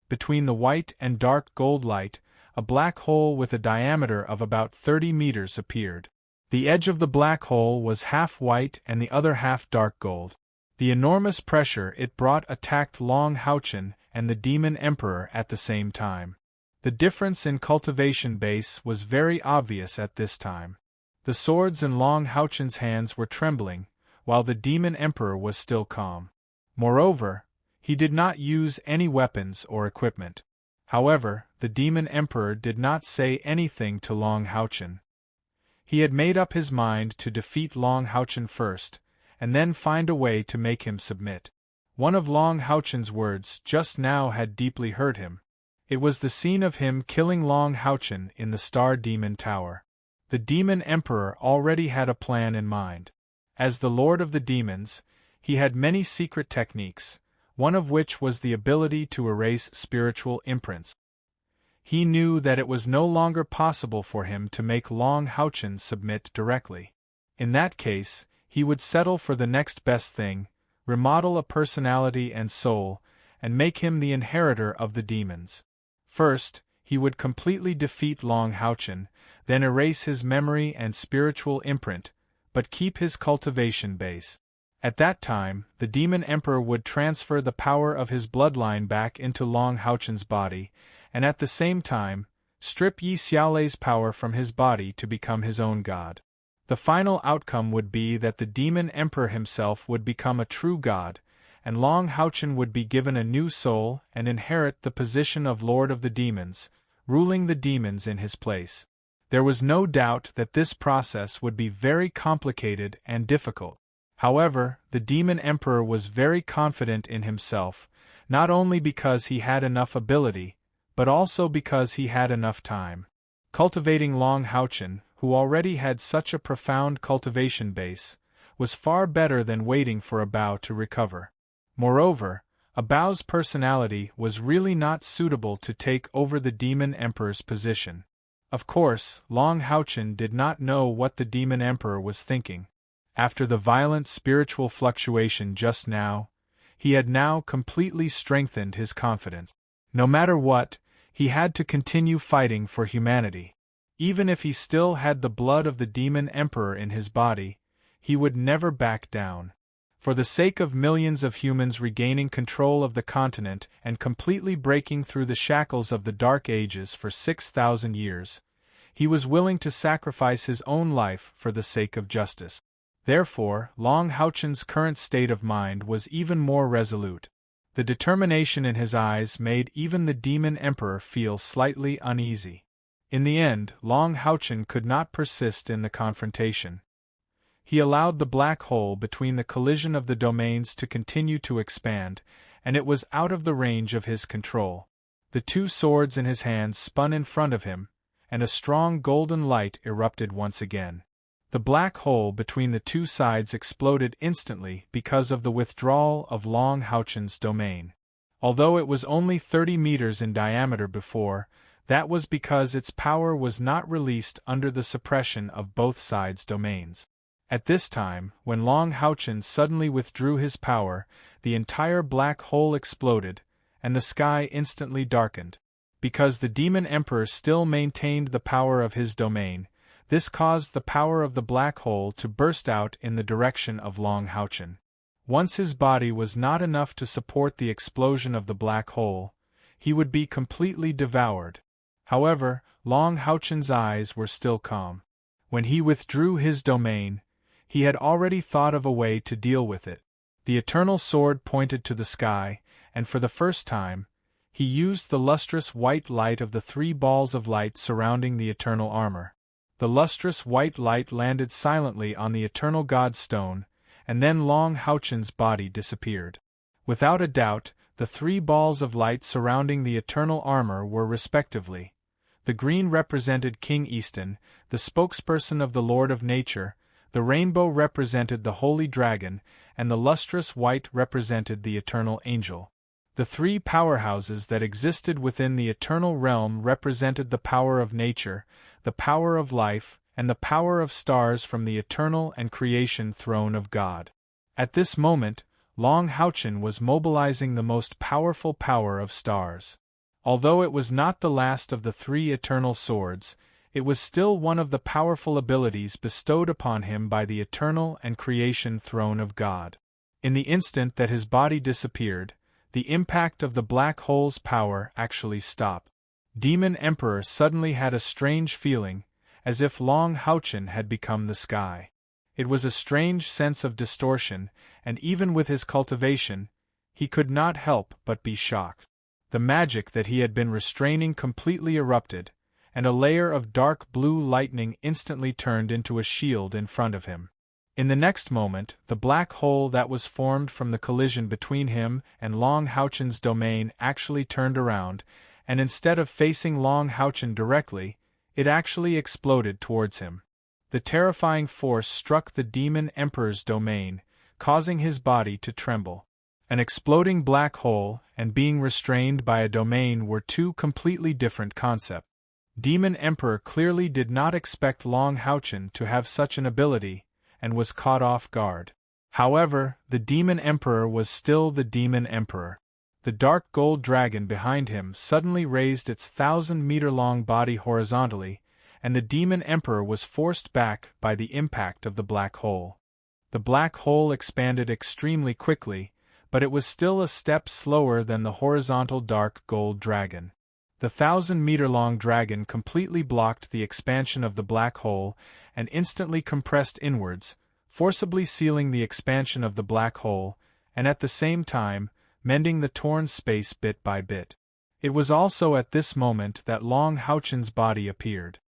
Between the white and dark gold light, a black hole with a diameter of about 30 meters appeared. The edge of the black hole was half white and the other half dark gold. The enormous pressure it brought attacked Long Houchen and the Demon Emperor at the same time. The difference in cultivation base was very obvious at this time. The swords in Long Houchen's hands were trembling, while the Demon Emperor was still calm. Moreover, he did not use any weapons or equipment. However, the Demon Emperor did not say anything to Long Houchen. He had made up his mind to defeat Long Houchen first, and then find a way to make him submit. One of Long Houchen's words just now had deeply hurt him. It was the scene of him killing Long Houchen in the Star Demon Tower. The Demon Emperor already had a plan in mind. As the Lord of the Demons, he had many secret techniques, one of which was the ability to erase spiritual imprints. He knew that it was no longer possible for him to make Long Houchen submit directly. In that case, he would settle for the next best thing, remodel a personality and soul, and make him the inheritor of the demons. First, he would completely defeat Long Houchen, then erase his memory and spiritual imprint, but keep his cultivation base. At that time, the Demon Emperor would transfer the power of his bloodline back into Long Houchen's body, and at the same time, strip Yi Xiaolei's power from his body to become his own god. The final outcome would be that the Demon Emperor himself would become a true god, and Long Houchen would be given a new soul and inherit the position of Lord of the Demons, ruling the demons in his place. There was no doubt that this process would be very complicated and difficult. However, the Demon Emperor was very confident in himself, not only because he had enough ability, but also because he had enough time. Cultivating Long Houchen, who already had such a profound cultivation base, was far better than waiting for a Bao to recover. Moreover, a Bao's personality was really not suitable to take over the Demon Emperor's position. Of course, Long Houchen did not know what the Demon Emperor was thinking. After the violent spiritual fluctuation just now, he had now completely strengthened his confidence. No matter what, he had to continue fighting for humanity. Even if he still had the blood of the Demon Emperor in his body, he would never back down. For the sake of millions of humans regaining control of the continent and completely breaking through the shackles of the Dark Ages for 6,000 years, he was willing to sacrifice his own life for the sake of justice. Therefore, Long Houchen's current state of mind was even more resolute. The determination in his eyes made even the Demon Emperor feel slightly uneasy. In the end, Long Houchen could not persist in the confrontation. He allowed the black hole between the collision of the domains to continue to expand, and it was out of the range of his control. The two swords in his hands spun in front of him, and a strong golden light erupted once again. The black hole between the two sides exploded instantly because of the withdrawal of Long Houchen's domain. Although it was only 30 meters in diameter before, that was because its power was not released under the suppression of both sides' domains. At this time, when Long Houchen suddenly withdrew his power, the entire black hole exploded, and the sky instantly darkened. Because the Demon Emperor still maintained the power of his domain, this caused the power of the black hole to burst out in the direction of Long Houchen. Once his body was not enough to support the explosion of the black hole, he would be completely devoured. However, Long Houchen's eyes were still calm. When he withdrew his domain, he had already thought of a way to deal with it. The eternal sword pointed to the sky, and for the first time, he used the lustrous white light of the three balls of light surrounding the eternal armor. The lustrous white light landed silently on the eternal God stone, and then Long Houchen's body disappeared. Without a doubt, the three balls of light surrounding the eternal armor were respectively: the green represented King Easton, the spokesperson of the Lord of Nature; the rainbow represented the Holy Dragon, and the lustrous white represented the Eternal Angel. The three powerhouses that existed within the eternal realm represented the power of nature, the power of life, and the power of stars from the eternal and creation throne of God. At this moment, Long Houchen was mobilizing the most powerful power of stars. Although it was not the last of the 3 eternal swords, it was still one of the powerful abilities bestowed upon him by the eternal and creation throne of God. In the instant that his body disappeared, the impact of the black hole's power actually stopped. Demon Emperor suddenly had a strange feeling, as if Long Houchen had become the sky. It was a strange sense of distortion, and even with his cultivation, he could not help but be shocked. The magic that he had been restraining completely erupted, and a layer of dark blue lightning instantly turned into a shield in front of him. In the next moment, the black hole that was formed from the collision between him and Long Houchen's domain actually turned around, and instead of facing Long Houchen directly, it actually exploded towards him. The terrifying force struck the Demon Emperor's domain, causing his body to tremble. An exploding black hole and being restrained by a domain were 2 completely different concepts. Demon Emperor clearly did not expect Long Houchen to have such an ability, and was caught off guard. However, the Demon Emperor was still the Demon Emperor. The dark gold dragon behind him suddenly raised its 1,000-meter-long body horizontally, and the Demon Emperor was forced back by the impact of the black hole. The black hole expanded extremely quickly, but it was still a step slower than the horizontal dark gold dragon. The 1,000-meter-long dragon completely blocked the expansion of the black hole and instantly compressed inwards, forcibly sealing the expansion of the black hole, and at the same time, mending the torn space bit by bit. It was also at this moment that Long Houchen's body appeared.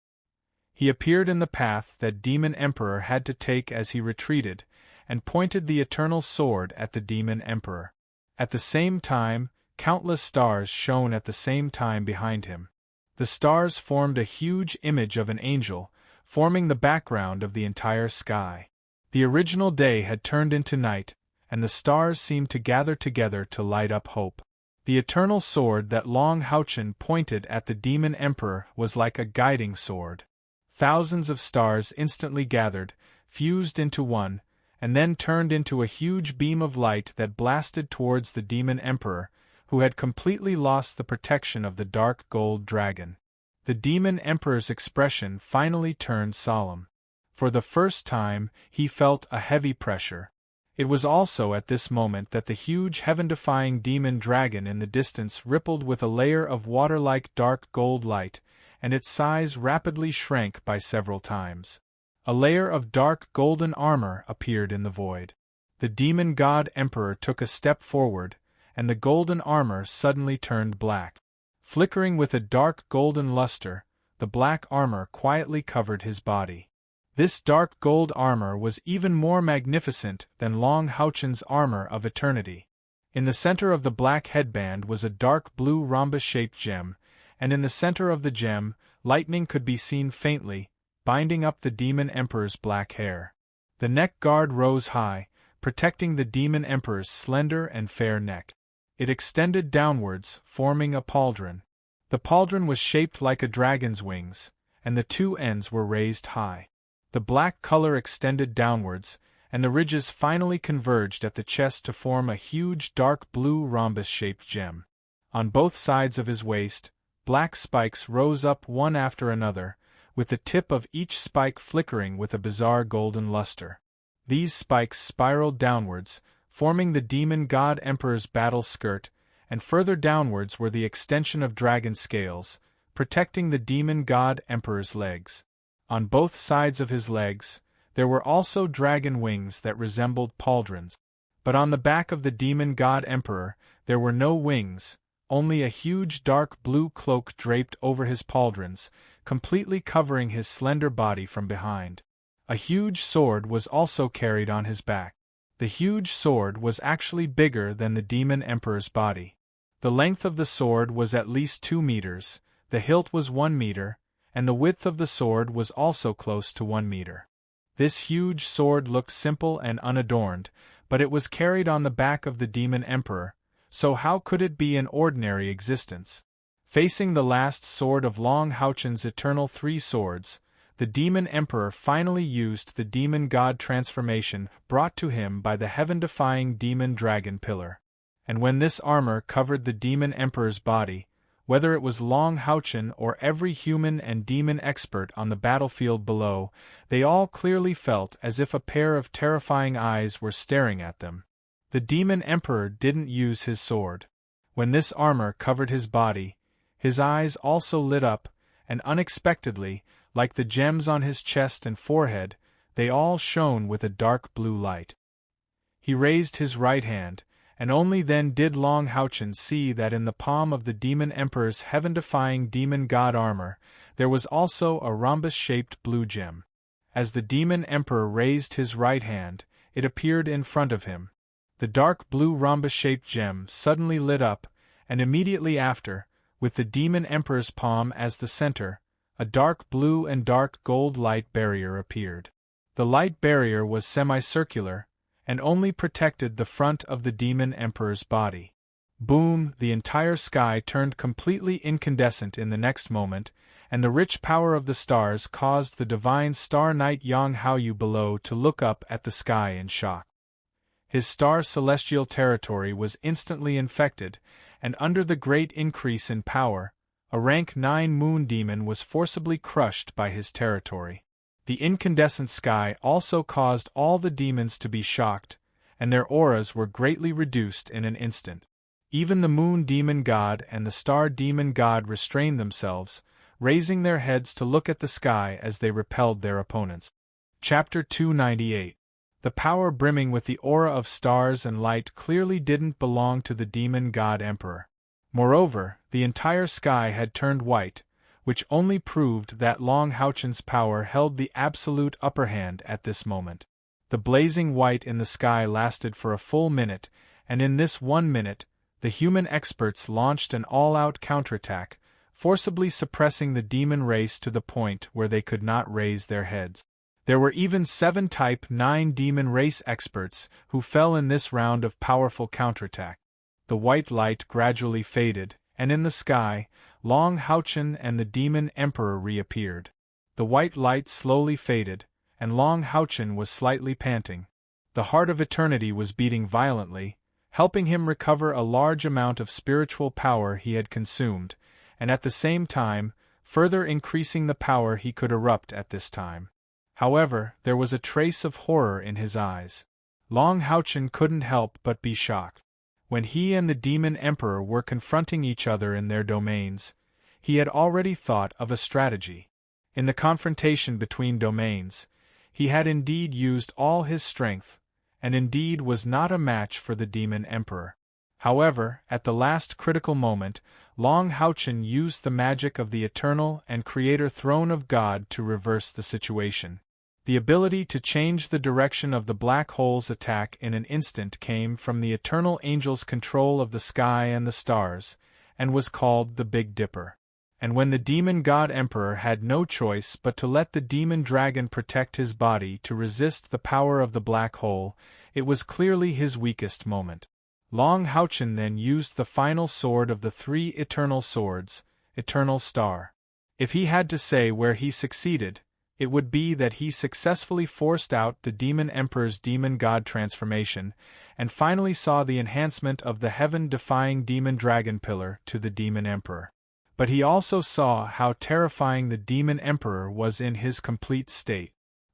He appeared in the path that Demon Emperor had to take as he retreated, and pointed the eternal sword at the Demon Emperor. At the same time, countless stars shone at the same time behind him. The stars formed a huge image of an angel, forming the background of the entire sky. The original day had turned into night, and the stars seemed to gather together to light up hope. The eternal sword that Long Houchen pointed at the Demon Emperor was like a guiding sword. Thousands of stars instantly gathered, fused into one, and then turned into a huge beam of light that blasted towards the Demon Emperor, who had completely lost the protection of the dark gold dragon. The Demon Emperor's expression finally turned solemn. For the first time, he felt a heavy pressure. It was also at this moment that the huge heaven-defying demon dragon in the distance rippled with a layer of water-like dark gold light, and its size rapidly shrank by several times. A layer of dark golden armor appeared in the void. The demon god emperor took a step forward, and the golden armor suddenly turned black. Flickering with a dark golden luster, the black armor quietly covered his body. This dark gold armor was even more magnificent than Long Houchen's armor of eternity. In the center of the black headband was a dark blue rhombus-shaped gem, and in the center of the gem, lightning could be seen faintly, binding up the demon emperor's black hair. The neck guard rose high, protecting the demon emperor's slender and fair neck. It extended downwards, forming a pauldron. The pauldron was shaped like a dragon's wings, and the 2 ends were raised high. The black color extended downwards, and the ridges finally converged at the chest to form a huge dark blue rhombus-shaped gem. On both sides of his waist, black spikes rose up one after another, with the tip of each spike flickering with a bizarre golden luster. These spikes spiraled downwards, forming the demon god emperor's battle skirt, and further downwards were the extension of dragon scales, protecting the demon god emperor's legs. On both sides of his legs, there were also dragon wings that resembled pauldrons. But on the back of the demon god emperor, there were no wings, only a huge dark blue cloak draped over his pauldrons, completely covering his slender body from behind. A huge sword was also carried on his back. The huge sword was actually bigger than the demon emperor's body. The length of the sword was at least 2 meters, the hilt was 1 meter, and the width of the sword was also close to 1 meter. This huge sword looked simple and unadorned, but it was carried on the back of the demon emperor, so how could it be an ordinary existence? Facing the last sword of Long Houchen's eternal 3 swords, the demon emperor finally used the demon god transformation brought to him by the heaven-defying demon dragon pillar. And when this armor covered the demon emperor's body, Whether it was Long Houchen or every human and demon expert on the battlefield below, they all clearly felt as if a pair of terrifying eyes were staring at them. The demon emperor didn't use his sword. When this armor covered his body, his eyes also lit up, and unexpectedly, like the gems on his chest and forehead, they all shone with a dark blue light. He raised his right hand, and only then did Long Houchen see that in the palm of the demon emperor's heaven-defying demon god armor, there was also a rhombus-shaped blue gem. As the demon emperor raised his right hand, it appeared in front of him. The dark blue rhombus-shaped gem suddenly lit up, and immediately after, with the demon emperor's palm as the center, a dark blue and dark gold light barrier appeared. The light barrier was semicircular, and only protected the front of the demon emperor's body. Boom! The entire sky turned completely incandescent in the next moment, and the rich power of the stars caused the divine star knight Yang Haoyu below to look up at the sky in shock. His star celestial territory was instantly infected, and under the great increase in power, a rank 9 moon demon was forcibly crushed by his territory. The incandescent sky also caused all the demons to be shocked, and their auras were greatly reduced in an instant. Even the moon demon god and the star demon god restrained themselves, raising their heads to look at the sky as they repelled their opponents. Chapter 298. The power brimming with the aura of stars and light clearly didn't belong to the demon god emperor. Moreover, the entire sky had turned white, which only proved that Long Houchen's power held the absolute upper hand at this moment. The blazing white in the sky lasted for a full minute, and in this 1 minute, the human experts launched an all-out counterattack, forcibly suppressing the demon race to the point where they could not raise their heads. There were even 7 Type 9 demon race experts who fell in this round of powerful counterattack. The white light gradually faded, and in the sky, Long Houchen and the demon emperor reappeared. The white light slowly faded, and Long Houchen was slightly panting. The heart of eternity was beating violently, helping him recover a large amount of spiritual power he had consumed, and at the same time, further increasing the power he could erupt at this time. However, there was a trace of horror in his eyes. Long Houchen couldn't help but be shocked. When he and the demon emperor were confronting each other in their domains, he had already thought of a strategy. In the confrontation between domains, he had indeed used all his strength, and indeed was not a match for the demon emperor. However, at the last critical moment, Long Houchen used the magic of the eternal and creator throne of God to reverse the situation. The ability to change the direction of the black hole's attack in an instant came from the eternal angel's control of the sky and the stars, and was called the Big Dipper. And when the demon god emperor had no choice but to let the demon dragon protect his body to resist the power of the black hole, it was clearly his weakest moment. Long Houchen then used the final sword of the 3 eternal swords, Eternal Star. If he had to say where he succeeded, it would be that he successfully forced out the demon emperor's demon god transformation, and finally saw the enhancement of the heaven-defying demon dragon pillar to the demon emperor. But he also saw how terrifying the demon emperor was in his complete state.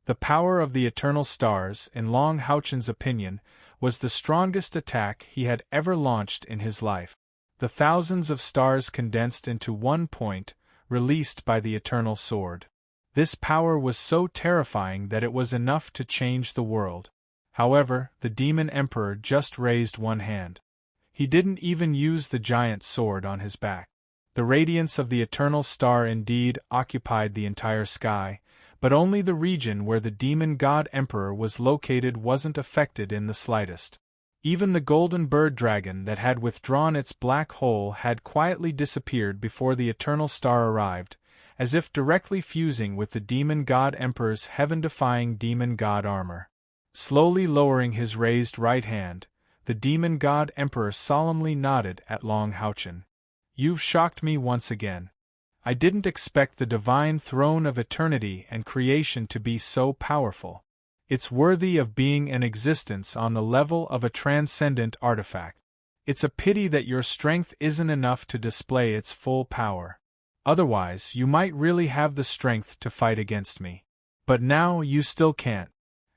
The power of the eternal stars, in Long Houchen's opinion, was the strongest attack he had ever launched in his life. The thousands of stars condensed into one point, released by the eternal sword. This power was so terrifying that it was enough to change the world. However, the demon emperor just raised one hand. He didn't even use the giant sword on his back. The radiance of the eternal star indeed occupied the entire sky, but only the region where the demon god emperor was located wasn't affected in the slightest. Even the golden bird dragon that had withdrawn its black hole had quietly disappeared before the eternal star arrived, as if directly fusing with the demon god emperor's heaven-defying demon god armor. Slowly lowering his raised right hand, the demon god emperor solemnly nodded at Long Houchen. "You've shocked me once again. I didn't expect the divine throne of eternity and creation to be so powerful. It's worthy of being an existence on the level of a transcendent artifact. It's a pity that your strength isn't enough to display its full power. Otherwise, you might really have the strength to fight against me. But now you still can't."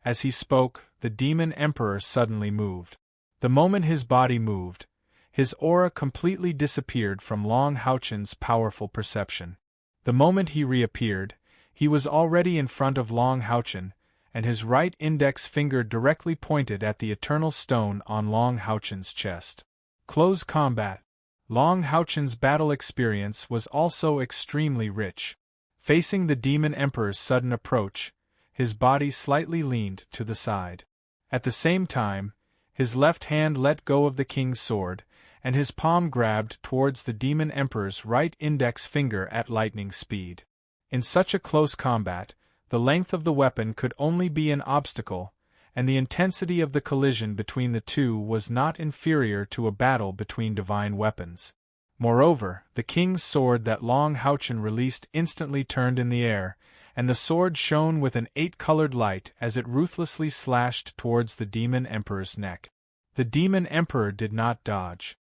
As he spoke, the demon emperor suddenly moved. The moment his body moved, his aura completely disappeared from Long Houchen's powerful perception. The moment he reappeared, he was already in front of Long Houchen, and his right index finger directly pointed at the eternal stone on Long Houchen's chest. Close combat. Long Houchen's battle experience was also extremely rich. Facing the demon emperor's sudden approach, his body slightly leaned to the side. At the same time, his left hand let go of the king's sword, and his palm grabbed towards the demon emperor's right index finger at lightning speed. In such a close combat, the length of the weapon could only be an obstacle, and the intensity of the collision between the two was not inferior to a battle between divine weapons. Moreover, the king's sword that Long Houchen released instantly turned in the air, and the sword shone with an 8-colored light as it ruthlessly slashed towards the demon emperor's neck. The demon emperor did not dodge.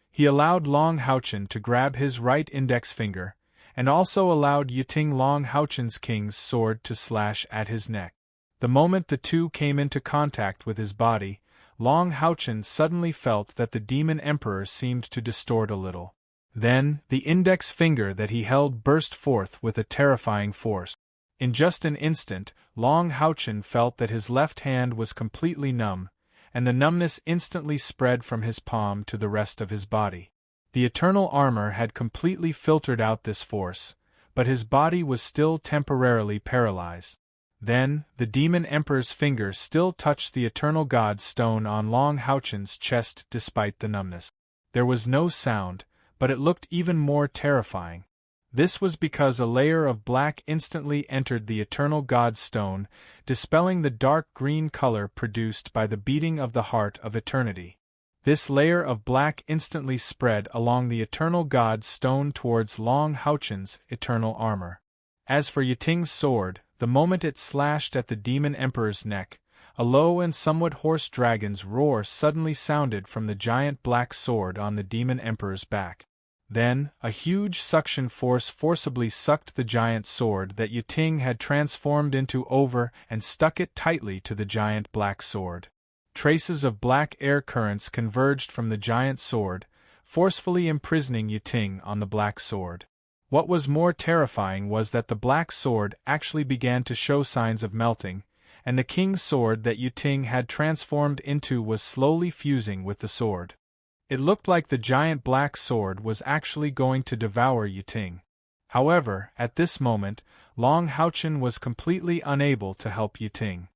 He allowed Long Houchen to grab his right index finger, and also allowed Yiting Long Houchen's king's sword to slash at his neck. The moment the two came into contact with his body, Long Houchen suddenly felt that the demon emperor seemed to distort a little. Then, the index finger that he held burst forth with a terrifying force. In just an instant, Long Houchen felt that his left hand was completely numb, and the numbness instantly spread from his palm to the rest of his body. The eternal armor had completely filtered out this force, but his body was still temporarily paralyzed. Then, the demon emperor's finger still touched the eternal god's stone on Long Houchen's chest despite the numbness. There was no sound, but it looked even more terrifying. This was because a layer of black instantly entered the eternal god's stone, dispelling the dark green color produced by the beating of the heart of eternity. This layer of black instantly spread along the eternal god's stone towards Long Houchen's eternal armor. As for Yiting's sword, the moment it slashed at the demon emperor's neck, a low and somewhat hoarse dragon's roar suddenly sounded from the giant black sword on the demon emperor's back. Then, a huge suction force forcibly sucked the giant sword that Yiting had transformed into over and stuck it tightly to the giant black sword. Traces of black air currents converged from the giant sword, forcefully imprisoning Yiting on the black sword. What was more terrifying was that the black sword actually began to show signs of melting, and the king's sword that Yiting had transformed into was slowly fusing with the sword. It looked like the giant black sword was actually going to devour Yiting. However, at this moment, Long Houchen was completely unable to help Yiting.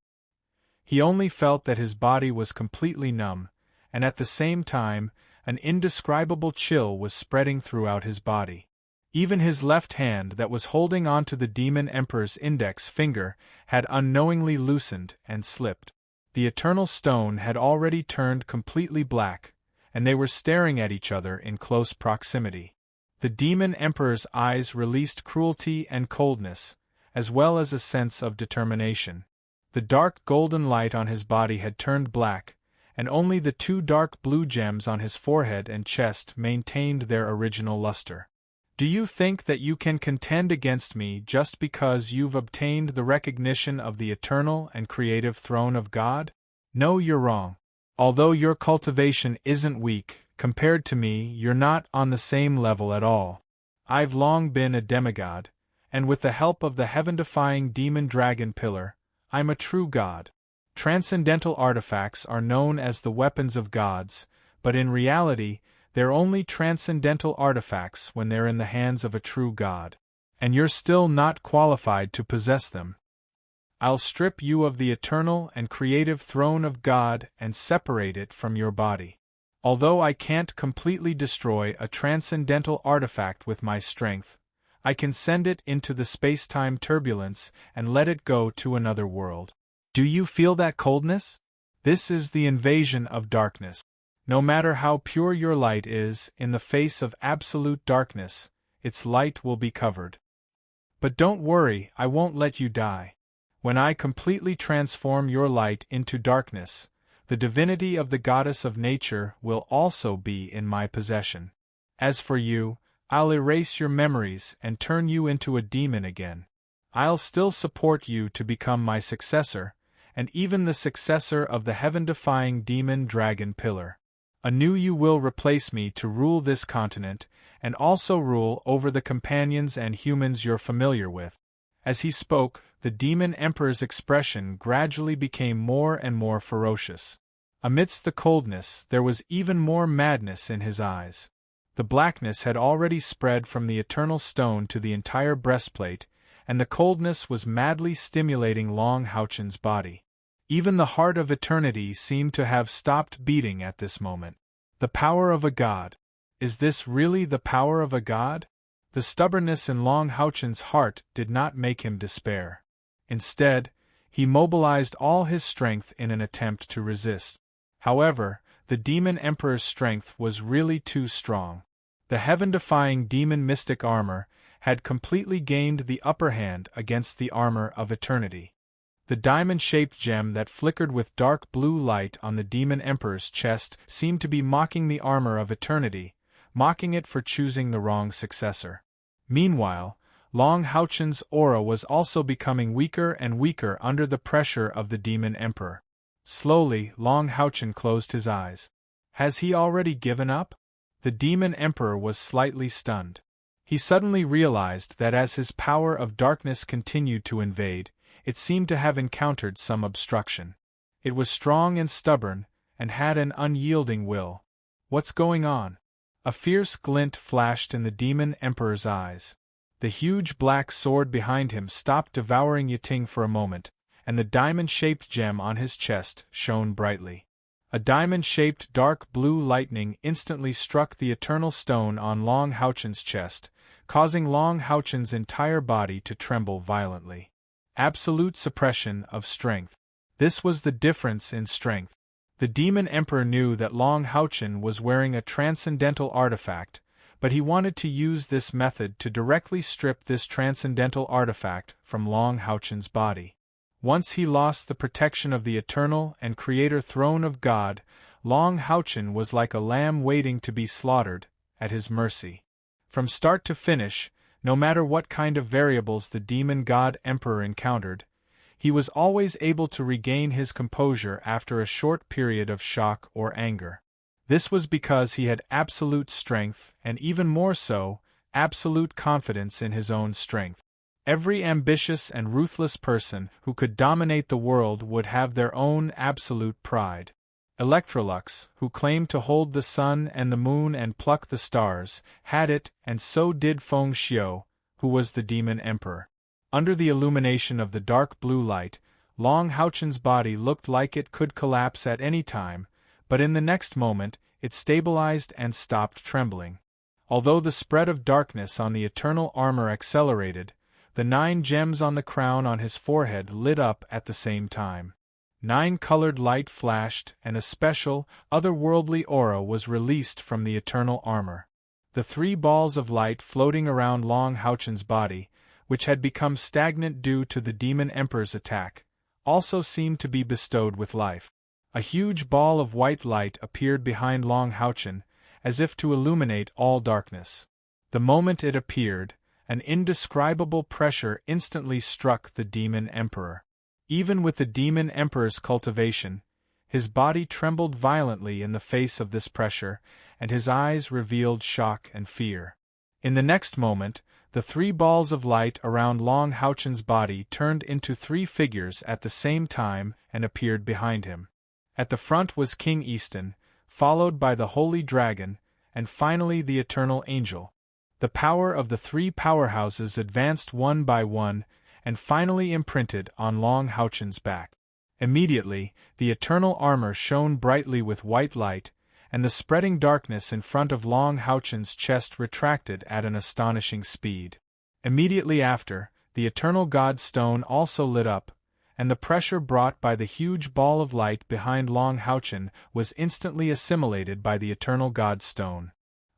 He only felt that his body was completely numb, and at the same time, an indescribable chill was spreading throughout his body. Even his left hand that was holding onto the demon emperor's index finger had unknowingly loosened and slipped. The eternal stone had already turned completely black, and they were staring at each other in close proximity. The demon emperor's eyes released cruelty and coldness, as well as a sense of determination. The dark golden light on his body had turned black, and only the 2 dark blue gems on his forehead and chest maintained their original luster. "Do you think that you can contend against me just because you've obtained the recognition of the eternal and creative throne of God? No, you're wrong. Although your cultivation isn't weak, compared to me, you're not on the same level at all. I've long been a demigod, and with the help of the heaven-defying demon dragon pillar, I'm a true god. Transcendental artifacts are known as the weapons of gods, but in reality, they're only transcendental artifacts when they're in the hands of a true god. And you're still not qualified to possess them. I'll strip you of the eternal and creative throne of God and separate it from your body. Although I can't completely destroy a transcendental artifact with my strength, I can send it into the space-time turbulence and let it go to another world. Do you feel that coldness? This is the invasion of darkness. No matter how pure your light is, in the face of absolute darkness, its light will be covered. But don't worry, I won't let you die. When I completely transform your light into darkness, The divinity of the goddess of nature will also be in my possession. As for you, I'll erase your memories and turn you into a demon again. I'll still support you to become my successor, and even the successor of the heaven-defying demon dragon pillar. Anew you will replace me to rule this continent, and also rule over the companions and humans you're familiar with. As he spoke, the demon emperor's expression gradually became more and more ferocious. Amidst the coldness, there was even more madness in his eyes. The blackness had already spread from the eternal stone to the entire breastplate, and the coldness was madly stimulating Long Houchen's body. Even the heart of eternity seemed to have stopped beating at this moment. The power of a god. Is this really the power of a god? The stubbornness in Long Houchen's heart did not make him despair. Instead, he mobilized all his strength in an attempt to resist. However, the demon emperor's strength was really too strong. The heaven-defying demon mystic armor had completely gained the upper hand against the armor of eternity. The diamond-shaped gem that flickered with dark blue light on the demon emperor's chest seemed to be mocking the armor of eternity, mocking it for choosing the wrong successor. Meanwhile, Long Houchen's aura was also becoming weaker and weaker under the pressure of the demon emperor. Slowly, Long Houchen closed his eyes. Has he already given up? The demon emperor was slightly stunned. He suddenly realized that as his power of darkness continued to invade, it seemed to have encountered some obstruction. It was strong and stubborn, and had an unyielding will. What's going on? A fierce glint flashed in the demon emperor's eyes. The huge black sword behind him stopped devouring Yiting for a moment, and the diamond-shaped gem on his chest shone brightly. A diamond-shaped dark blue lightning instantly struck the eternal stone on Long Houchen's chest, causing Long Houchen's entire body to tremble violently. Absolute suppression of strength. This was the difference in strength. The demon emperor knew that Long Houchen was wearing a transcendental artifact, but he wanted to use this method to directly strip this transcendental artifact from Long Houchen's body. Once he lost the protection of the eternal and creator throne of God, Long Houchen was like a lamb waiting to be slaughtered, at his mercy. From start to finish, no matter what kind of variables the demon god emperor encountered, he was always able to regain his composure after a short period of shock or anger. This was because he had absolute strength and, even more so, absolute confidence in his own strength. Every ambitious and ruthless person who could dominate the world would have their own absolute pride. Electrolux, who claimed to hold the sun and the moon and pluck the stars, had it, and so did Feng Xiu, who was the demon emperor. Under the illumination of the dark blue light, Long Houchen's body looked like it could collapse at any time, but in the next moment, it stabilized and stopped trembling. Although the spread of darkness on the eternal armor accelerated, the 9 gems on the crown on his forehead lit up at the same time. 9 colored light flashed, and a special, otherworldly aura was released from the eternal armor. The 3 balls of light floating around Long Houchen's body, which had become stagnant due to the demon emperor's attack, also seemed to be bestowed with life. A huge ball of white light appeared behind Long Houchen, as if to illuminate all darkness. The moment it appeared, an indescribable pressure instantly struck the demon emperor. Even with the demon emperor's cultivation, his body trembled violently in the face of this pressure, and his eyes revealed shock and fear. In the next moment, the 3 balls of light around Long Houchen's body turned into 3 figures at the same time and appeared behind him. At the front was King Easton, followed by the Holy Dragon, and finally the Eternal Angel. The power of the 3 powerhouses advanced one by one, and finally imprinted on Long Houchen's back. Immediately, the eternal armor shone brightly with white light, and the spreading darkness in front of Long Houchen's chest retracted at an astonishing speed. Immediately after, the eternal god stone also lit up, and the pressure brought by the huge ball of light behind Long Houchen was instantly assimilated by the eternal god stone.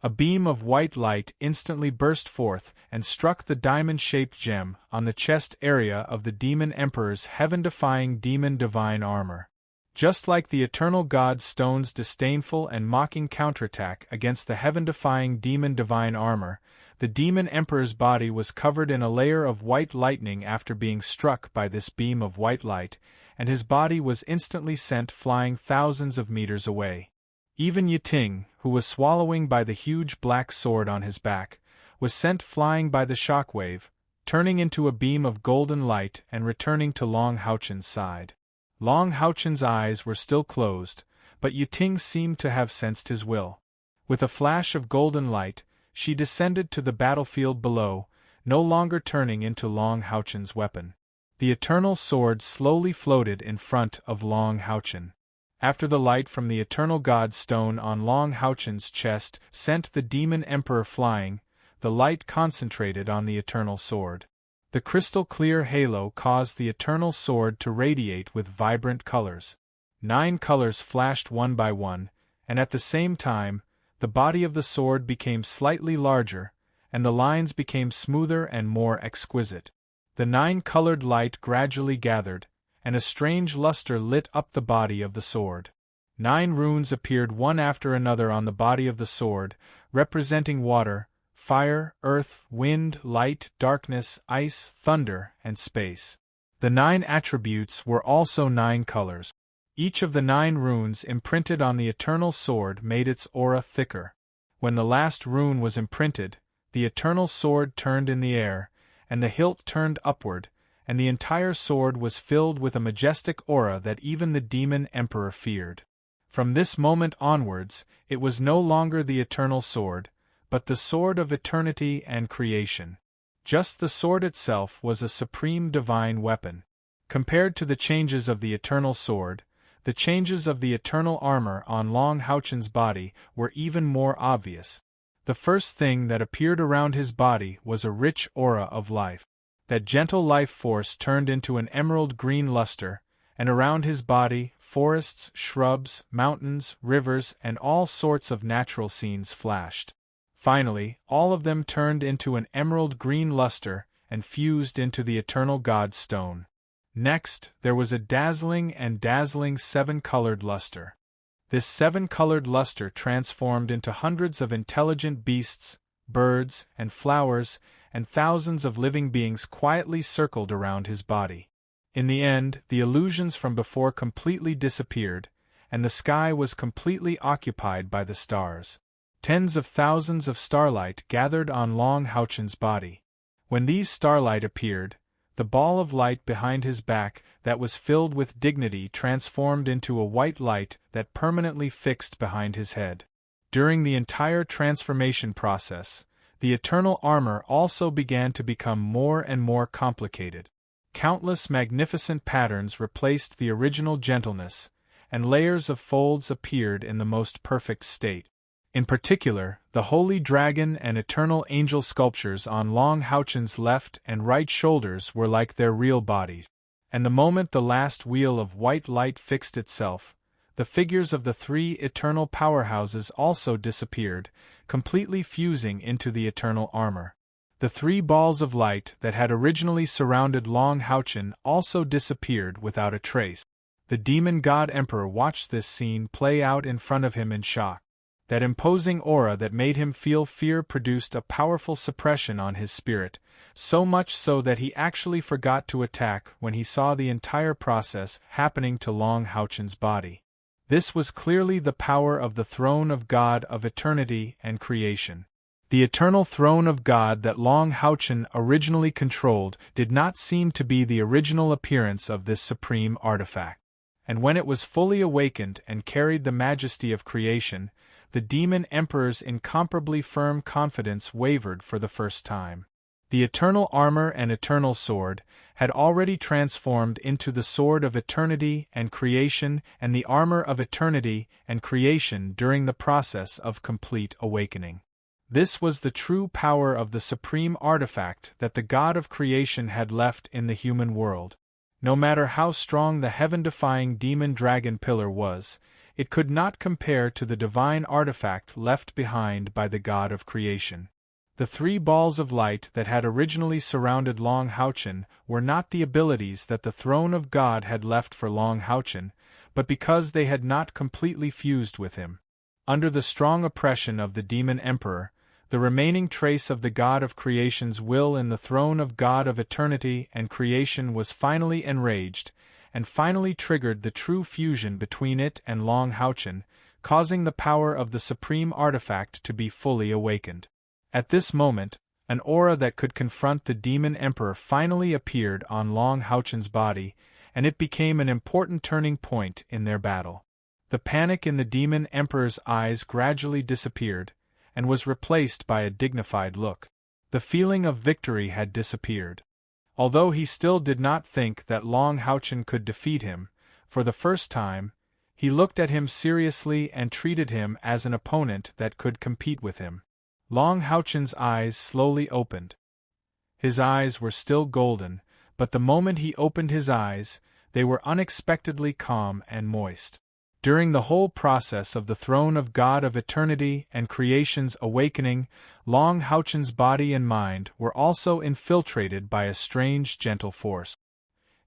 A beam of white light instantly burst forth and struck the diamond-shaped gem on the chest area of the demon emperor's heaven-defying demon divine armor. Just like the eternal God Stone's disdainful and mocking counterattack against the heaven-defying demon divine armor, the demon emperor's body was covered in a layer of white lightning after being struck by this beam of white light, and his body was instantly sent flying thousands of meters away. Even Yiting, who was swallowing by the huge black sword on his back, was sent flying by the shockwave, turning into a beam of golden light and returning to Long Houchen's side. Long Houchen's eyes were still closed, but Yiting seemed to have sensed his will. With a flash of golden light, she descended to the battlefield below, no longer turning into Long Houchen's weapon. The eternal sword slowly floated in front of Long Houchen. After the light from the eternal God Stone on Long Houchen's chest sent the demon emperor flying, the light concentrated on the eternal sword. The crystal-clear halo caused the eternal sword to radiate with vibrant colors. 9 colors flashed one by one, and at the same time, the body of the sword became slightly larger, and the lines became smoother and more exquisite. The 9-colored light gradually gathered, and a strange luster lit up the body of the sword. 9 runes appeared one after another on the body of the sword, representing water, fire, earth, wind, light, darkness, ice, thunder, and space. The 9 attributes were also 9 colors. Each of the 9 runes imprinted on the eternal sword made its aura thicker. When the last rune was imprinted, the eternal sword turned in the air, and the hilt turned upward, and the entire sword was filled with a majestic aura that even the demon emperor feared. From this moment onwards, it was no longer the eternal sword, but the sword of eternity and creation. Just the sword itself was a supreme divine weapon. Compared to the changes of the eternal sword, the changes of the eternal armor on Long Houchen's body were even more obvious. The first thing that appeared around his body was a rich aura of life. That gentle life force turned into an emerald green luster, and around his body, forests, shrubs, mountains, rivers, and all sorts of natural scenes flashed. Finally, all of them turned into an emerald green luster and fused into the eternal God Stone. Next, there was a dazzling 7-colored luster. This 7-colored luster transformed into hundreds of intelligent beasts, birds, and flowers, and thousands of living beings quietly circled around his body. In the end, the illusions from before completely disappeared, and the sky was completely occupied by the stars. Tens of thousands of starlight gathered on Long Houchen's body. When these starlight appeared, the ball of light behind his back that was filled with dignity transformed into a white light that permanently fixed behind his head. During the entire transformation process, the eternal armor also began to become more and more complicated. Countless magnificent patterns replaced the original gentleness, and layers of folds appeared in the most perfect state. In particular, the holy dragon and eternal angel sculptures on Long Houchen's left and right shoulders were like their real bodies. And the moment the last wheel of white light fixed itself, the figures of the 3 eternal powerhouses also disappeared, completely fusing into the eternal armor. The 3 balls of light that had originally surrounded Long Houchen also disappeared without a trace. The demon god emperor watched this scene play out in front of him in shock. That imposing aura that made him feel fear produced a powerful suppression on his spirit, so much so that he actually forgot to attack when he saw the entire process happening to Long Houchen's body. This was clearly the power of the throne of God of eternity and creation. The eternal throne of God that Long Houchen originally controlled did not seem to be the original appearance of this supreme artifact. And when it was fully awakened and carried the majesty of creation, the demon emperor's incomparably firm confidence wavered for the first time. The eternal armor and eternal sword had already transformed into the sword of eternity and creation and the armor of eternity and creation during the process of complete awakening. This was the true power of the supreme artifact that the God of creation had left in the human world. No matter how strong the heaven-defying demon dragon pillar was, it could not compare to the divine artifact left behind by the God of creation. The 3 balls of light that had originally surrounded Long Houchen were not the abilities that the throne of God had left for Long Houchen, but because they had not completely fused with him. Under the strong oppression of the demon emperor, the remaining trace of the God of creation's will in the throne of God of eternity and creation was finally enraged, and finally triggered the true fusion between it and Long Houchen, causing the power of the supreme artifact to be fully awakened. At this moment, an aura that could confront the demon emperor finally appeared on Long Houchen's body, and it became an important turning point in their battle. The panic in the demon emperor's eyes gradually disappeared, and was replaced by a dignified look. The feeling of victory had disappeared. Although he still did not think that Long Houchen could defeat him, for the first time, he looked at him seriously and treated him as an opponent that could compete with him. Long Houchen's eyes slowly opened. His eyes were still golden, but the moment he opened his eyes, they were unexpectedly calm and moist. During the whole process of the throne of God of eternity and creation's awakening, Long Houchen's body and mind were also infiltrated by a strange gentle force.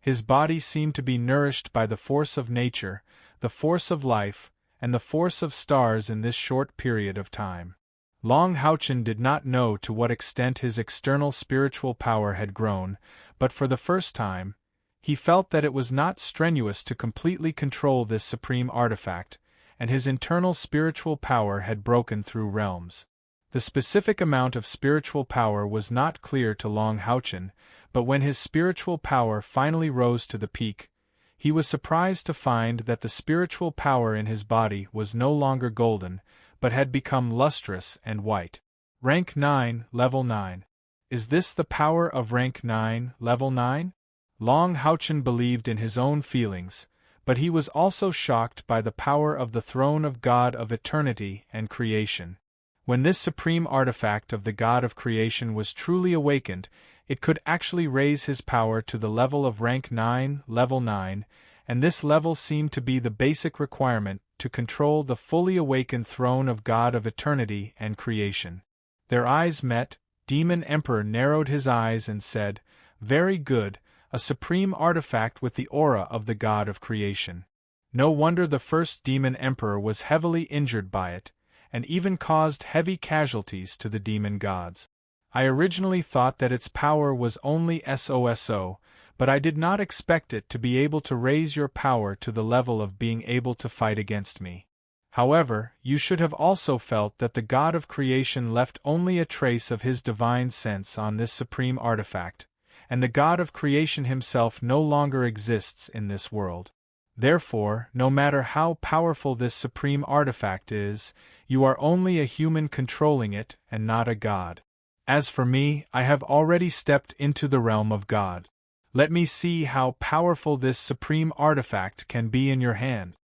His body seemed to be nourished by the force of nature, the force of life, and the force of stars in this short period of time. Long Houchen did not know to what extent his external spiritual power had grown, but for the first time, he felt that it was not strenuous to completely control this supreme artifact, and his internal spiritual power had broken through realms. The specific amount of spiritual power was not clear to Long Houchen, but when his spiritual power finally rose to the peak, he was surprised to find that the spiritual power in his body was no longer golden, but had become lustrous and white. Rank 9, Level 9. Is this the power of Rank 9, Level 9? Long Houchen believed in his own feelings, but he was also shocked by the power of the throne of God of eternity and creation. When this supreme artifact of the God of creation was truly awakened, it could actually raise his power to the level of Rank 9, Level 9, and this level seemed to be the basic requirement to control the fully awakened throne of God of eternity and creation. Their eyes met. Demon Emperor narrowed his eyes and said, "Very good, a supreme artifact with the aura of the God of creation." No wonder the first Demon Emperor was heavily injured by it, and even caused heavy casualties to the demon gods. I originally thought that its power was only SOSO, but I did not expect it to be able to raise your power to the level of being able to fight against me. However, you should have also felt that the God of creation left only a trace of his divine sense on this supreme artifact, and the God of creation himself no longer exists in this world. Therefore, no matter how powerful this supreme artifact is, you are only a human controlling it and not a god. As for me, I have already stepped into the realm of God. Let me see how powerful this supreme artifact can be in your hand.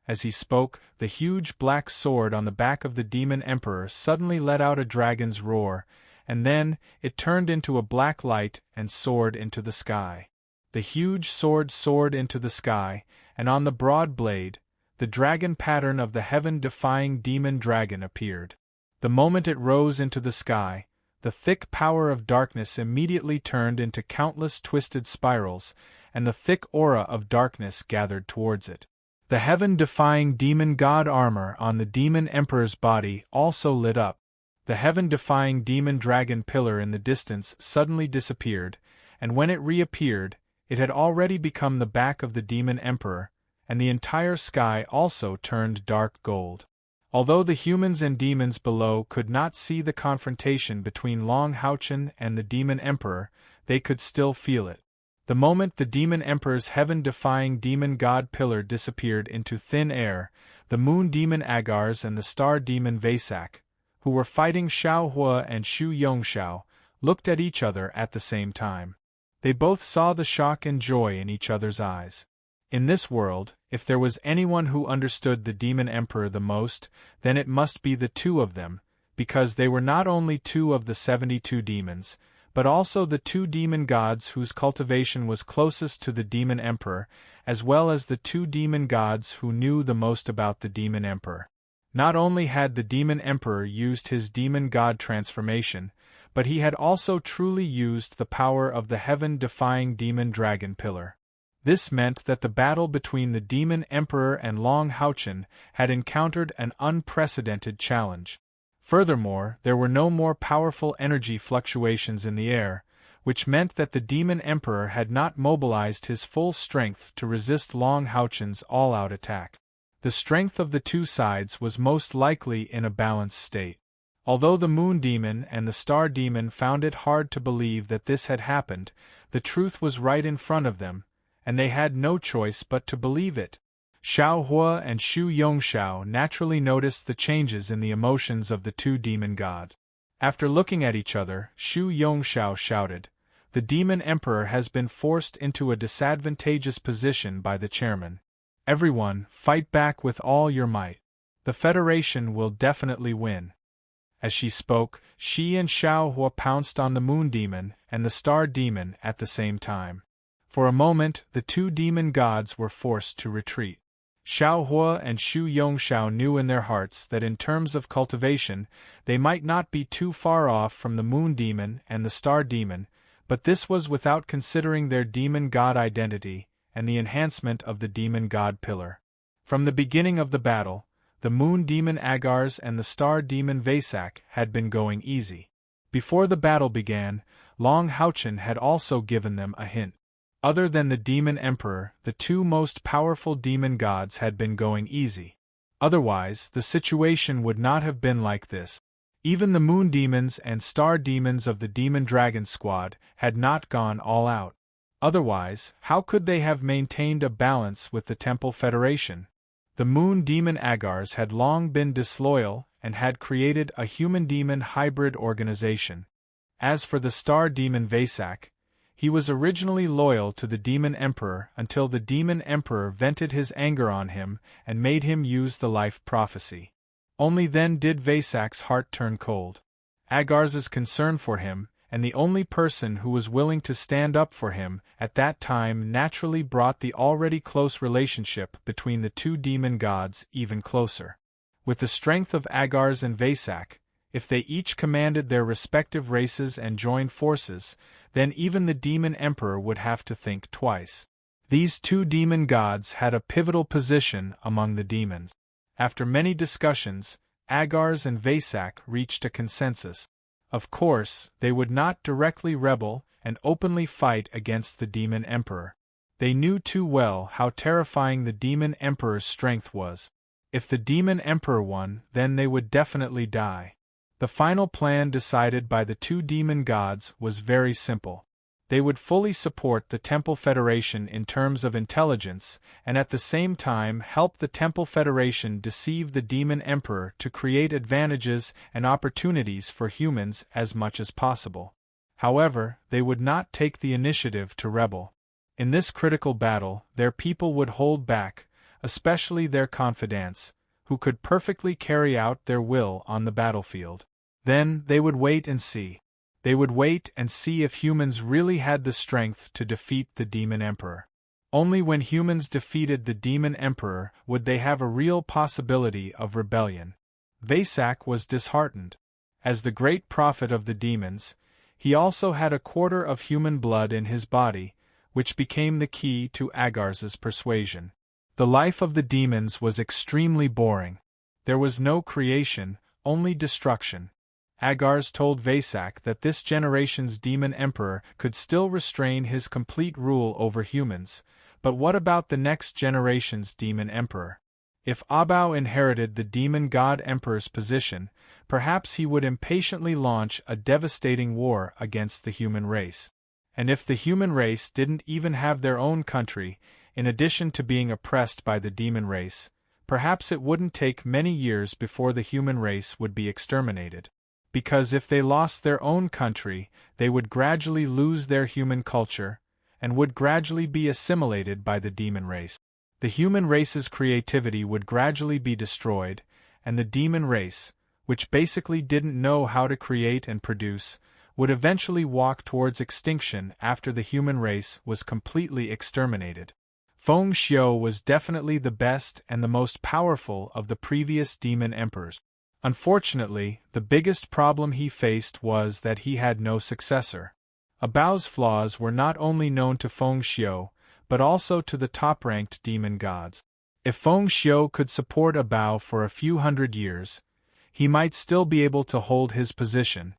As he spoke, the huge black sword on the back of the demon emperor suddenly let out a dragon's roar, and then it turned into a black light and soared into the sky. The huge sword soared into the sky, and on the broad blade, the dragon pattern of the heaven-defying demon dragon appeared. The moment it rose into the sky, the thick power of darkness immediately turned into countless twisted spirals, and the thick aura of darkness gathered towards it. The heaven-defying demon god armor on the demon emperor's body also lit up. The heaven-defying demon dragon pillar in the distance suddenly disappeared, and when it reappeared, it had already become the back of the demon emperor, and the entire sky also turned dark gold. Although the humans and demons below could not see the confrontation between Long Houchen and the demon emperor, they could still feel it. The moment the demon emperor's heaven-defying demon god pillar disappeared into thin air, the moon demon Agars and the star demon Vasak, who were fighting Xiao Hua and Xu Yongxiao, looked at each other at the same time. They both saw the shock and joy in each other's eyes. In this world, if there was anyone who understood the demon emperor the most, then it must be the two of them, because they were not only two of the 72 demons, but also the two demon gods whose cultivation was closest to the demon emperor, as well as the two demon gods who knew the most about the demon emperor. Not only had the demon emperor used his demon god transformation, but he had also truly used the power of the heaven-defying demon dragon pillar. This meant that the battle between the Demon Emperor and Long Houchen had encountered an unprecedented challenge. Furthermore, there were no more powerful energy fluctuations in the air, which meant that the Demon Emperor had not mobilized his full strength to resist Long Houchen's all-out attack. The strength of the two sides was most likely in a balanced state. Although the Moon Demon and the Star Demon found it hard to believe that this had happened, the truth was right in front of them, and they had no choice but to believe it. Xiao Hua and Xu Yongxiao naturally noticed the changes in the emotions of the two demon gods. After looking at each other, Xu Yongxiao shouted, "The Demon Emperor has been forced into a disadvantageous position by the chairman. Everyone, fight back with all your might. The Federation will definitely win." As she spoke, she and Xiao Hua pounced on the Moon Demon and the Star Demon at the same time. For a moment, the two demon gods were forced to retreat. Xiao Hua and Xu Yongxiao knew in their hearts that in terms of cultivation, they might not be too far off from the Moon Demon and the Star Demon, but this was without considering their demon god identity and the enhancement of the demon god pillar. From the beginning of the battle, the Moon Demon Agars and the Star Demon Vasak had been going easy. Before the battle began, Long Houchen had also given them a hint. Other than the Demon Emperor, the two most powerful demon gods had been going easy. Otherwise, the situation would not have been like this. Even the Moon Demons and Star Demons of the Demon Dragon Squad had not gone all out. Otherwise, how could they have maintained a balance with the Temple Federation? The Moon Demon Agars had long been disloyal and had created a human-demon hybrid organization. As for the Star Demon Vasak, he was originally loyal to the Demon Emperor until the Demon Emperor vented his anger on him and made him use the life prophecy. Only then did Vasak's heart turn cold. Agars's concern for him, and the only person who was willing to stand up for him at that time, naturally brought the already close relationship between the two demon gods even closer. With the strength of Agars and Vasak, if they each commanded their respective races and joined forces, then even the Demon Emperor would have to think twice. These two demon gods had a pivotal position among the demons. After many discussions, Agars and Vasak reached a consensus. Of course, they would not directly rebel and openly fight against the Demon Emperor. They knew too well how terrifying the Demon Emperor's strength was. If the Demon Emperor won, then they would definitely die. The final plan decided by the two demon gods was very simple. They would fully support the Temple Federation in terms of intelligence, and at the same time help the Temple Federation deceive the Demon Emperor to create advantages and opportunities for humans as much as possible. However, they would not take the initiative to rebel. In this critical battle, their people would hold back, especially their confidants, who could perfectly carry out their will on the battlefield. Then, they would wait and see. They would wait and see if humans really had the strength to defeat the Demon Emperor. Only when humans defeated the Demon Emperor would they have a real possibility of rebellion. Vasak was disheartened. As the great prophet of the demons, he also had a quarter of human blood in his body, which became the key to Agars's persuasion. The life of the demons was extremely boring. There was no creation, only destruction. Agars told Vasak that this generation's Demon Emperor could still restrain his complete rule over humans, but what about the next generation's Demon Emperor? If Abao inherited the Demon God Emperor's position, perhaps he would impatiently launch a devastating war against the human race. And if the human race didn't even have their own country, in addition to being oppressed by the demon race, perhaps it wouldn't take many years before the human race would be exterminated. Because if they lost their own country, they would gradually lose their human culture, and would gradually be assimilated by the demon race. The human race's creativity would gradually be destroyed, and the demon race, which basically didn't know how to create and produce, would eventually walk towards extinction after the human race was completely exterminated. Feng Xiu was definitely the best and the most powerful of the previous demon emperors. Unfortunately, the biggest problem he faced was that he had no successor. Abao's flaws were not only known to Feng Xiu, but also to the top-ranked demon gods. If Feng Xiu could support a Bao for a few hundred years, he might still be able to hold his position.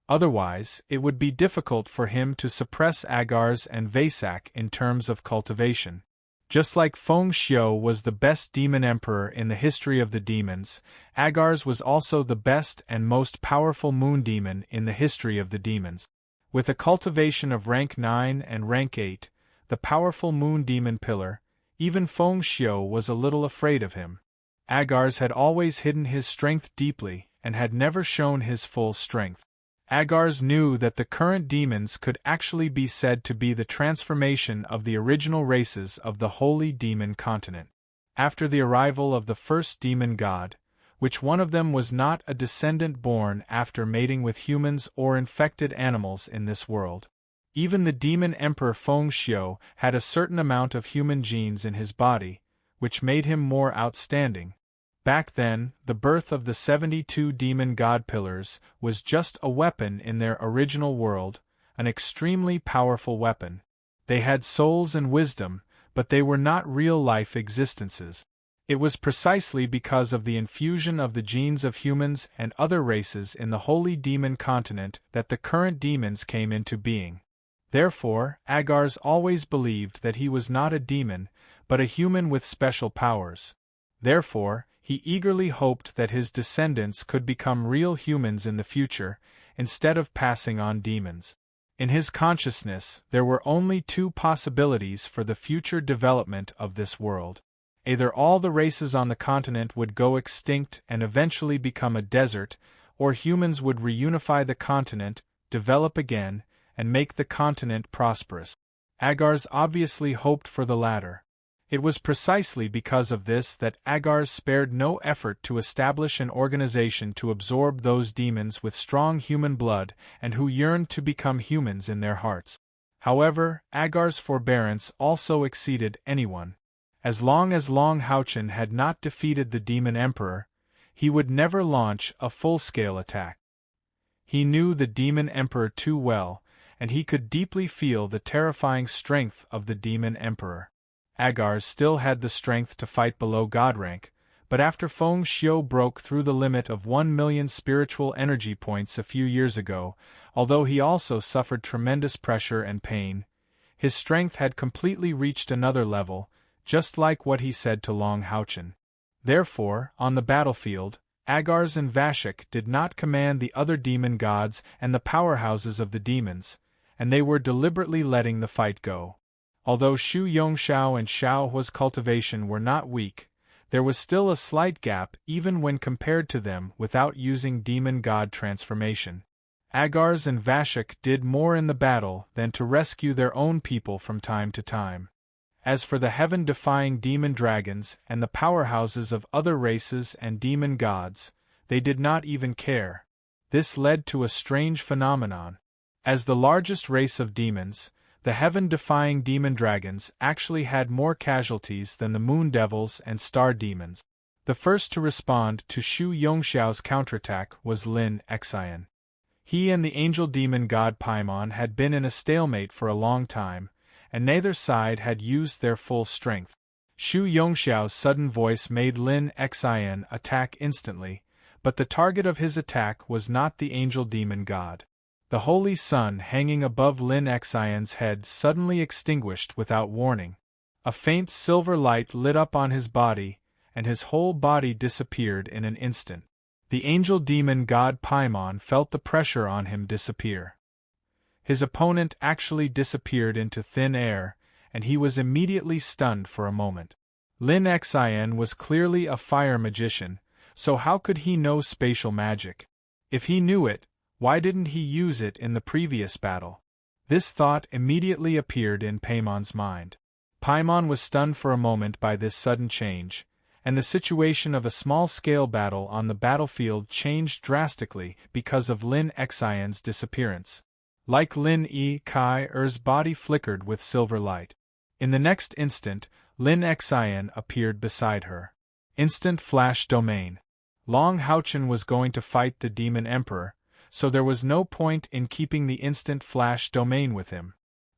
Otherwise, it would be difficult for him to suppress Agars and Vasak in terms of cultivation. Just like Feng Xiu was the best demon emperor in the history of the demons, Agars was also the best and most powerful moon demon in the history of the demons. With a cultivation of rank 9 and rank 8, the powerful moon demon pillar, even Feng Xiu was a little afraid of him. Agars had always hidden his strength deeply and had never shown his full strength. Agars knew that the current demons could actually be said to be the transformation of the original races of the Holy Demon Continent. After the arrival of the first demon god, which one of them was not a descendant born after mating with humans or infected animals in this world. Even the demon emperor Feng Xiu had a certain amount of human genes in his body, which made him more outstanding. Back then, the birth of the 72 demon god pillars was just a weapon in their original world, an extremely powerful weapon. They had souls and wisdom, but they were not real-life existences. It was precisely because of the infusion of the genes of humans and other races in the Holy Demon Continent that the current demons came into being. Therefore, Agars always believed that he was not a demon, but a human with special powers. Therefore, he eagerly hoped that his descendants could become real humans in the future, instead of passing on demons. In his consciousness, there were only two possibilities for the future development of this world. Either all the races on the continent would go extinct and eventually become a desert, or humans would reunify the continent, develop again, and make the continent prosperous. Agars obviously hoped for the latter. It was precisely because of this that Agars spared no effort to establish an organization to absorb those demons with strong human blood and who yearned to become humans in their hearts. However, Agars' forbearance also exceeded anyone. As long as Long Houchen had not defeated the demon emperor, he would never launch a full-scale attack. He knew the demon emperor too well, and he could deeply feel the terrifying strength of the demon emperor. Agars still had the strength to fight below God rank, but after Feng Xiu broke through the limit of 1 million spiritual energy points a few years ago, although he also suffered tremendous pressure and pain, his strength had completely reached another level, just like what he said to Long Houchen. Therefore, on the battlefield, Agars and Vashik did not command the other demon gods and the powerhouses of the demons, and they were deliberately letting the fight go. Although Shu Yongxiao and Xiao Hua's cultivation were not weak, there was still a slight gap even when compared to them without using demon god transformation. Agars and Vashik did more in the battle than to rescue their own people from time to time. As for the heaven-defying demon dragons and the powerhouses of other races and demon gods, they did not even care. This led to a strange phenomenon. As the largest race of demons, the heaven-defying demon dragons actually had more casualties than the moon devils and star demons. The first to respond to Shu Yongxiao's counterattack was Lin Xian. He and the angel demon god Paimon had been in a stalemate for a long time, and neither side had used their full strength. Shu Yongxiao's sudden voice made Lin Xian attack instantly, but the target of his attack was not the angel demon god. The holy sun hanging above Lin Xian's head suddenly extinguished without warning. A faint silver light lit up on his body, and his whole body disappeared in an instant. The angel demon god Paimon felt the pressure on him disappear. His opponent actually disappeared into thin air, and he was immediately stunned for a moment. Lin Xian was clearly a fire magician, so how could he know spatial magic? If he knew it, why didn't he use it in the previous battle? This thought immediately appeared in Paimon's mind. Paimon was stunned for a moment by this sudden change, and the situation of a small-scale battle on the battlefield changed drastically because of Lin Xian's disappearance. Like Lin Kai's body flickered with silver light. In the next instant, Lin Xian appeared beside her. Instant flash domain. Long Houchen was going to fight the demon emperor, so there was no point in keeping the instant flash domain with him.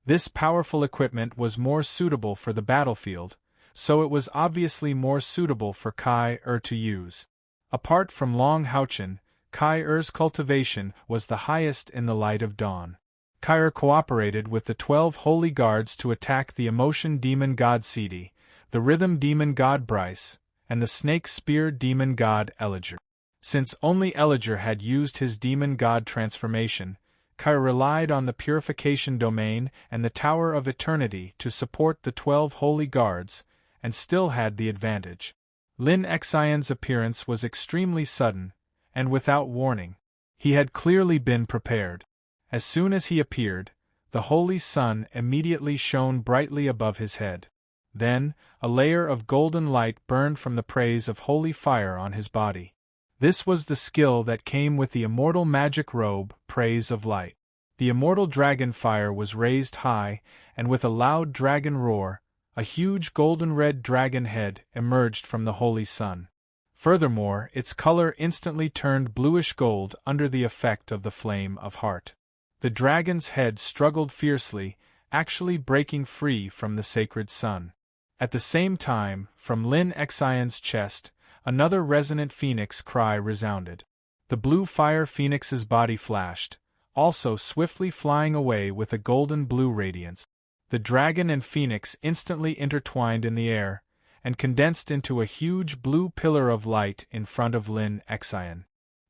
This powerful equipment was more suitable for the battlefield, so it was obviously more suitable for Kai to use. Apart from Long Houchen, Kai-Er's cultivation was the highest in the light of dawn. Kai cooperated with the 12 holy guards to attack the emotion demon god Sidi, the rhythm demon god Bryce, and the snake spear demon god Elijah. Since only Elijah had used his demon god transformation, Kai relied on the purification domain and the Tower of Eternity to support the 12 holy guards, and still had the advantage. Lin Xian's appearance was extremely sudden, and without warning. He had clearly been prepared. As soon as he appeared, the holy sun immediately shone brightly above his head. Then, a layer of golden light burned from the praise of holy fire on his body. This was the skill that came with the immortal magic robe, Praise of Light. The immortal dragon fire was raised high, and with a loud dragon roar, a huge golden-red dragon head emerged from the holy sun. Furthermore, its color instantly turned bluish gold under the effect of the flame of heart. The dragon's head struggled fiercely, actually breaking free from the sacred sun. At the same time, from Lin Xian's chest, another resonant phoenix cry resounded. The blue fire phoenix's body flashed, also swiftly flying away with a golden-blue radiance. The dragon and phoenix instantly intertwined in the air, and condensed into a huge blue pillar of light in front of Lin Xian.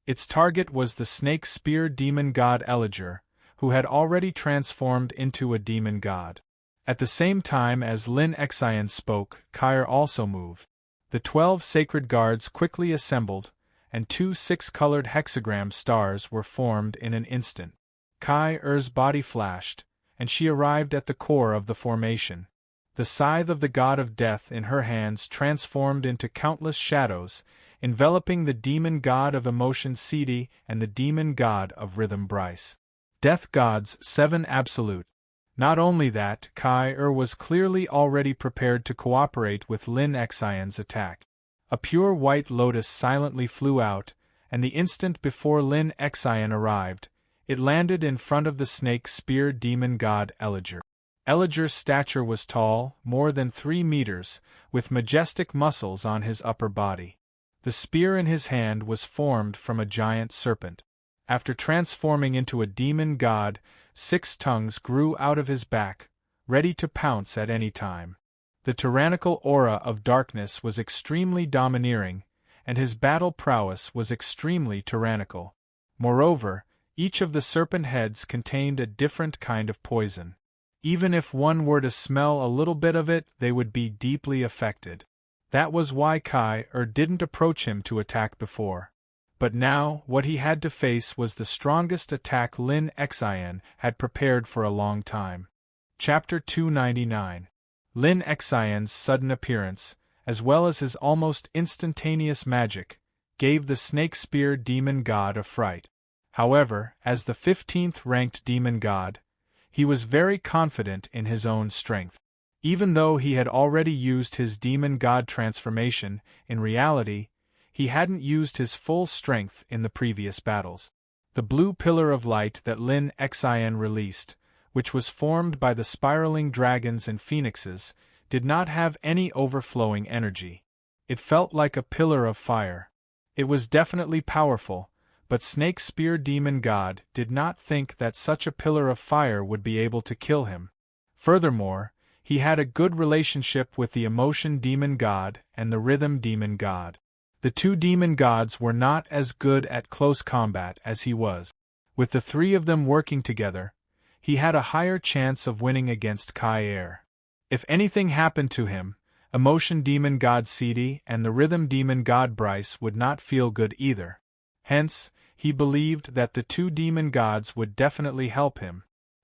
Its target was the snake spear demon god Elijah, who had already transformed into a demon god. At the same time as Lin Xian spoke, Kai also moved. The 12 sacred guards quickly assembled, and 2 6-colored hexagram stars were formed in an instant. Kai-Er's body flashed, and she arrived at the core of the formation. The scythe of the god of death in her hands transformed into countless shadows, enveloping the demon god of emotion Sidi and the demon god of rhythm Bryce. Death gods 7 absolute. Not only that, Kai-Er was clearly already prepared to cooperate with Lin Xian's attack. A pure white lotus silently flew out, and the instant before Lin Xian arrived, it landed in front of the snake spear demon god Elijah. Elijah's stature was tall, more than 3 meters, with majestic muscles on his upper body. The spear in his hand was formed from a giant serpent. After transforming into a demon god, 6 tongues grew out of his back, ready to pounce at any time. The tyrannical aura of darkness was extremely domineering, and his battle prowess was extremely tyrannical. Moreover, each of the serpent heads contained a different kind of poison. Even if one were to smell a little bit of it, they would be deeply affected. That was why Kai-Er didn't approach him to attack before. But now, what he had to face was the strongest attack Lin Xian had prepared for a long time. Chapter 299. Lin Xian's sudden appearance, as well as his almost instantaneous magic, gave the snake spear demon god a fright. However, as the 15th-ranked demon god, he was very confident in his own strength. Even though he had already used his demon god transformation, in reality, he hadn't used his full strength in the previous battles. The blue pillar of light that Lin Xian released, which was formed by the spiraling dragons and phoenixes, did not have any overflowing energy. It felt like a pillar of fire. It was definitely powerful, but Snake Spear Demon God did not think that such a pillar of fire would be able to kill him. Furthermore, he had a good relationship with the Emotion Demon God and the Rhythm Demon God. The 2 demon gods were not as good at close combat as he was. With the 3 of them working together, he had a higher chance of winning against Kai-Er. If anything happened to him, Emotion Demon God Sidi and the Rhythm Demon God Bryce would not feel good either. Hence, he believed that the 2 demon gods would definitely help him.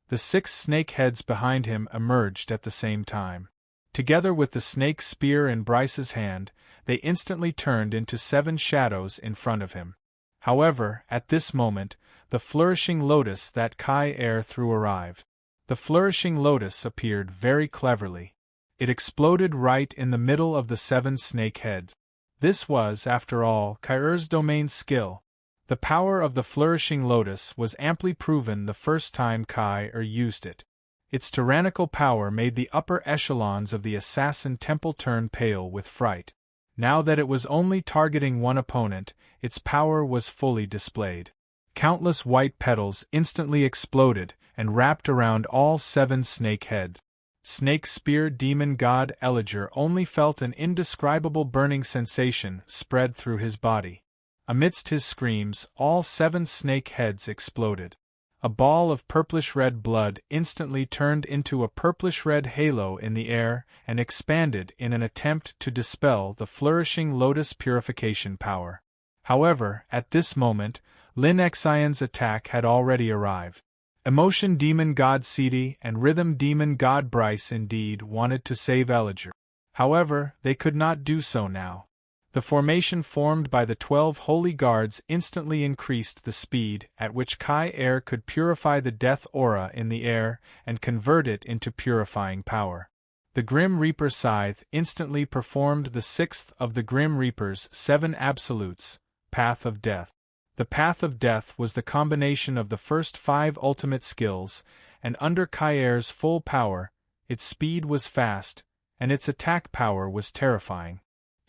The 6 snake heads behind him emerged at the same time. Together with the snake spear in Bryce's hand, they instantly turned into 7 shadows in front of him. However, at this moment, the flourishing lotus that Kai-Er threw arrived. The flourishing lotus appeared very cleverly. It exploded right in the middle of the 7 snake heads. This was, after all, Kai-Er's domain skill. The power of the flourishing lotus was amply proven the first time Kai-Er used it. Its tyrannical power made the upper echelons of the assassin temple turn pale with fright. Now that it was only targeting one opponent, its power was fully displayed. Countless white petals instantly exploded and wrapped around all 7 snake heads. Snake Spear demon god Elijah only felt an indescribable burning sensation spread through his body. Amidst his screams, all 7 snake heads exploded. A ball of purplish-red blood instantly turned into a purplish-red halo in the air and expanded in an attempt to dispel the flourishing lotus purification power. However, at this moment, Lin Xian's attack had already arrived. Emotion demon god Sidi and rhythm demon god Bryce indeed wanted to save Elijah. However, they could not do so now. The formation formed by the 12 holy guards instantly increased the speed at which Kai Air could purify the death aura in the air and convert it into purifying power. The Grim Reaper Scythe instantly performed the 6th of the Grim Reaper's 7 absolutes, Path of Death. The Path of Death was the combination of the first 5 ultimate skills, and under Kai Air's full power, its speed was fast, and its attack power was terrifying.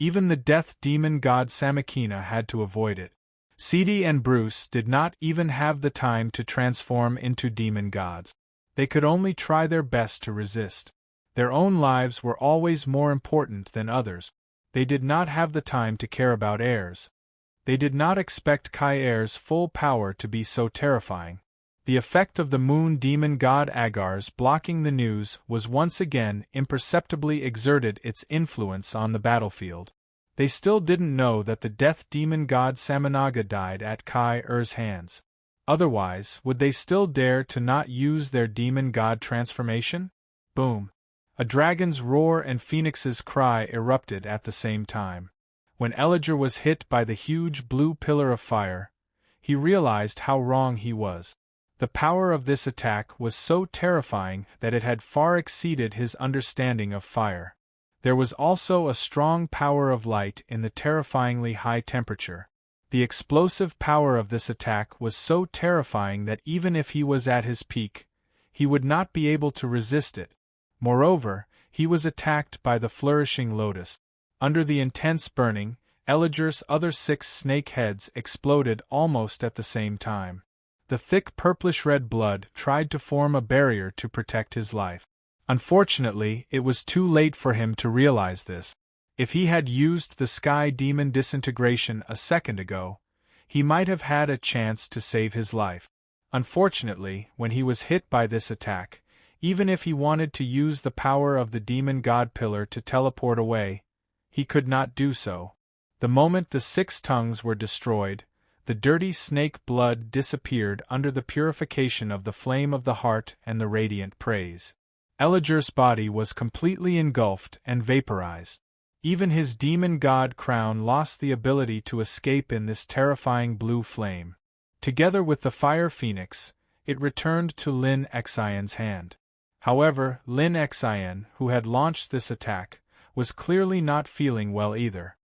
Even the death demon god Samakina had to avoid it. Sidi and Bruce did not even have the time to transform into demon gods. They could only try their best to resist. Their own lives were always more important than others. They did not have the time to care about heirs. They did not expect Kai Air's full power to be so terrifying. The effect of the moon demon god Agar's blocking the news was once again imperceptibly exerted its influence on the battlefield. They still didn't know that the death demon god Samanaga died at Kai Er's hands. Otherwise, would they still dare to not use their demon god transformation? Boom! A dragon's roar and Phoenix's cry erupted at the same time. When Elijah was hit by the huge blue pillar of fire, he realized how wrong he was. The power of this attack was so terrifying that it had far exceeded his understanding of fire. There was also a strong power of light in the terrifyingly high temperature. The explosive power of this attack was so terrifying that even if he was at his peak, he would not be able to resist it. Moreover, he was attacked by the flourishing lotus. Under the intense burning, Elijah's other 6 snake heads exploded almost at the same time. The thick purplish-red blood tried to form a barrier to protect his life. Unfortunately, it was too late for him to realize this. If he had used the Sky Demon disintegration a second ago, he might have had a chance to save his life. Unfortunately, when he was hit by this attack, even if he wanted to use the power of the Demon God Pillar to teleport away, he could not do so. The moment the 6 tongues were destroyed, the dirty snake blood disappeared under the purification of the flame of the heart and the radiant praise. Elijah's body was completely engulfed and vaporized. Even his demon god crown lost the ability to escape in this terrifying blue flame. Together with the fire phoenix, it returned to Lin Xian's hand. However, Lin Xian, who had launched this attack, was clearly not feeling well either.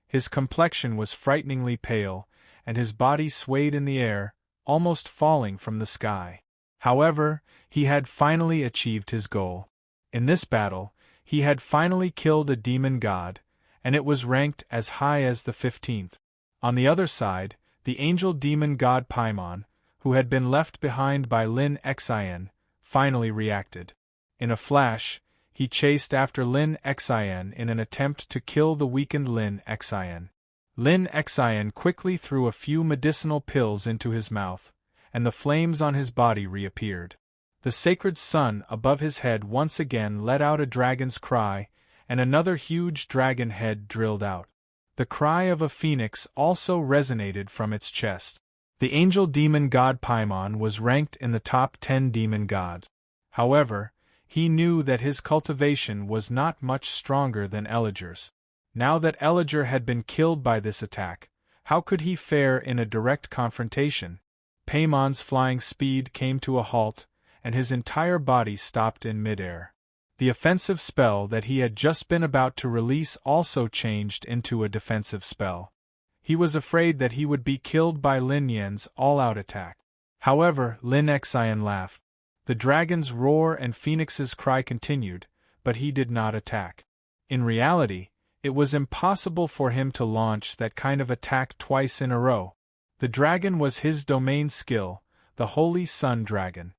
His complexion was frighteningly pale, and his body swayed in the air, almost falling from the sky. However, he had finally achieved his goal. In this battle, he had finally killed a demon god, and it was ranked as high as the 15th. On the other side, the angel demon god Paimon, who had been left behind by Lin Xian, finally reacted. In a flash, he chased after Lin Xian in an attempt to kill the weakened Lin Xian. Lin Xian quickly threw a few medicinal pills into his mouth, and the flames on his body reappeared. The sacred sun above his head once again let out a dragon's cry, and another huge dragon head drilled out. The cry of a phoenix also resonated from its chest. The angel demon god Paimon was ranked in the top 10 demon gods. However, he knew that his cultivation was not much stronger than Elijah's. Now that Elijah had been killed by this attack, how could he fare in a direct confrontation? Paimon's flying speed came to a halt, and his entire body stopped in midair. The offensive spell that he had just been about to release also changed into a defensive spell. He was afraid that he would be killed by Lin Yan's all-out attack. However, Lin Xian laughed. The dragon's roar and Phoenix's cry continued, but he did not attack. In reality, it was impossible for him to launch that kind of attack twice in a row. The dragon was his domain skill, the Holy Sun Dragon.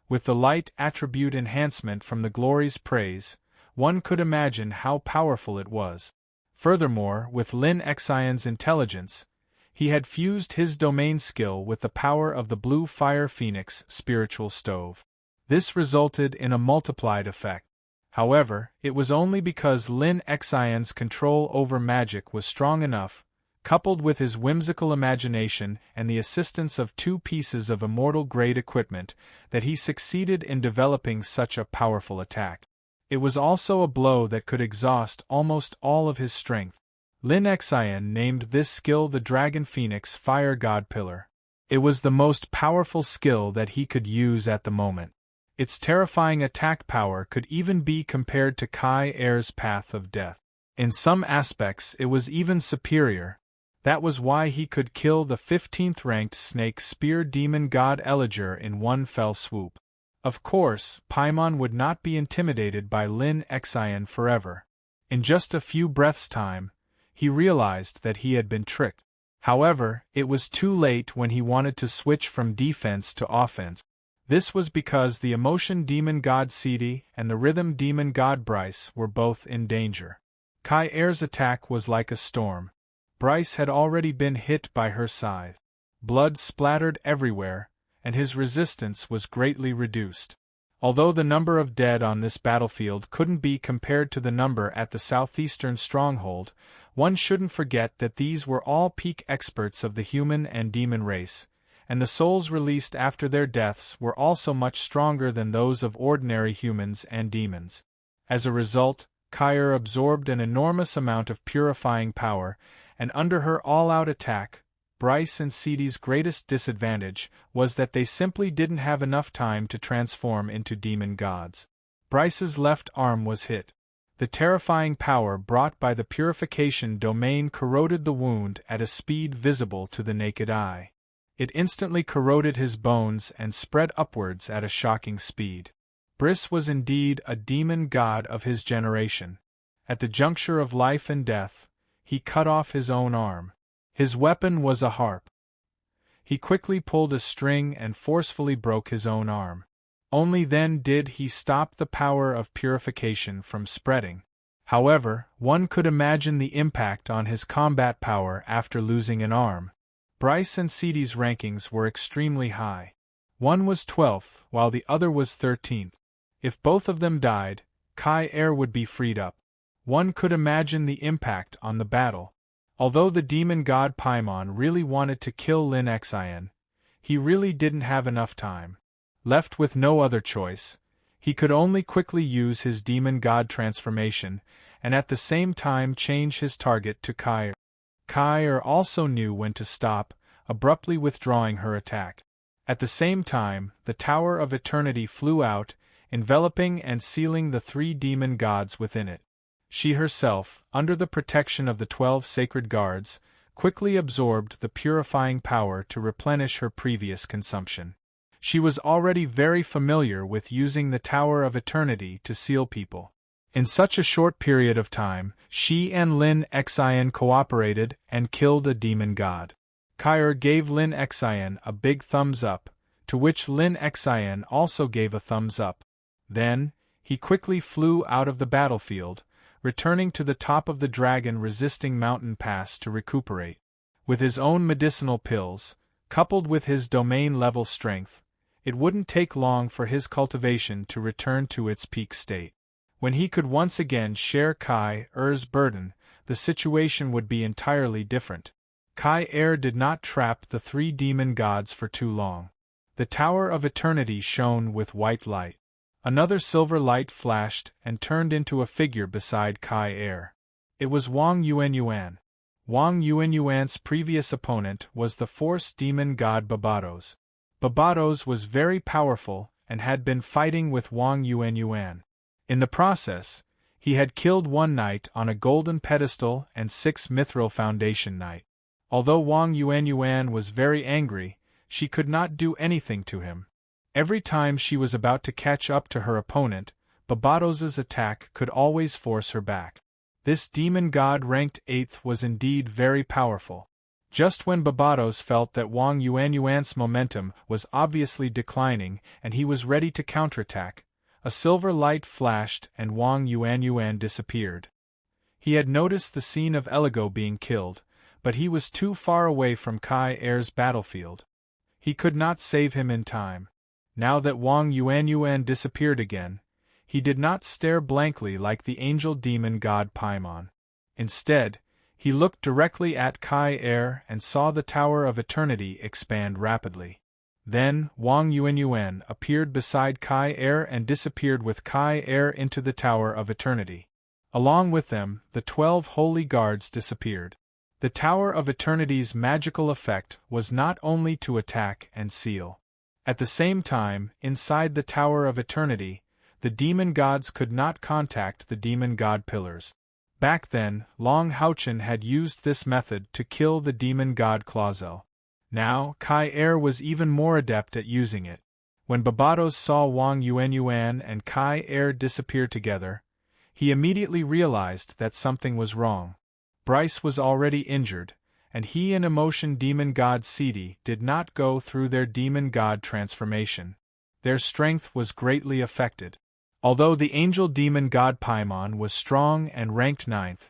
With the light attribute enhancement from the glory's praise, one could imagine how powerful it was. Furthermore, with Lin Xian's intelligence, he had fused his domain skill with the power of the Blue Fire Phoenix spiritual stove. This resulted in a multiplied effect. However, it was only because Lin Xian's control over magic was strong enough, coupled with his whimsical imagination and the assistance of 2 pieces of immortal-grade equipment, that he succeeded in developing such a powerful attack. It was also a blow that could exhaust almost all of his strength. Lin Xian named this skill the Dragon Phoenix Fire God Pillar. It was the most powerful skill that he could use at the moment. Its terrifying attack power could even be compared to Kai Er's Path of Death. In some aspects it was even superior. That was why he could kill the 15th-ranked Snake Spear Demon God Elijah in one fell swoop. Of course, Paimon would not be intimidated by Lin Xian forever. In just a few breaths' time, he realized that he had been tricked. However, it was too late when he wanted to switch from defense to offense. This was because the Emotion Demon God Cidi and the Rhythm Demon God Bryce were both in danger. Kai Er's attack was like a storm. Bryce had already been hit by her scythe. Blood splattered everywhere, and his resistance was greatly reduced. Although the number of dead on this battlefield couldn't be compared to the number at the southeastern stronghold, one shouldn't forget that these were all peak experts of the human and demon race, and the souls released after their deaths were also much stronger than those of ordinary humans and demons. As a result, Kai absorbed an enormous amount of purifying power, and under her all-out attack, Bryce and Cidi's greatest disadvantage was that they simply didn't have enough time to transform into demon gods. Bryce's left arm was hit. The terrifying power brought by the purification domain corroded the wound at a speed visible to the naked eye. It instantly corroded his bones and spread upwards at a shocking speed. Bryce was indeed a demon god of his generation. At the juncture of life and death, he cut off his own arm. His weapon was a harp. He quickly pulled a string and forcefully broke his own arm. Only then did he stop the power of purification from spreading. However, one could imagine the impact on his combat power after losing an arm. Bryce and Cidi's rankings were extremely high. One was 12th, while the other was 13th. If both of them died, Kai Er would be freed up. One could imagine the impact on the battle. Although the demon god Paimon really wanted to kill Lin Xian, he really didn't have enough time. Left with no other choice, he could only quickly use his demon god transformation, and at the same time change his target to Kai. Kai also knew when to stop, abruptly withdrawing her attack. At the same time, the Tower of Eternity flew out, enveloping and sealing the 3 demon gods within it. She herself, under the protection of the 12 sacred guards, quickly absorbed the purifying power to replenish her previous consumption. She was already very familiar with using the Tower of Eternity to seal people. In such a short period of time, she and Lin Xian cooperated and killed a demon god. Kai gave Lin Xian a big thumbs up, to which Lin Xian also gave a thumbs up. Then, he quickly flew out of the battlefield, returning to the top of the dragon-resisting mountain pass to recuperate. With his own medicinal pills, coupled with his domain-level strength, it wouldn't take long for his cultivation to return to its peak state. When he could once again share Kai Er's burden, the situation would be entirely different. Kai Er did not trap the 3 demon gods for too long. The Tower of Eternity shone with white light. Another silver light flashed and turned into a figure beside Kai Er. It was Wang Yuanyuan. Wang Yuanyuan's previous opponent was the Force Demon God Barbatos. Barbatos was very powerful and had been fighting with Wang Yuanyuan. In the process, he had killed 1 knight on a golden pedestal and 6 mithril foundation knight. Although Wang Yuanyuan was very angry, she could not do anything to him. Every time she was about to catch up to her opponent, Babados's attack could always force her back. This demon god ranked 8th was indeed very powerful. Just when Babados felt that Wang Yuanyuan's momentum was obviously declining and he was ready to counterattack, a silver light flashed and Wang Yuanyuan disappeared. He had noticed the scene of Eligo being killed, but he was too far away from Kai Er's battlefield. He could not save him in time. Now that Wang Yuanyuan disappeared again, he did not stare blankly like the angel demon god Paimon. Instead, he looked directly at Kai Er and saw the Tower of Eternity expand rapidly. Then, Wang Yuanyuan appeared beside Kai Er and disappeared with Kai Er into the Tower of Eternity. Along with them, the 12 holy guards disappeared. The Tower of Eternity's magical effect was not only to attack and seal. At the same time, inside the Tower of Eternity, the demon gods could not contact the demon god pillars. Back then, Long Haochen had used this method to kill the demon god Clauzel. Now, Kai Er was even more adept at using it. When Babados saw Wang Yuanyuan and Kai Er disappear together, he immediately realized that something was wrong. Bryce was already injured, and he and Emotion Demon God Sidi did not go through their demon god transformation. Their strength was greatly affected. Although the angel demon god Paimon was strong and ranked 9th,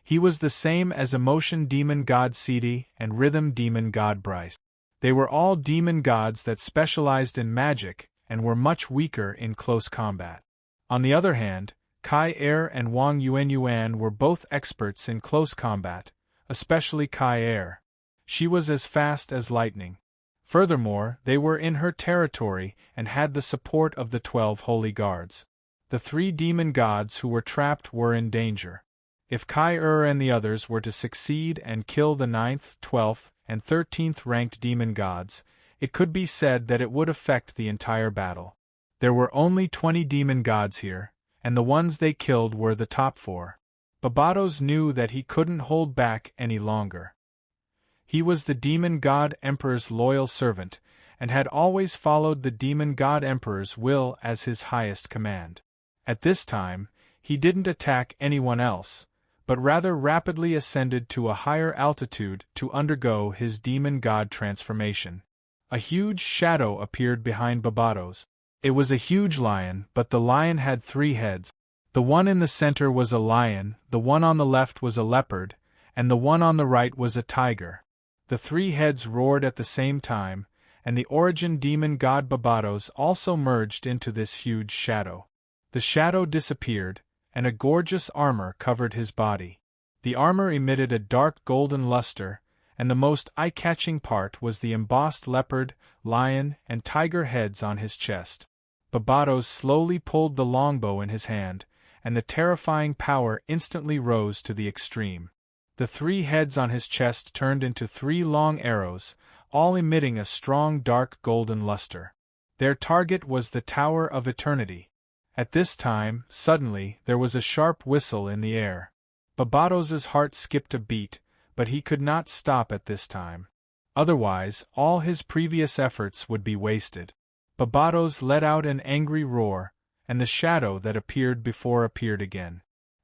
he was the same as Emotion Demon God Sidi and Rhythm Demon God Bryce. They were all demon gods that specialized in magic and were much weaker in close combat. On the other hand, Kai Er and Wang Yuanyuan were both experts in close combat, especially Kai Er. She was as fast as lightning. Furthermore, they were in her territory and had the support of the 12 holy guards. The 3 demon gods who were trapped were in danger. If Kai Er and the others were to succeed and kill the 9th, 12th, and 13th ranked demon gods, it could be said that it would affect the entire battle. There were only 20 demon gods here, and the ones they killed were the top 4. Babados knew that he couldn't hold back any longer. He was the demon god emperor's loyal servant, and had always followed the demon god emperor's will as his highest command. At this time, he didn't attack anyone else, but rather rapidly ascended to a higher altitude to undergo his demon god transformation. A huge shadow appeared behind Babados. It was a huge lion, but the lion had 3 heads. The one in the center was a lion, the one on the left was a leopard, and the one on the right was a tiger. The 3 heads roared at the same time, and the origin demon god Babados also merged into this huge shadow. The shadow disappeared, and a gorgeous armor covered his body. The armor emitted a dark golden luster, and the most eye-catching part was the embossed leopard, lion, and tiger heads on his chest. Babados slowly pulled the longbow in his hand, and the terrifying power instantly rose to the extreme. The 3 heads on his chest turned into 3 long arrows, all emitting a strong dark golden luster. Their target was the Tower of Eternity. At this time, suddenly, there was a sharp whistle in the air. Babados's heart skipped a beat, but he could not stop at this time. Otherwise, all his previous efforts would be wasted. Babados let out an angry roar, and the shadow that appeared before appeared again.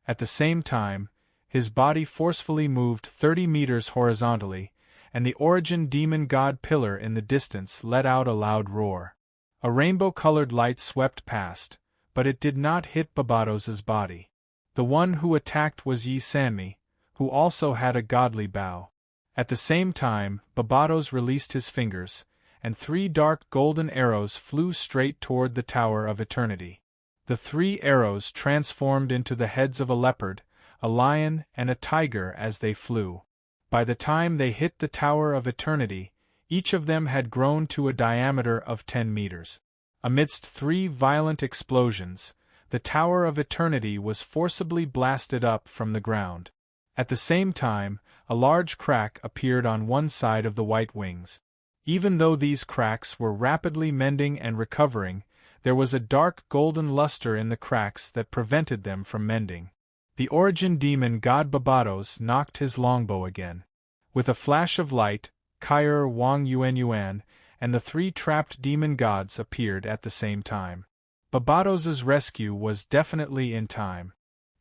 At the same time, his body forcefully moved 30 meters horizontally, and the origin demon god pillar in the distance let out a loud roar. A rainbow-colored light swept past, but it did not hit Babados's body. The one who attacked was Yi Sanmi, who also had a godly bow. At the same time, Babados released his fingers, and 3 dark golden arrows flew straight toward the Tower of Eternity. The 3 arrows transformed into the heads of a leopard, a lion, and a tiger as they flew. By the time they hit the Tower of Eternity, each of them had grown to a diameter of 10 meters. Amidst 3 violent explosions, the Tower of Eternity was forcibly blasted up from the ground. At the same time, a large crack appeared on one side of the white wings. Even though these cracks were rapidly mending and recovering, there was a dark golden luster in the cracks that prevented them from mending. The origin demon god Babados knocked his longbow again. With a flash of light, Kai Er, Wang Yuanyuan, and the 3 trapped demon gods appeared at the same time. Babados's rescue was definitely in time.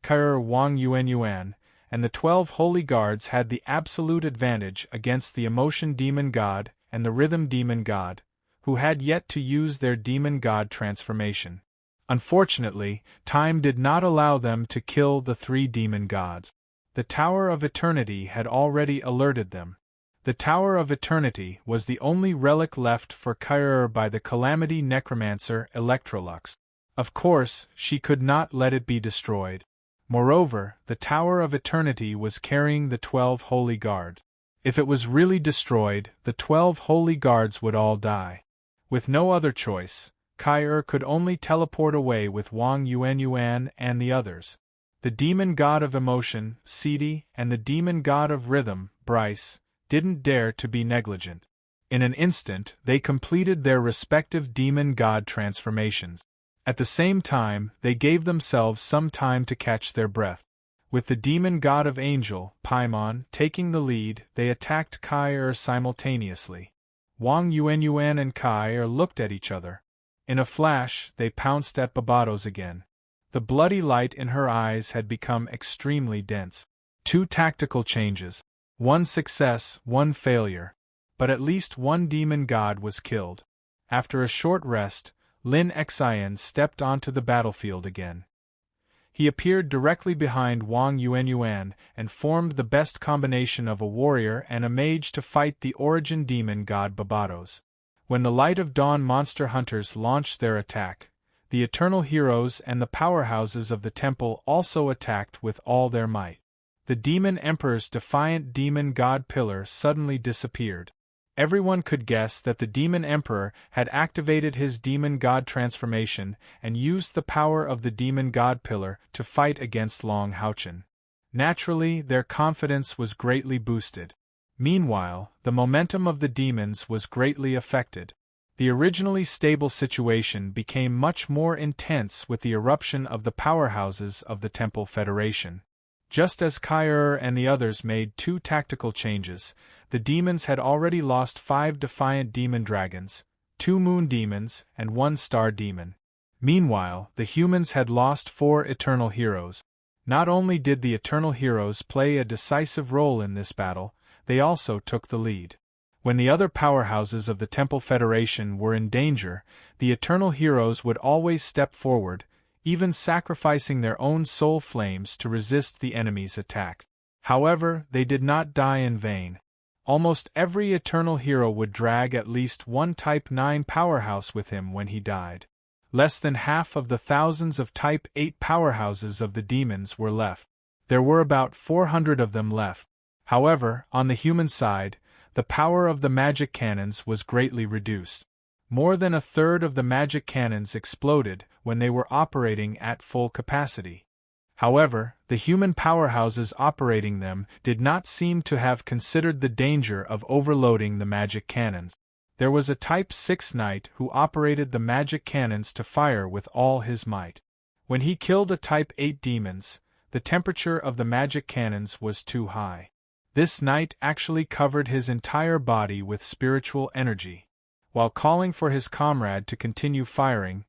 Kair, Wang Yuan, and the 12 holy guards had the absolute advantage against the emotion demon god and the rhythm demon god, who had yet to use their demon god transformation. Unfortunately, time did not allow them to kill the 3 demon gods. The Tower of Eternity had already alerted them. The Tower of Eternity was the only relic left for Kair by the Calamity Necromancer Electrolux. Of course, she could not let it be destroyed. Moreover, the Tower of Eternity was carrying the 12 holy guards. If it was really destroyed, the 12 holy guards would all die. With no other choice, Kair could only teleport away with Wang Yuan and the others. The demon god of emotion, Sidi, and the demon god of rhythm, Bryce, didn't dare to be negligent. In an instant, they completed their respective demon god transformations. At the same time, they gave themselves some time to catch their breath. With the demon god of angel, Paimon, taking the lead, they attacked Kair simultaneously. Wang Yuan and Kair looked at each other. In a flash, they pounced at Babados again. The bloody light in her eyes had become extremely dense. 2 tactical changes. 1 success, 1 failure. But at least 1 demon god was killed. After a short rest, Lin Xian stepped onto the battlefield again. He appeared directly behind Wang Yuan and formed the best combination of a warrior and a mage to fight the origin demon god Babados. When the Light of Dawn monster hunters launched their attack, the Eternal Heroes and the powerhouses of the temple also attacked with all their might. The Demon Emperor's defiant demon god pillar suddenly disappeared. Everyone could guess that the Demon Emperor had activated his demon god transformation and used the power of the demon god pillar to fight against Long Houchen. Naturally, their confidence was greatly boosted. Meanwhile, the momentum of the demons was greatly affected. The originally stable situation became much more intense with the eruption of the powerhouses of the Temple Federation. Just as Kair and the others made 2 tactical changes, the demons had already lost 5 defiant demon dragons, 2 moon demons, and 1 star demon. Meanwhile, the humans had lost 4 eternal heroes. Not only did the eternal heroes play a decisive role in this battle, they also took the lead. When the other powerhouses of the Temple Federation were in danger, the eternal heroes would always step forward, even sacrificing their own soul flames to resist the enemy's attack. However, they did not die in vain. Almost every eternal hero would drag at least 1 Type 9 powerhouse with him when he died. Less than half of the thousands of Type 8 powerhouses of the demons were left. There were about 400 of them left. However, on the human side, the power of the magic cannons was greatly reduced. More than a third of the magic cannons exploded when they were operating at full capacity. However, the human powerhouses operating them did not seem to have considered the danger of overloading the magic cannons. There was a Type 6 knight who operated the magic cannons to fire with all his might. When he killed a Type 8 demons, the temperature of the magic cannons was too high. This knight actually covered his entire body with spiritual energy. While calling for his comrade to continue firing,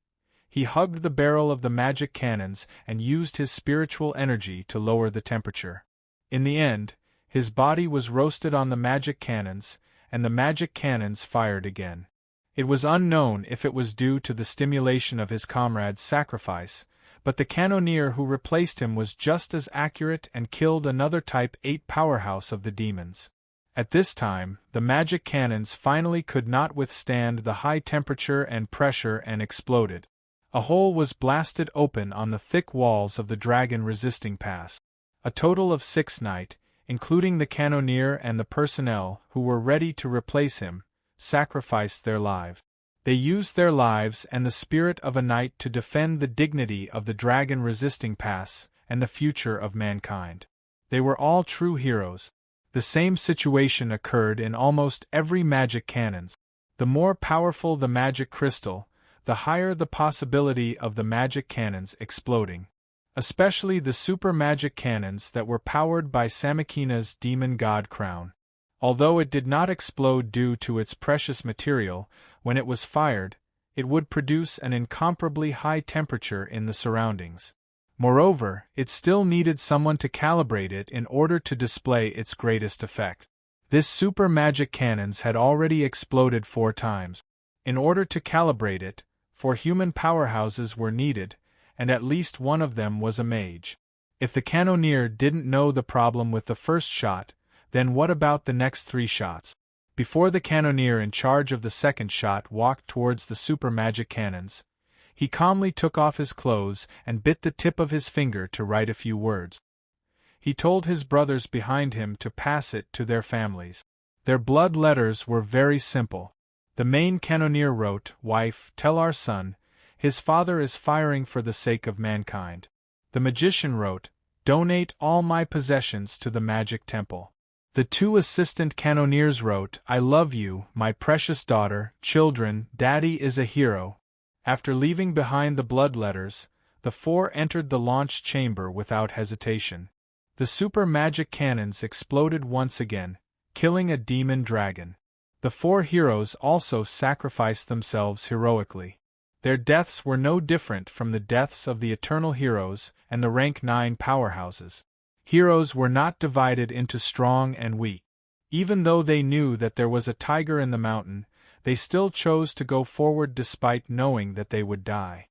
he hugged the barrel of the magic cannons and used his spiritual energy to lower the temperature. In the end, his body was roasted on the magic cannons, and the magic cannons fired again. It was unknown if it was due to the stimulation of his comrade's sacrifice, but the cannoneer who replaced him was just as accurate and killed another Type 8 powerhouse of the demons. At this time, the magic cannons finally could not withstand the high temperature and pressure and exploded. A hole was blasted open on the thick walls of the dragon-resisting pass. A total of 6 knight, including the cannoneer and the personnel who were ready to replace him, sacrificed their lives. They used their lives and the spirit of a knight to defend the dignity of the dragon-resisting pass and the future of mankind. They were all true heroes. The same situation occurred in almost every magic cannons. The more powerful the magic crystal, the higher the possibility of the magic cannons exploding. Especially the super magic cannons that were powered by Samakina's demon god crown. Although it did not explode due to its precious material, when it was fired, it would produce an incomparably high temperature in the surroundings. Moreover, it still needed someone to calibrate it in order to display its greatest effect. This super magic cannons had already exploded 4 times. In order to calibrate it, 4 human powerhouses were needed, and at least one of them was a mage. If the cannoneer didn't know the problem with the first shot, then what about the next 3 shots? Before the cannoneer in charge of the second shot walked towards the super magic cannons, he calmly took off his clothes and bit the tip of his finger to write a few words. He told his brothers behind him to pass it to their families. Their blood letters were very simple. The main cannoneer wrote, "Wife, tell our son, his father is firing for the sake of mankind." The magician wrote, "Donate all my possessions to the magic temple." The 2 assistant cannoneers wrote, "I love you, my precious daughter, children, Daddy is a hero." After leaving behind the blood letters, the 4 entered the launch chamber without hesitation. The super magic cannons exploded once again, killing a demon dragon. The 4 heroes also sacrificed themselves heroically. Their deaths were no different from the deaths of the Eternal Heroes and the Rank 9 powerhouses. Heroes were not divided into strong and weak. Even though they knew that there was a tiger in the mountain, they still chose to go forward despite knowing that they would die.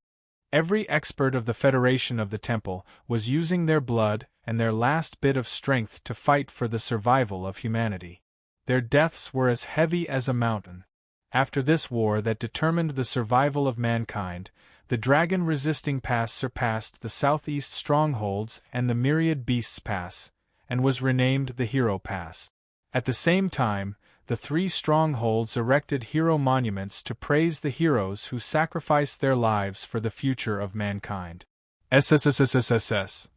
Every expert of the Federation of the Temple was using their blood and their last bit of strength to fight for the survival of humanity. Their deaths were as heavy as a mountain. After this war that determined the survival of mankind, the dragon-resisting pass surpassed the southeast strongholds and the myriad beasts pass, and was renamed the Hero Pass. At the same time, the 3 strongholds erected hero monuments to praise the heroes who sacrificed their lives for the future of mankind. SSSSSSS.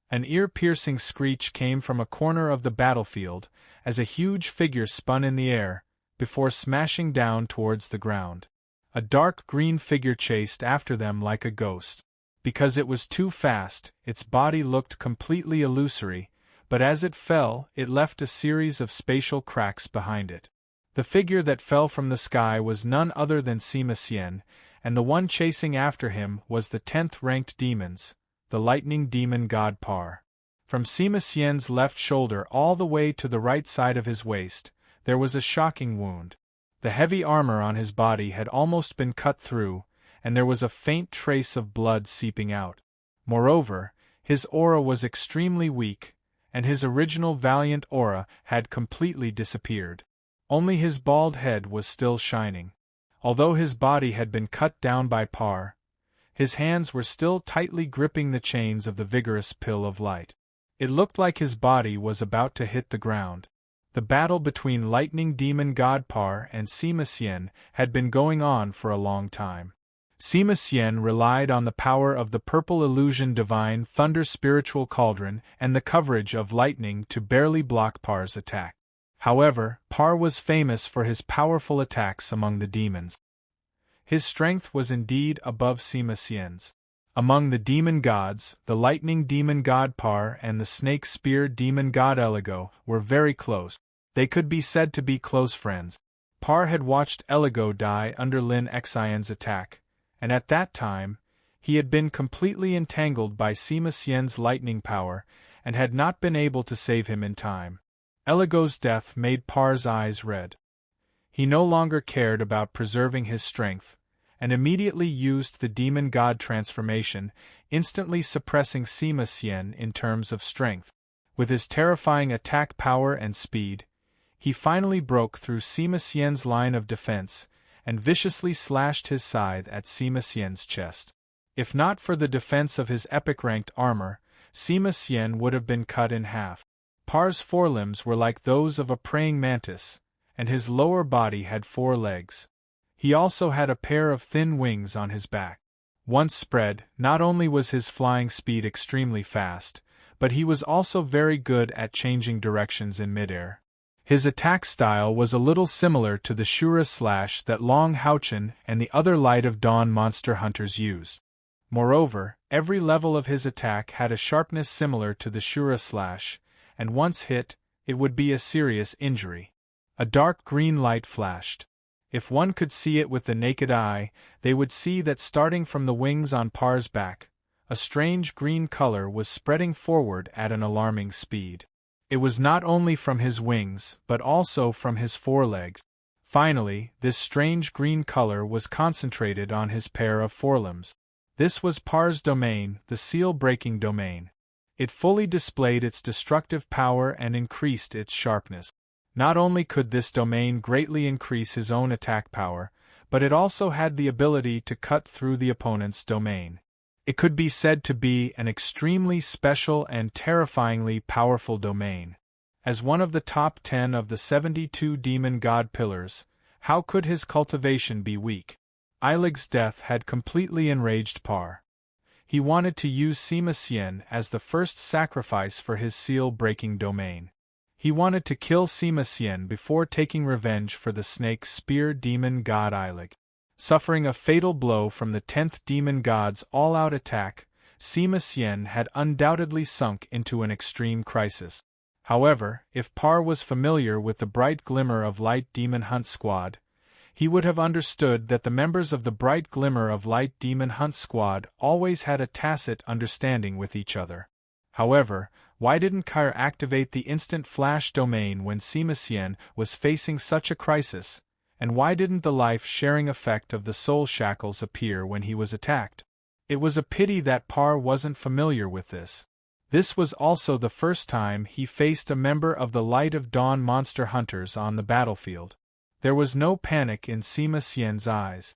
An ear-piercing screech came from a corner of the battlefield as a huge figure spun in the air, before smashing down towards the ground. A dark green figure chased after them like a ghost. Because it was too fast, its body looked completely illusory, but as it fell, it left a series of spatial cracks behind it. The figure that fell from the sky was none other than Sima Xian, and the one chasing after him was the 10th-ranked demons, the lightning demon god Par. From Sima Xian's left shoulder all the way to the right side of his waist, there was a shocking wound. The heavy armor on his body had almost been cut through, and there was a faint trace of blood seeping out. Moreover, his aura was extremely weak, and his original valiant aura had completely disappeared. Only his bald head was still shining. Although his body had been cut down by Par, his hands were still tightly gripping the chains of the vigorous pill of light. It looked like his body was about to hit the ground. The battle between lightning demon god Par and Sima Xian had been going on for a long time. Sima Xian relied on the power of the purple illusion divine thunder spiritual cauldron and the coverage of lightning to barely block Par's attack. However, Par was famous for his powerful attacks among the demons. His strength was indeed above Sima Xian's. Among the demon gods, the lightning demon god Par and the snake spear demon god Eligo were very close. They could be said to be close friends. Par had watched Eligo die under Lin Xian's attack, and at that time, he had been completely entangled by Sima Xian's lightning power and had not been able to save him in time. Eligo's death made Par's eyes red. He no longer cared about preserving his strength, and immediately used the demon god transformation, instantly suppressing Sima Xian in terms of strength. With his terrifying attack power and speed, he finally broke through Sima Xian's line of defense and viciously slashed his scythe at Sima Xian's chest. If not for the defense of his epic-ranked armor, Sima Xian would have been cut in half. Par's forelimbs were like those of a praying mantis, and his lower body had 4 legs. He also had a pair of thin wings on his back. Once spread, not only was his flying speed extremely fast, but he was also very good at changing directions in midair. His attack style was a little similar to the Shura slash that Long Houchen and the other Light of Dawn monster hunters used. Moreover, every level of his attack had a sharpness similar to the Shura slash, and once hit, it would be a serious injury. A dark green light flashed. If one could see it with the naked eye, they would see that starting from the wings on Par's back, a strange green color was spreading forward at an alarming speed. It was not only from his wings, but also from his forelegs. Finally, this strange green color was concentrated on his pair of forelimbs. This was Par's domain, the seal-breaking domain. It fully displayed its destructive power and increased its sharpness. Not only could this domain greatly increase his own attack power, but it also had the ability to cut through the opponent's domain. It could be said to be an extremely special and terrifyingly powerful domain. As one of the top 10 of the 72 demon god pillars, how could his cultivation be weak? Eilig's death had completely enraged Par. He wanted to use Sima Xian as the first sacrifice for his seal-breaking domain. He wanted to kill Sima Xian before taking revenge for the snake spear demon god Eilig. Suffering a fatal blow from the 10th demon god's all-out attack, Sima Xian had undoubtedly sunk into an extreme crisis. However, if Par was familiar with the bright glimmer of light demon hunt squad, he would have understood that the members of the bright glimmer of light demon hunt squad always had a tacit understanding with each other. However, why didn't Kair activate the instant flash domain when Sima Xian was facing such a crisis, and why didn't the life-sharing effect of the soul shackles appear when he was attacked? It was a pity that Par wasn't familiar with this. This was also the first time he faced a member of the Light of Dawn monster hunters on the battlefield. There was no panic in Sima Xian's eyes.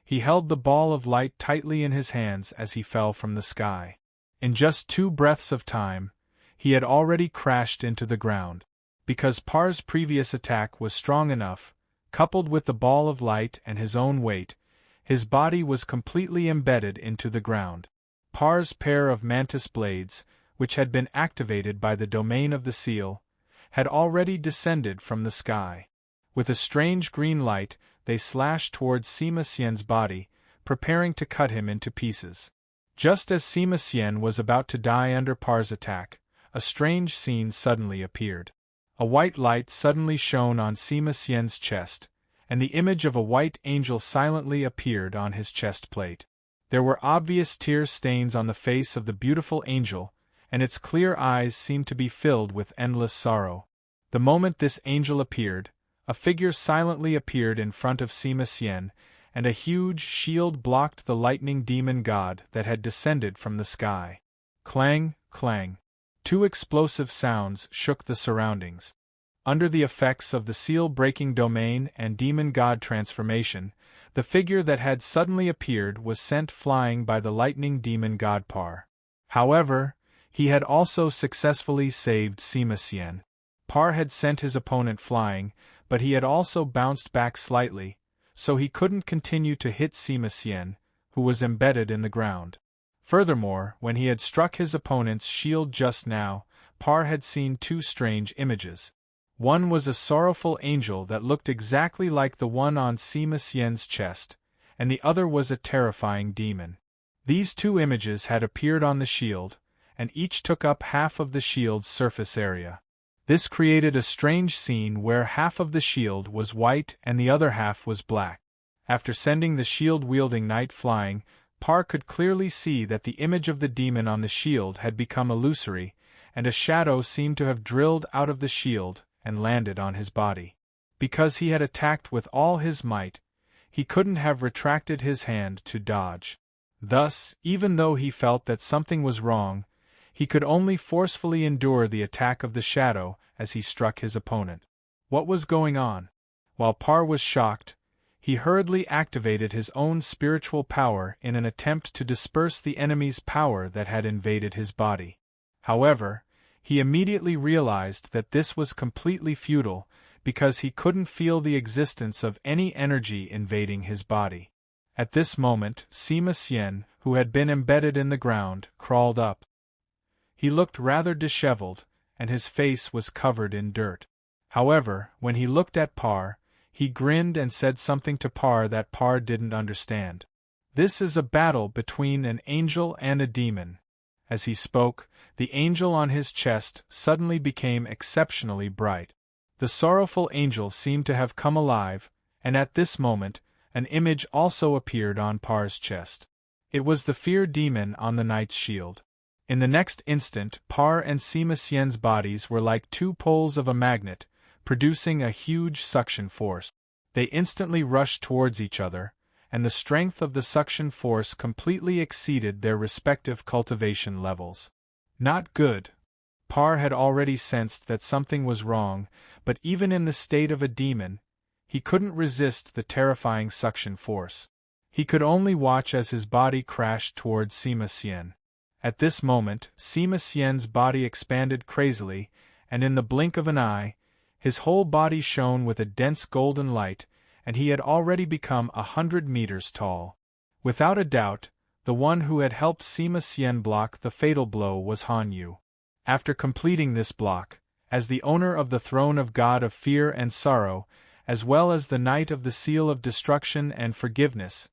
He held the ball of light tightly in his hands as he fell from the sky. In just 2 breaths of time, he had already crashed into the ground. Because Par's previous attack was strong enough, coupled with the ball of light and his own weight, his body was completely embedded into the ground. Par's pair of mantis blades, which had been activated by the domain of the seal, had already descended from the sky. With a strange green light, they slashed towards Sima Xian's body, preparing to cut him into pieces. Just as Sima Xian was about to die under Par's attack, a strange scene suddenly appeared. A white light suddenly shone on Sima Xian's chest, and the image of a white angel silently appeared on his chest plate. There were obvious tear stains on the face of the beautiful angel, and its clear eyes seemed to be filled with endless sorrow. The moment this angel appeared, a figure silently appeared in front of Sima Xian, and a huge shield blocked the lightning demon god that had descended from the sky. Clang, clang. 2 explosive sounds shook the surroundings. Under the effects of the seal-breaking domain and demon god transformation, the figure that had suddenly appeared was sent flying by the lightning demon god Par. However, he had also successfully saved Sima Xian. Par had sent his opponent flying, but he had also bounced back slightly, so he couldn't continue to hit Sima Xian, who was embedded in the ground. Furthermore, when he had struck his opponent's shield just now, Par had seen 2 strange images. One was a sorrowful angel that looked exactly like the one on Sima Xian's chest, and the other was a terrifying demon. These 2 images had appeared on the shield, and each took up half of the shield's surface area. This created a strange scene where half of the shield was white and the other half was black. After sending the shield-wielding knight flying, Par could clearly see that the image of the demon on the shield had become illusory, and a shadow seemed to have drilled out of the shield and landed on his body. Because he had attacked with all his might, he couldn't have retracted his hand to dodge. Thus, even though he felt that something was wrong, he could only forcefully endure the attack of the shadow as he struck his opponent. What was going on? While Par was shocked, he hurriedly activated his own spiritual power in an attempt to disperse the enemy's power that had invaded his body. However, he immediately realized that this was completely futile, because he couldn't feel the existence of any energy invading his body. At this moment, Sima Xian, who had been embedded in the ground, crawled up. He looked rather disheveled, and his face was covered in dirt. However, when he looked at Par, he grinned and said something to Par that Par didn't understand. "This is a battle between an angel and a demon." As he spoke, the angel on his chest suddenly became exceptionally bright. The sorrowful angel seemed to have come alive, and at this moment, an image also appeared on Par's chest. It was the fear demon on the knight's shield. In the next instant, Par and Sima Xian's bodies were like two poles of a magnet, producing a huge suction force. They instantly rushed towards each other, and the strength of the suction force completely exceeded their respective cultivation levels. Not good. Par had already sensed that something was wrong, but even in the state of a demon, he couldn't resist the terrifying suction force. He could only watch as his body crashed towards Sima Xian. At this moment, Sima Xian's body expanded crazily, and in the blink of an eye, his whole body shone with a dense golden light, and he had already become 100 meters tall. Without a doubt, the one who had helped Sima Xian block the fatal blow was Han Yu. After completing this block, as the owner of the throne of God of Fear and Sorrow, as well as the Knight of the Seal of Destruction and Forgiveness,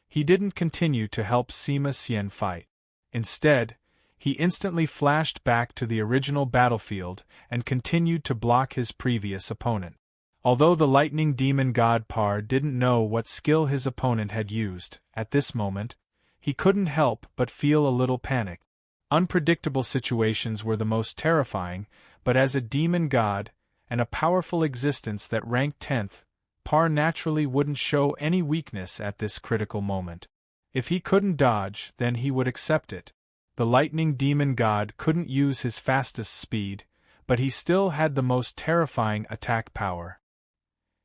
he didn't continue to help Sima Xian fight. Instead, he instantly flashed back to the original battlefield and continued to block his previous opponent. Although the lightning demon god Par didn't know what skill his opponent had used, at this moment, he couldn't help but feel a little panicked. Unpredictable situations were the most terrifying, but as a demon god, and a powerful existence that ranked 10th, Par naturally wouldn't show any weakness at this critical moment. If he couldn't dodge, then he would accept it. The lightning demon god couldn't use his fastest speed, but he still had the most terrifying attack power.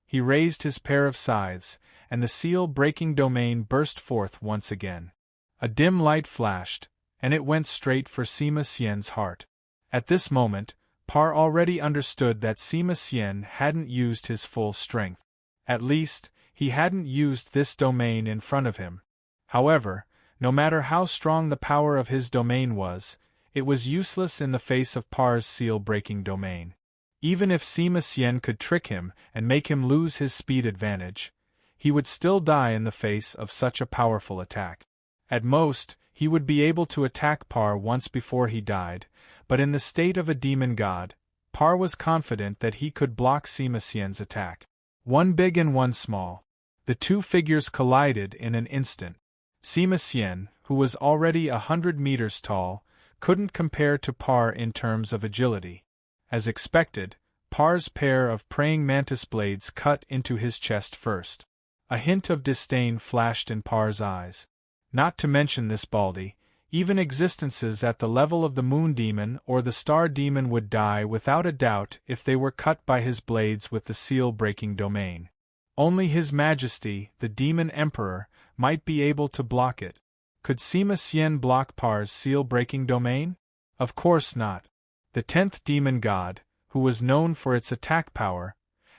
He raised his pair of scythes, and the seal-breaking domain burst forth once again. A dim light flashed, and it went straight for Sima Xian's heart. At this moment, Par already understood that Sima Xian hadn't used his full strength. At least, he hadn't used this domain in front of him. However, no matter how strong the power of his domain was, it was useless in the face of Par's seal-breaking domain. Even if Sima Xian could trick him and make him lose his speed advantage, he would still die in the face of such a powerful attack. At most, he would be able to attack Par once before he died, but in the state of a demon god, Par was confident that he could block Sima Xian's attack. One big and one small. The two figures collided in an instant. Sima Xian, who was already 100 meters tall, couldn't compare to Par in terms of agility. As expected, Par's pair of praying mantis blades cut into his chest first. A hint of disdain flashed in Par's eyes. Not to mention this Baldy, even existences at the level of the Moon Demon or the Star Demon would die without a doubt if they were cut by his blades with the seal-breaking domain. Only His Majesty, the Demon Emperor, might be able to block it. Could Sima Xian block Par's seal-breaking domain? Of course not. The 10th demon god, who was known for its attack power,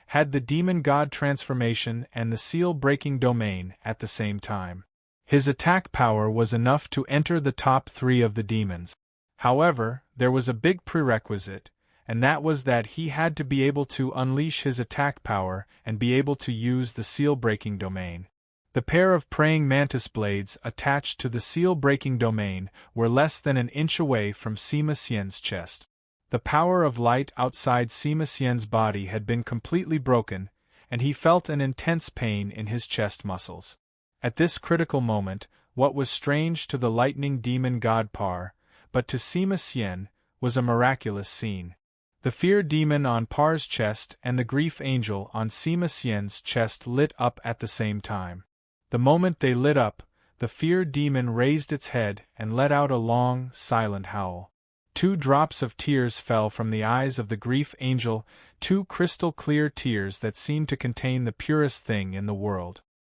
had the demon god transformation and the seal-breaking domain at the same time. His attack power was enough to enter the top 3 of the demons. However, there was a big prerequisite, and that was that he had to be able to unleash his attack power and be able to use the seal-breaking domain. The pair of praying mantis blades attached to the seal-breaking domain were less than an inch away from Sima Xian's chest. The power of light outside Sima Xian's body had been completely broken, and he felt an intense pain in his chest muscles. At this critical moment, what was strange to the lightning demon god Par, but to Sima Xian, was a miraculous scene. The fear demon on Par's chest and the grief angel on Sima Xian's chest lit up at the same time. The moment they lit up, the fear demon raised its head and let out a long, silent howl. 2 drops of tears fell from the eyes of the grief angel, 2 crystal-clear tears that seemed to contain the purest thing in the world.